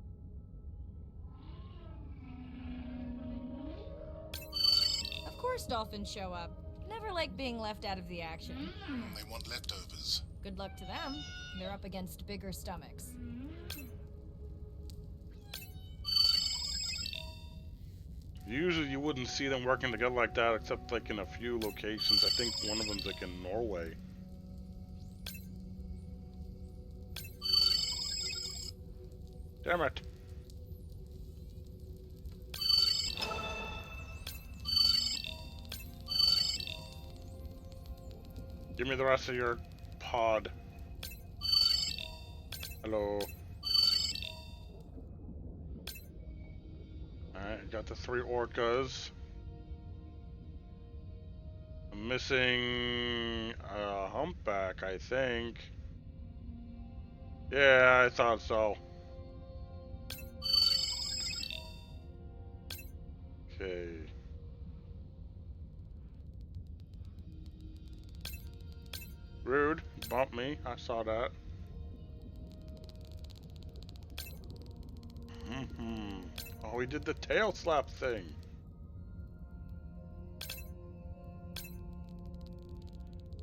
Of course dolphins show up. Never like being left out of the action. They want leftovers. Good luck to them. They're up against bigger stomachs. Usually you wouldn't see them working together like that, except like in a few locations. I think one of them's like in Norway. Damn it. Give me the rest of your pod. Hello. Alright, got the 3 orcas. I'm missing a humpback, I think. Yeah, I thought so. Okay. Rude. Bumped me. I saw that. Oh, we did the tail slap thing.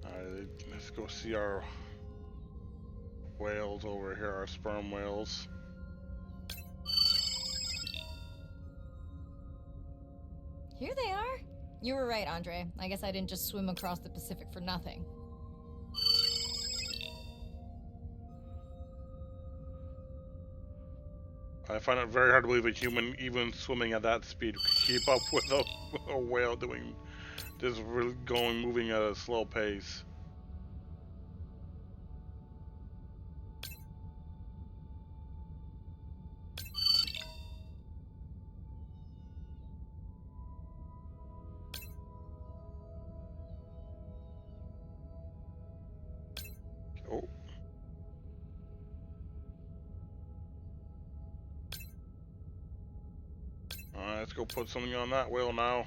Alright, let's go see our whales over here, our sperm whales. Here they are. You were right, Andre. I guess I didn't just swim across the Pacific for nothing. I find it very hard to believe a human, even swimming at that speed, could keep up with a whale doing just moving at a slow pace. Oh. Alright, let's go put something on that whale now.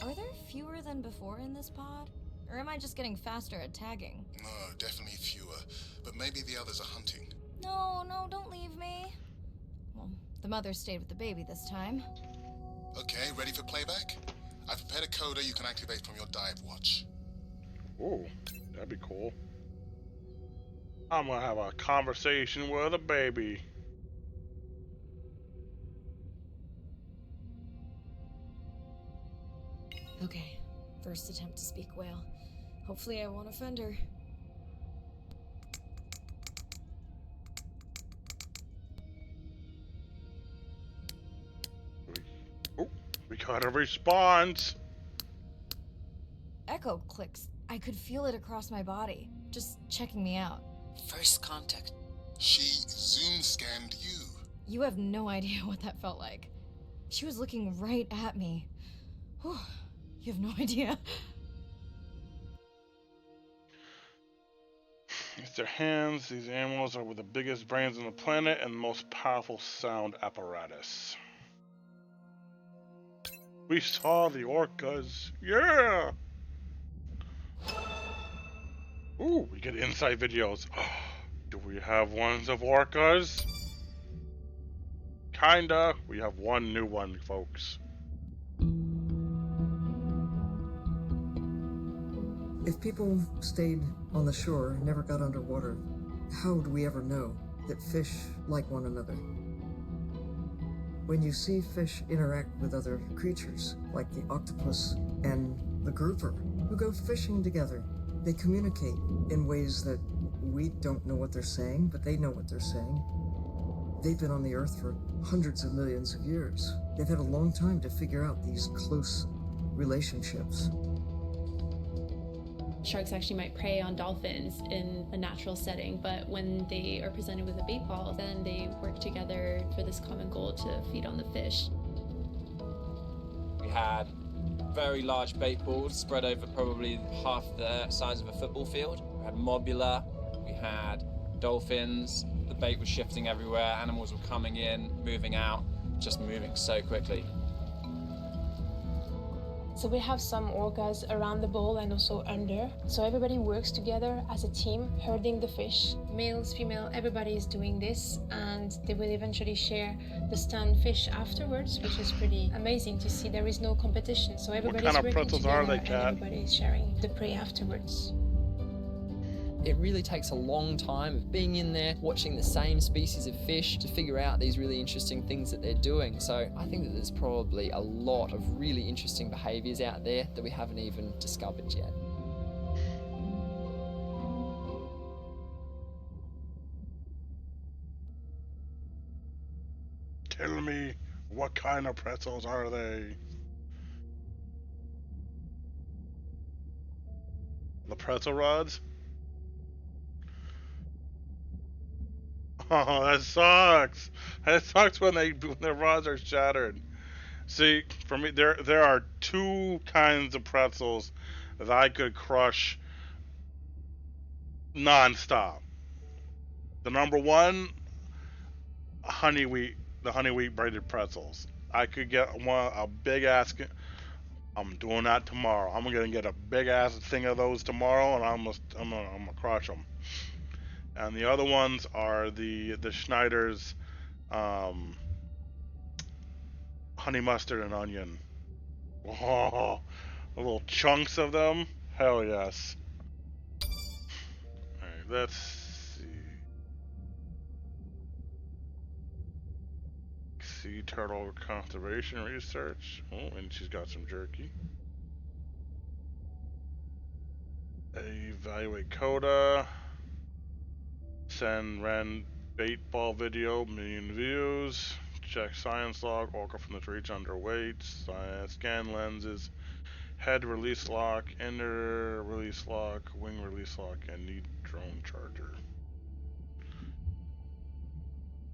Are there fewer than before in this pod? Or am I just getting faster at tagging? No, definitely fewer. But maybe the others are hunting. No, don't leave me. Well, the mother stayed with the baby this time. Okay, ready for playback? I've prepared a coder you can activate from your dive watch. Ooh, that'd be cool. I'm gonna have a conversation with a baby. Okay, first attempt to speak whale. Hopefully I won't offend her. Oh, we got a response. Echo clicks. I could feel it across my body, just checking me out. First contact. She zoom scanned you. You have no idea what that felt like. She was looking right at me. Whew, you have no idea. It's their hands. These animals are with the biggest brains on the planet and the most powerful sound apparatus. We saw the orcas. Yeah! Ooh, we get inside videos. Do we have ones of orcas? Kinda. We have one new one, folks. If people stayed on the shore, never got underwater, how would we ever know that fish like one another? When you see fish interact with other creatures, like the octopus and the grouper, who go fishing together, they communicate in ways that we don't know what they're saying, but they know what they're saying. They've been on the Earth for hundreds of millions of years. They've had a long time to figure out these close relationships. Sharks actually might prey on dolphins in a natural setting, but when they are presented with a bait ball, then they work together for this common goal to feed on the fish. We had very large bait balls spread over probably half the size of a football field. We had mobula, we had dolphins. The bait was shifting everywhere, animals were coming in, moving out, just moving so quickly. So we have some orcas around the bowl and also under. So everybody works together as a team, herding the fish. Males, female, everybody is doing this, and they will eventually share the stunned fish afterwards, which is pretty amazing to see. There is no competition, so everybody's kind of working pretzels together are they, and Kat? everybody is sharing the prey afterwards. It really takes a long time of being in there, watching the same species of fish to figure out these really interesting things that they're doing. So I think that there's probably a lot of really interesting behaviours out there that we haven't even discovered yet. Tell me, what kind of pretzels are they? The pretzel rods? Oh, that sucks. That sucks when their rods are shattered. See, for me, there are two kinds of pretzels that I could crush nonstop. The number one, honey wheat, the honey wheat braided pretzels. I could get a big ass. I'm doing that tomorrow. I'm gonna get a big ass thing of those tomorrow, and I'm gonna crush them. And the other ones are the Schneider's um, honey mustard and onion. Oh, little chunks of them. Hell yes. Alright, let's see. Sea turtle conservation research. Oh, and she's got some jerky. Evaluate Coda. Send Ren bait ball video, million views. Check science log, orca from the reach underweight. Scan lenses, head release lock, inner release lock, wing release lock, and need drone charger.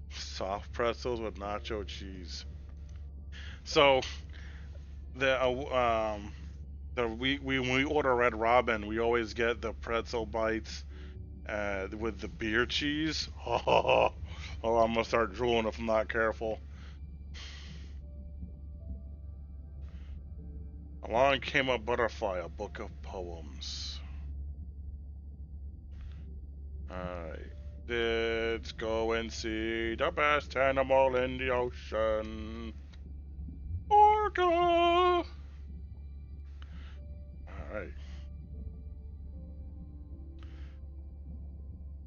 Soft pretzels with nacho cheese. So when we order Red Robin, we always get the pretzel bites with the beer cheese. Oh, I'm gonna start drooling if I'm not careful. Along Came a Butterfly, a book of poems. Alright. Let's go and see the best animal in the ocean. Orca! Alright.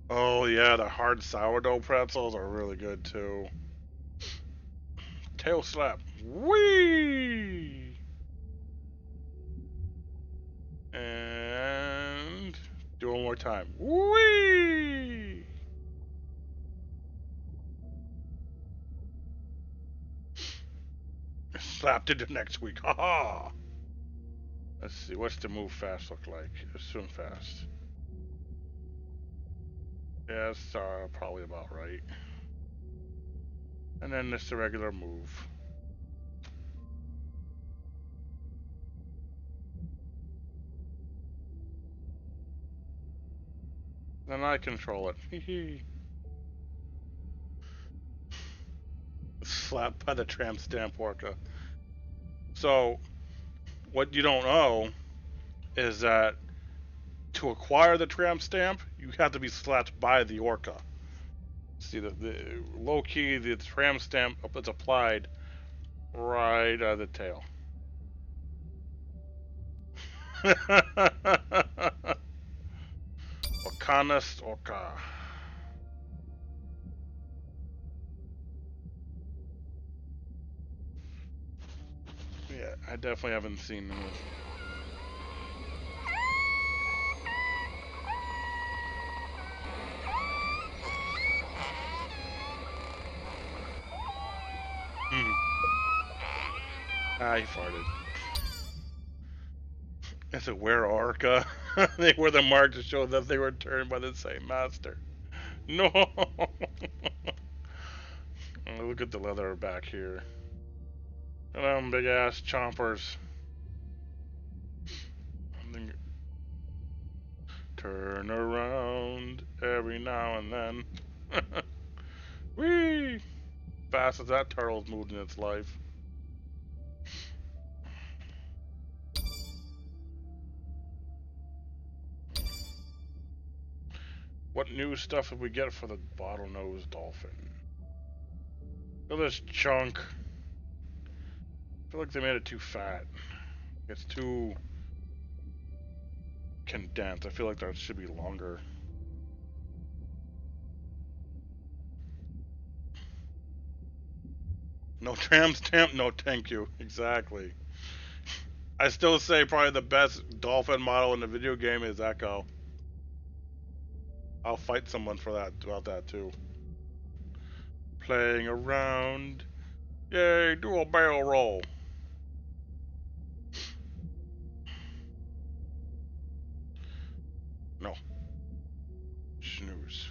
Oh yeah, the hard sourdough pretzels are really good too. Tail slap. Whee! And do it one more time. Whee! Slapped into next week. Haha! Let's see, what's the move fast look like? Swim fast. Yeah, that's probably about right. And then it's the regular move. Then I control it. Hee. Slapped by the tramp stamp orca. So, what you don't know is that to acquire the tramp stamp, you have to be slapped by the orca. See, the low key, the tramp stamp is applied right out of the tail. Orcanus orca. Yeah, I definitely haven't seen them. Ah, he farted. It's a were orca. They were the mark to show that they were turned by the same master. No! Look at the leather back here. And them big ass chompers. Turn around every now and then. Whee! Fast as that turtle's moved in its life. What new stuff did we get for the bottlenose dolphin? Look at this chunk. I feel like they made it too fat. It's too condensed. I feel like that should be longer. No tram stamp, no thank you. Exactly. I still say probably the best dolphin model in the video game is Echo. I'll fight someone for that about that too. Playing around. Yay, do a barrel roll. No. Snooze.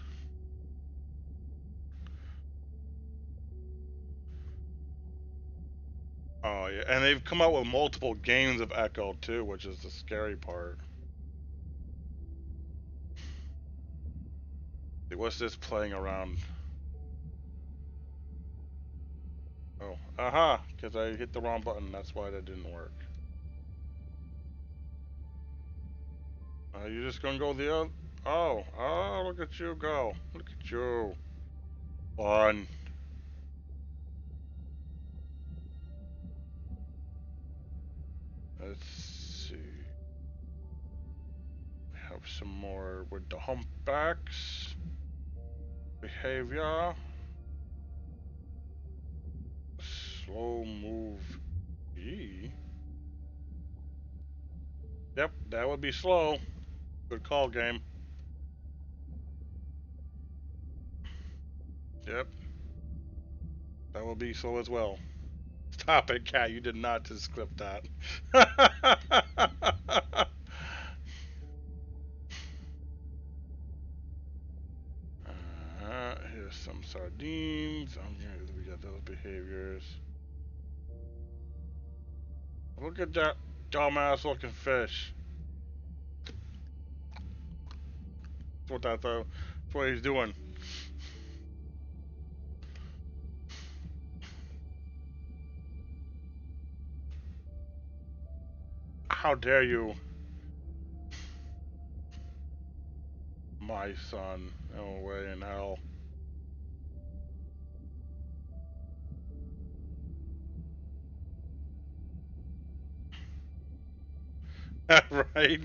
Oh yeah, and they've come out with multiple games of Echo too, which is the scary part. What's this playing around? Oh, aha! Because I hit the wrong button. That's why that didn't work. You just gonna go the other? Oh! Look at you go! Look at you! Fun. Let's see. We have some more with the humpbacks. Behavior. Slow move. E. Yep, that would be slow. Good call, game. Yep. That will be slow as well. Stop it, Cat. You did not just clip that. Here's some sardines. We got those behaviors. Look at that dumbass looking fish. That's what he's doing. How dare you? My son. No way in hell. Right?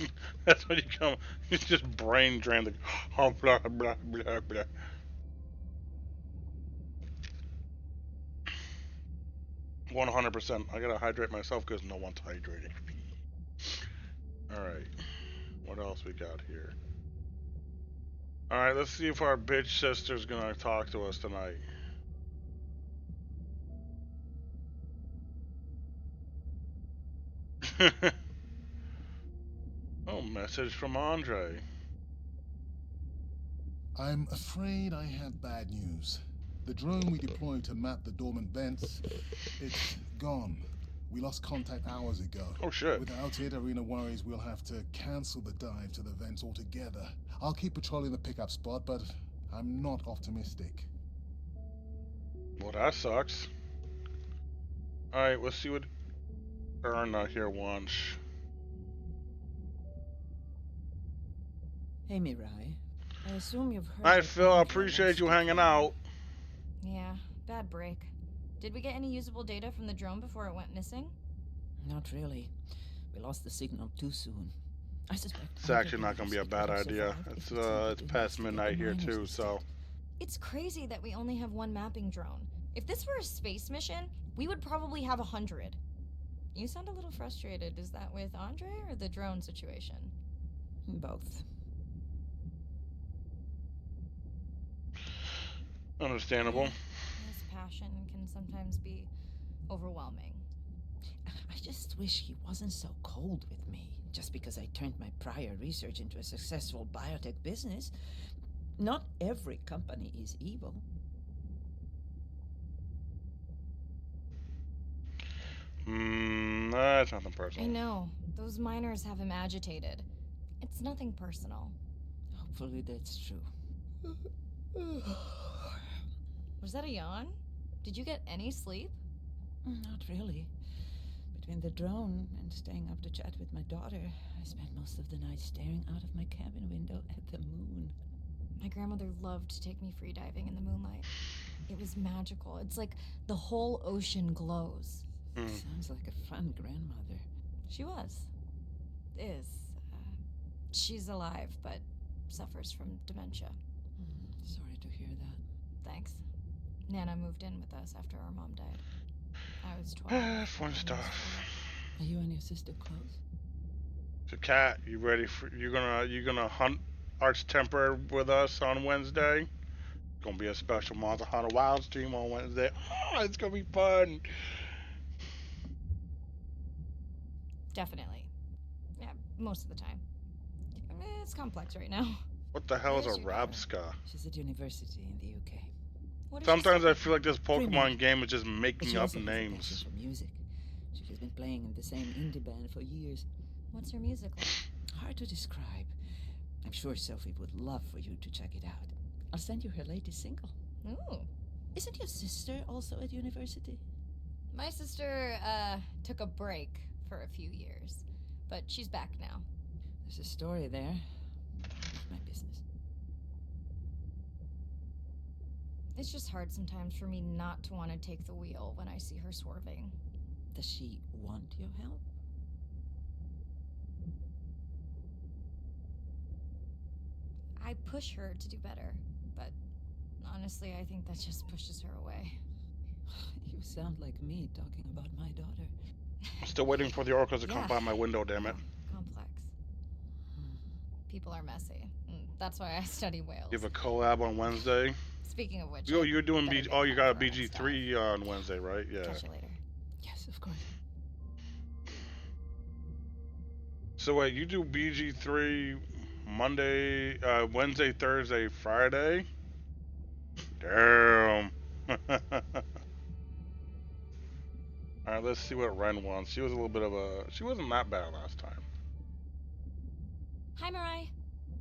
That's when you come. It's just brain drained. Like, oh, blah, blah, blah, blah. 100%. I gotta hydrate myself because no one's hydrating me. Alright. What else we got here? Alright, let's see if our bitch sister's gonna talk to us tonight. Oh, message from Andre. I'm afraid I have bad news. The drone we deployed to map the dormant vents, it's gone. We lost contact hours ago. Oh shit. Without it, Arena worries we'll have to cancel the dive to the vents altogether. I'll keep patrolling the pickup spot, but I'm not optimistic. Well, that sucks. Alright, let's see what Erna here wants. Hey, Mirai. I assume you've heard. Alright, Phil, I appreciate you hanging out. Yeah, bad break. Did we get any usable data from the drone before it went missing? Not really. We lost the signal too soon. I suspect it's actually not gonna be a bad idea. It's past midnight here too, so. It's crazy that we only have one mapping drone. If this were a space mission, we would probably have 100. You sound a little frustrated. Is that with Andre or the drone situation? Both. Understandable. His passion can sometimes be overwhelming. I just wish he wasn't so cold with me, just because I turned my prior research into a successful biotech business. Not every company is evil. That's nothing personal. I know. Those miners have him agitated. It's nothing personal. Hopefully that's true. Was that a yawn? Did you get any sleep? Not really. Between the drone and staying up to chat with my daughter, I spent most of the night staring out of my cabin window at the moon. My grandmother loved to take me freediving in the moonlight. It was magical. It's like the whole ocean glows. Sounds like a fun grandmother. She was. Is. She's alive, but suffers from dementia. Sorry to hear that. Thanks. Nana moved in with us after our mom died. I was 12. Fun stuff. Are you and your sister close? So, Kat, you ready for you gonna hunt Arch Temper with us on Wednesday? It's gonna be a special Monster Hunter Wild stream on Wednesday. Oh, it's gonna be fun. Definitely. Yeah, most of the time. It's complex right now. What the hell is a Rabska? She's at university in the UK. Sometimes I feel like this Pokemon game is just making She up also has a names. passion for music. She's been playing in the same indie band for years. What's her music like? Hard to describe. I'm sure Sophie would love for you to check it out. I'll send you her latest single. Ooh. Isn't your sister also at university? My sister, took a break for a few years, but she's back now. There's a story there. My business. It's just hard sometimes for me not to want to take the wheel when I see her swerving. Does she want your help? I push her to do better, but honestly, I think that just pushes her away. You sound like me talking about my daughter. I'm still waiting for the orcas to come by my window, damn it. Complex. People are messy. That's why I study whales. You have a collab on Wednesday. Speaking of which, Yo, you're doing you got a BG3 on Wednesday, right? Yeah. Catch you later. Yes, of course. So wait, you do BG3 Monday, Wednesday, Thursday, Friday? Damn. Alright, let's see what Ren wants. She was a little bit of a... She wasn't that bad last time. Hi, Mirai.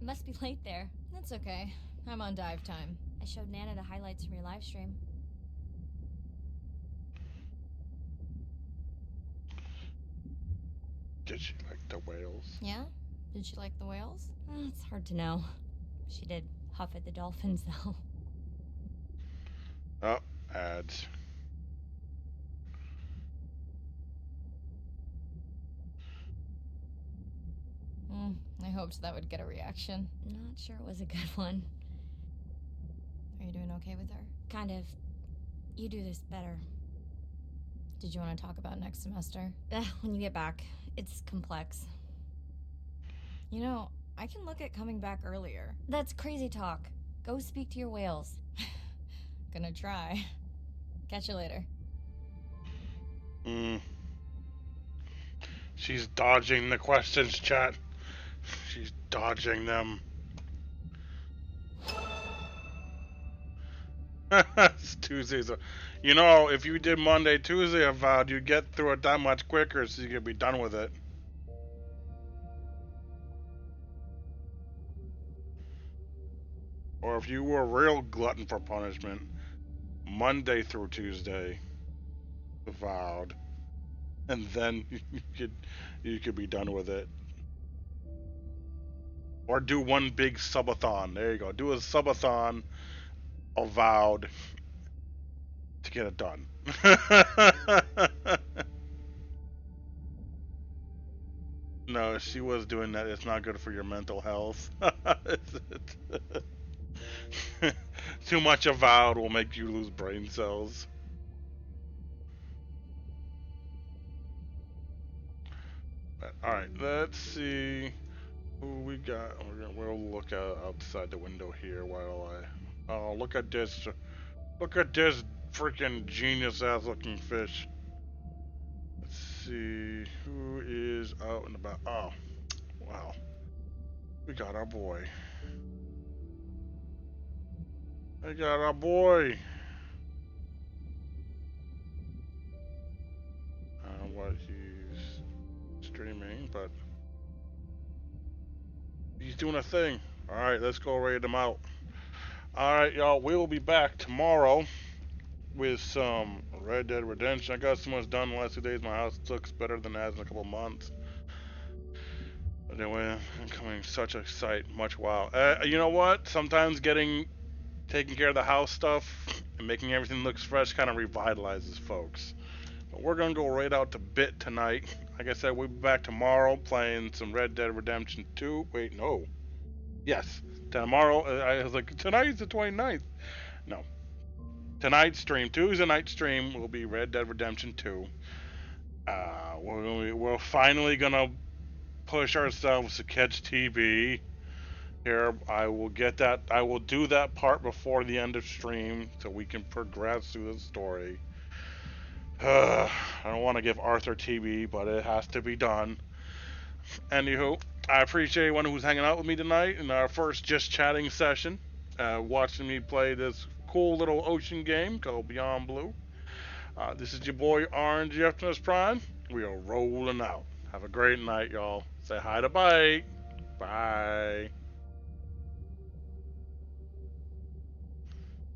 It must be late there. That's okay. I'm on dive time. I showed Nana the highlights from your live stream. Did she like the whales? Yeah? Did she like the whales? It's hard to know. She did huff at the dolphins, though. Oh, ads. I hoped that would get a reaction. Not sure it was a good one. Are you doing okay with her? Kind of. You do this better. Did you want to talk about next semester? When you get back. It's complex. You know, I can look at coming back earlier. That's crazy talk. Go speak to your whales. Gonna try. Catch you later. She's dodging the questions, chat. She's dodging them. It's Tuesdays. You know, if you did Monday, Tuesday, I vowed you'd get through it that much quicker so you could be done with it. Or if you were a real glutton for punishment, Monday through Tuesday, vowed, and then you could be done with it. Or do one big subathon. There you go. Do a subathon, avowed, to get it done. No, she was doing that. It's not good for your mental health. Too much avowed will make you lose brain cells. Alright, let's see who we got. We'll look outside the window here while I... Oh, look at this. Look at this freaking genius ass looking fish. Let's see who is out and about. Oh, wow. We got our boy. We got our boy. I don't know what he's streaming, but he's doing a thing. Alright, let's go raid him out. Alright, y'all, we will be back tomorrow with some Red Dead Redemption. I got so much done in the last 2 days. My house looks better than it has in a couple of months. But anyway, I'm coming such a sight. Much wow. You know what? Sometimes taking care of the house stuff and making everything looks fresh kind of revitalizes folks. But we're gonna go right out to bit tonight. Like I said, we'll be back tomorrow playing some Red Dead Redemption 2. Wait, no. Yes, tomorrow. I was like, tonight's the 29th. No. Tonight's stream, Tuesday night stream, will be Red Dead Redemption 2. We're finally gonna push ourselves to catch TB. Here, I will get that. I will do that part before the end of stream so we can progress through the story. I don't want to give Arthur TB, but it has to be done. Anywho, I appreciate everyone who's hanging out with me tonight in our first just chatting session, watching me play this cool little ocean game called Beyond Blue. This is your boy RNG-Reptimus Prime. We are rolling out. Have a great night, y'all. Say hi to Bite. Bye.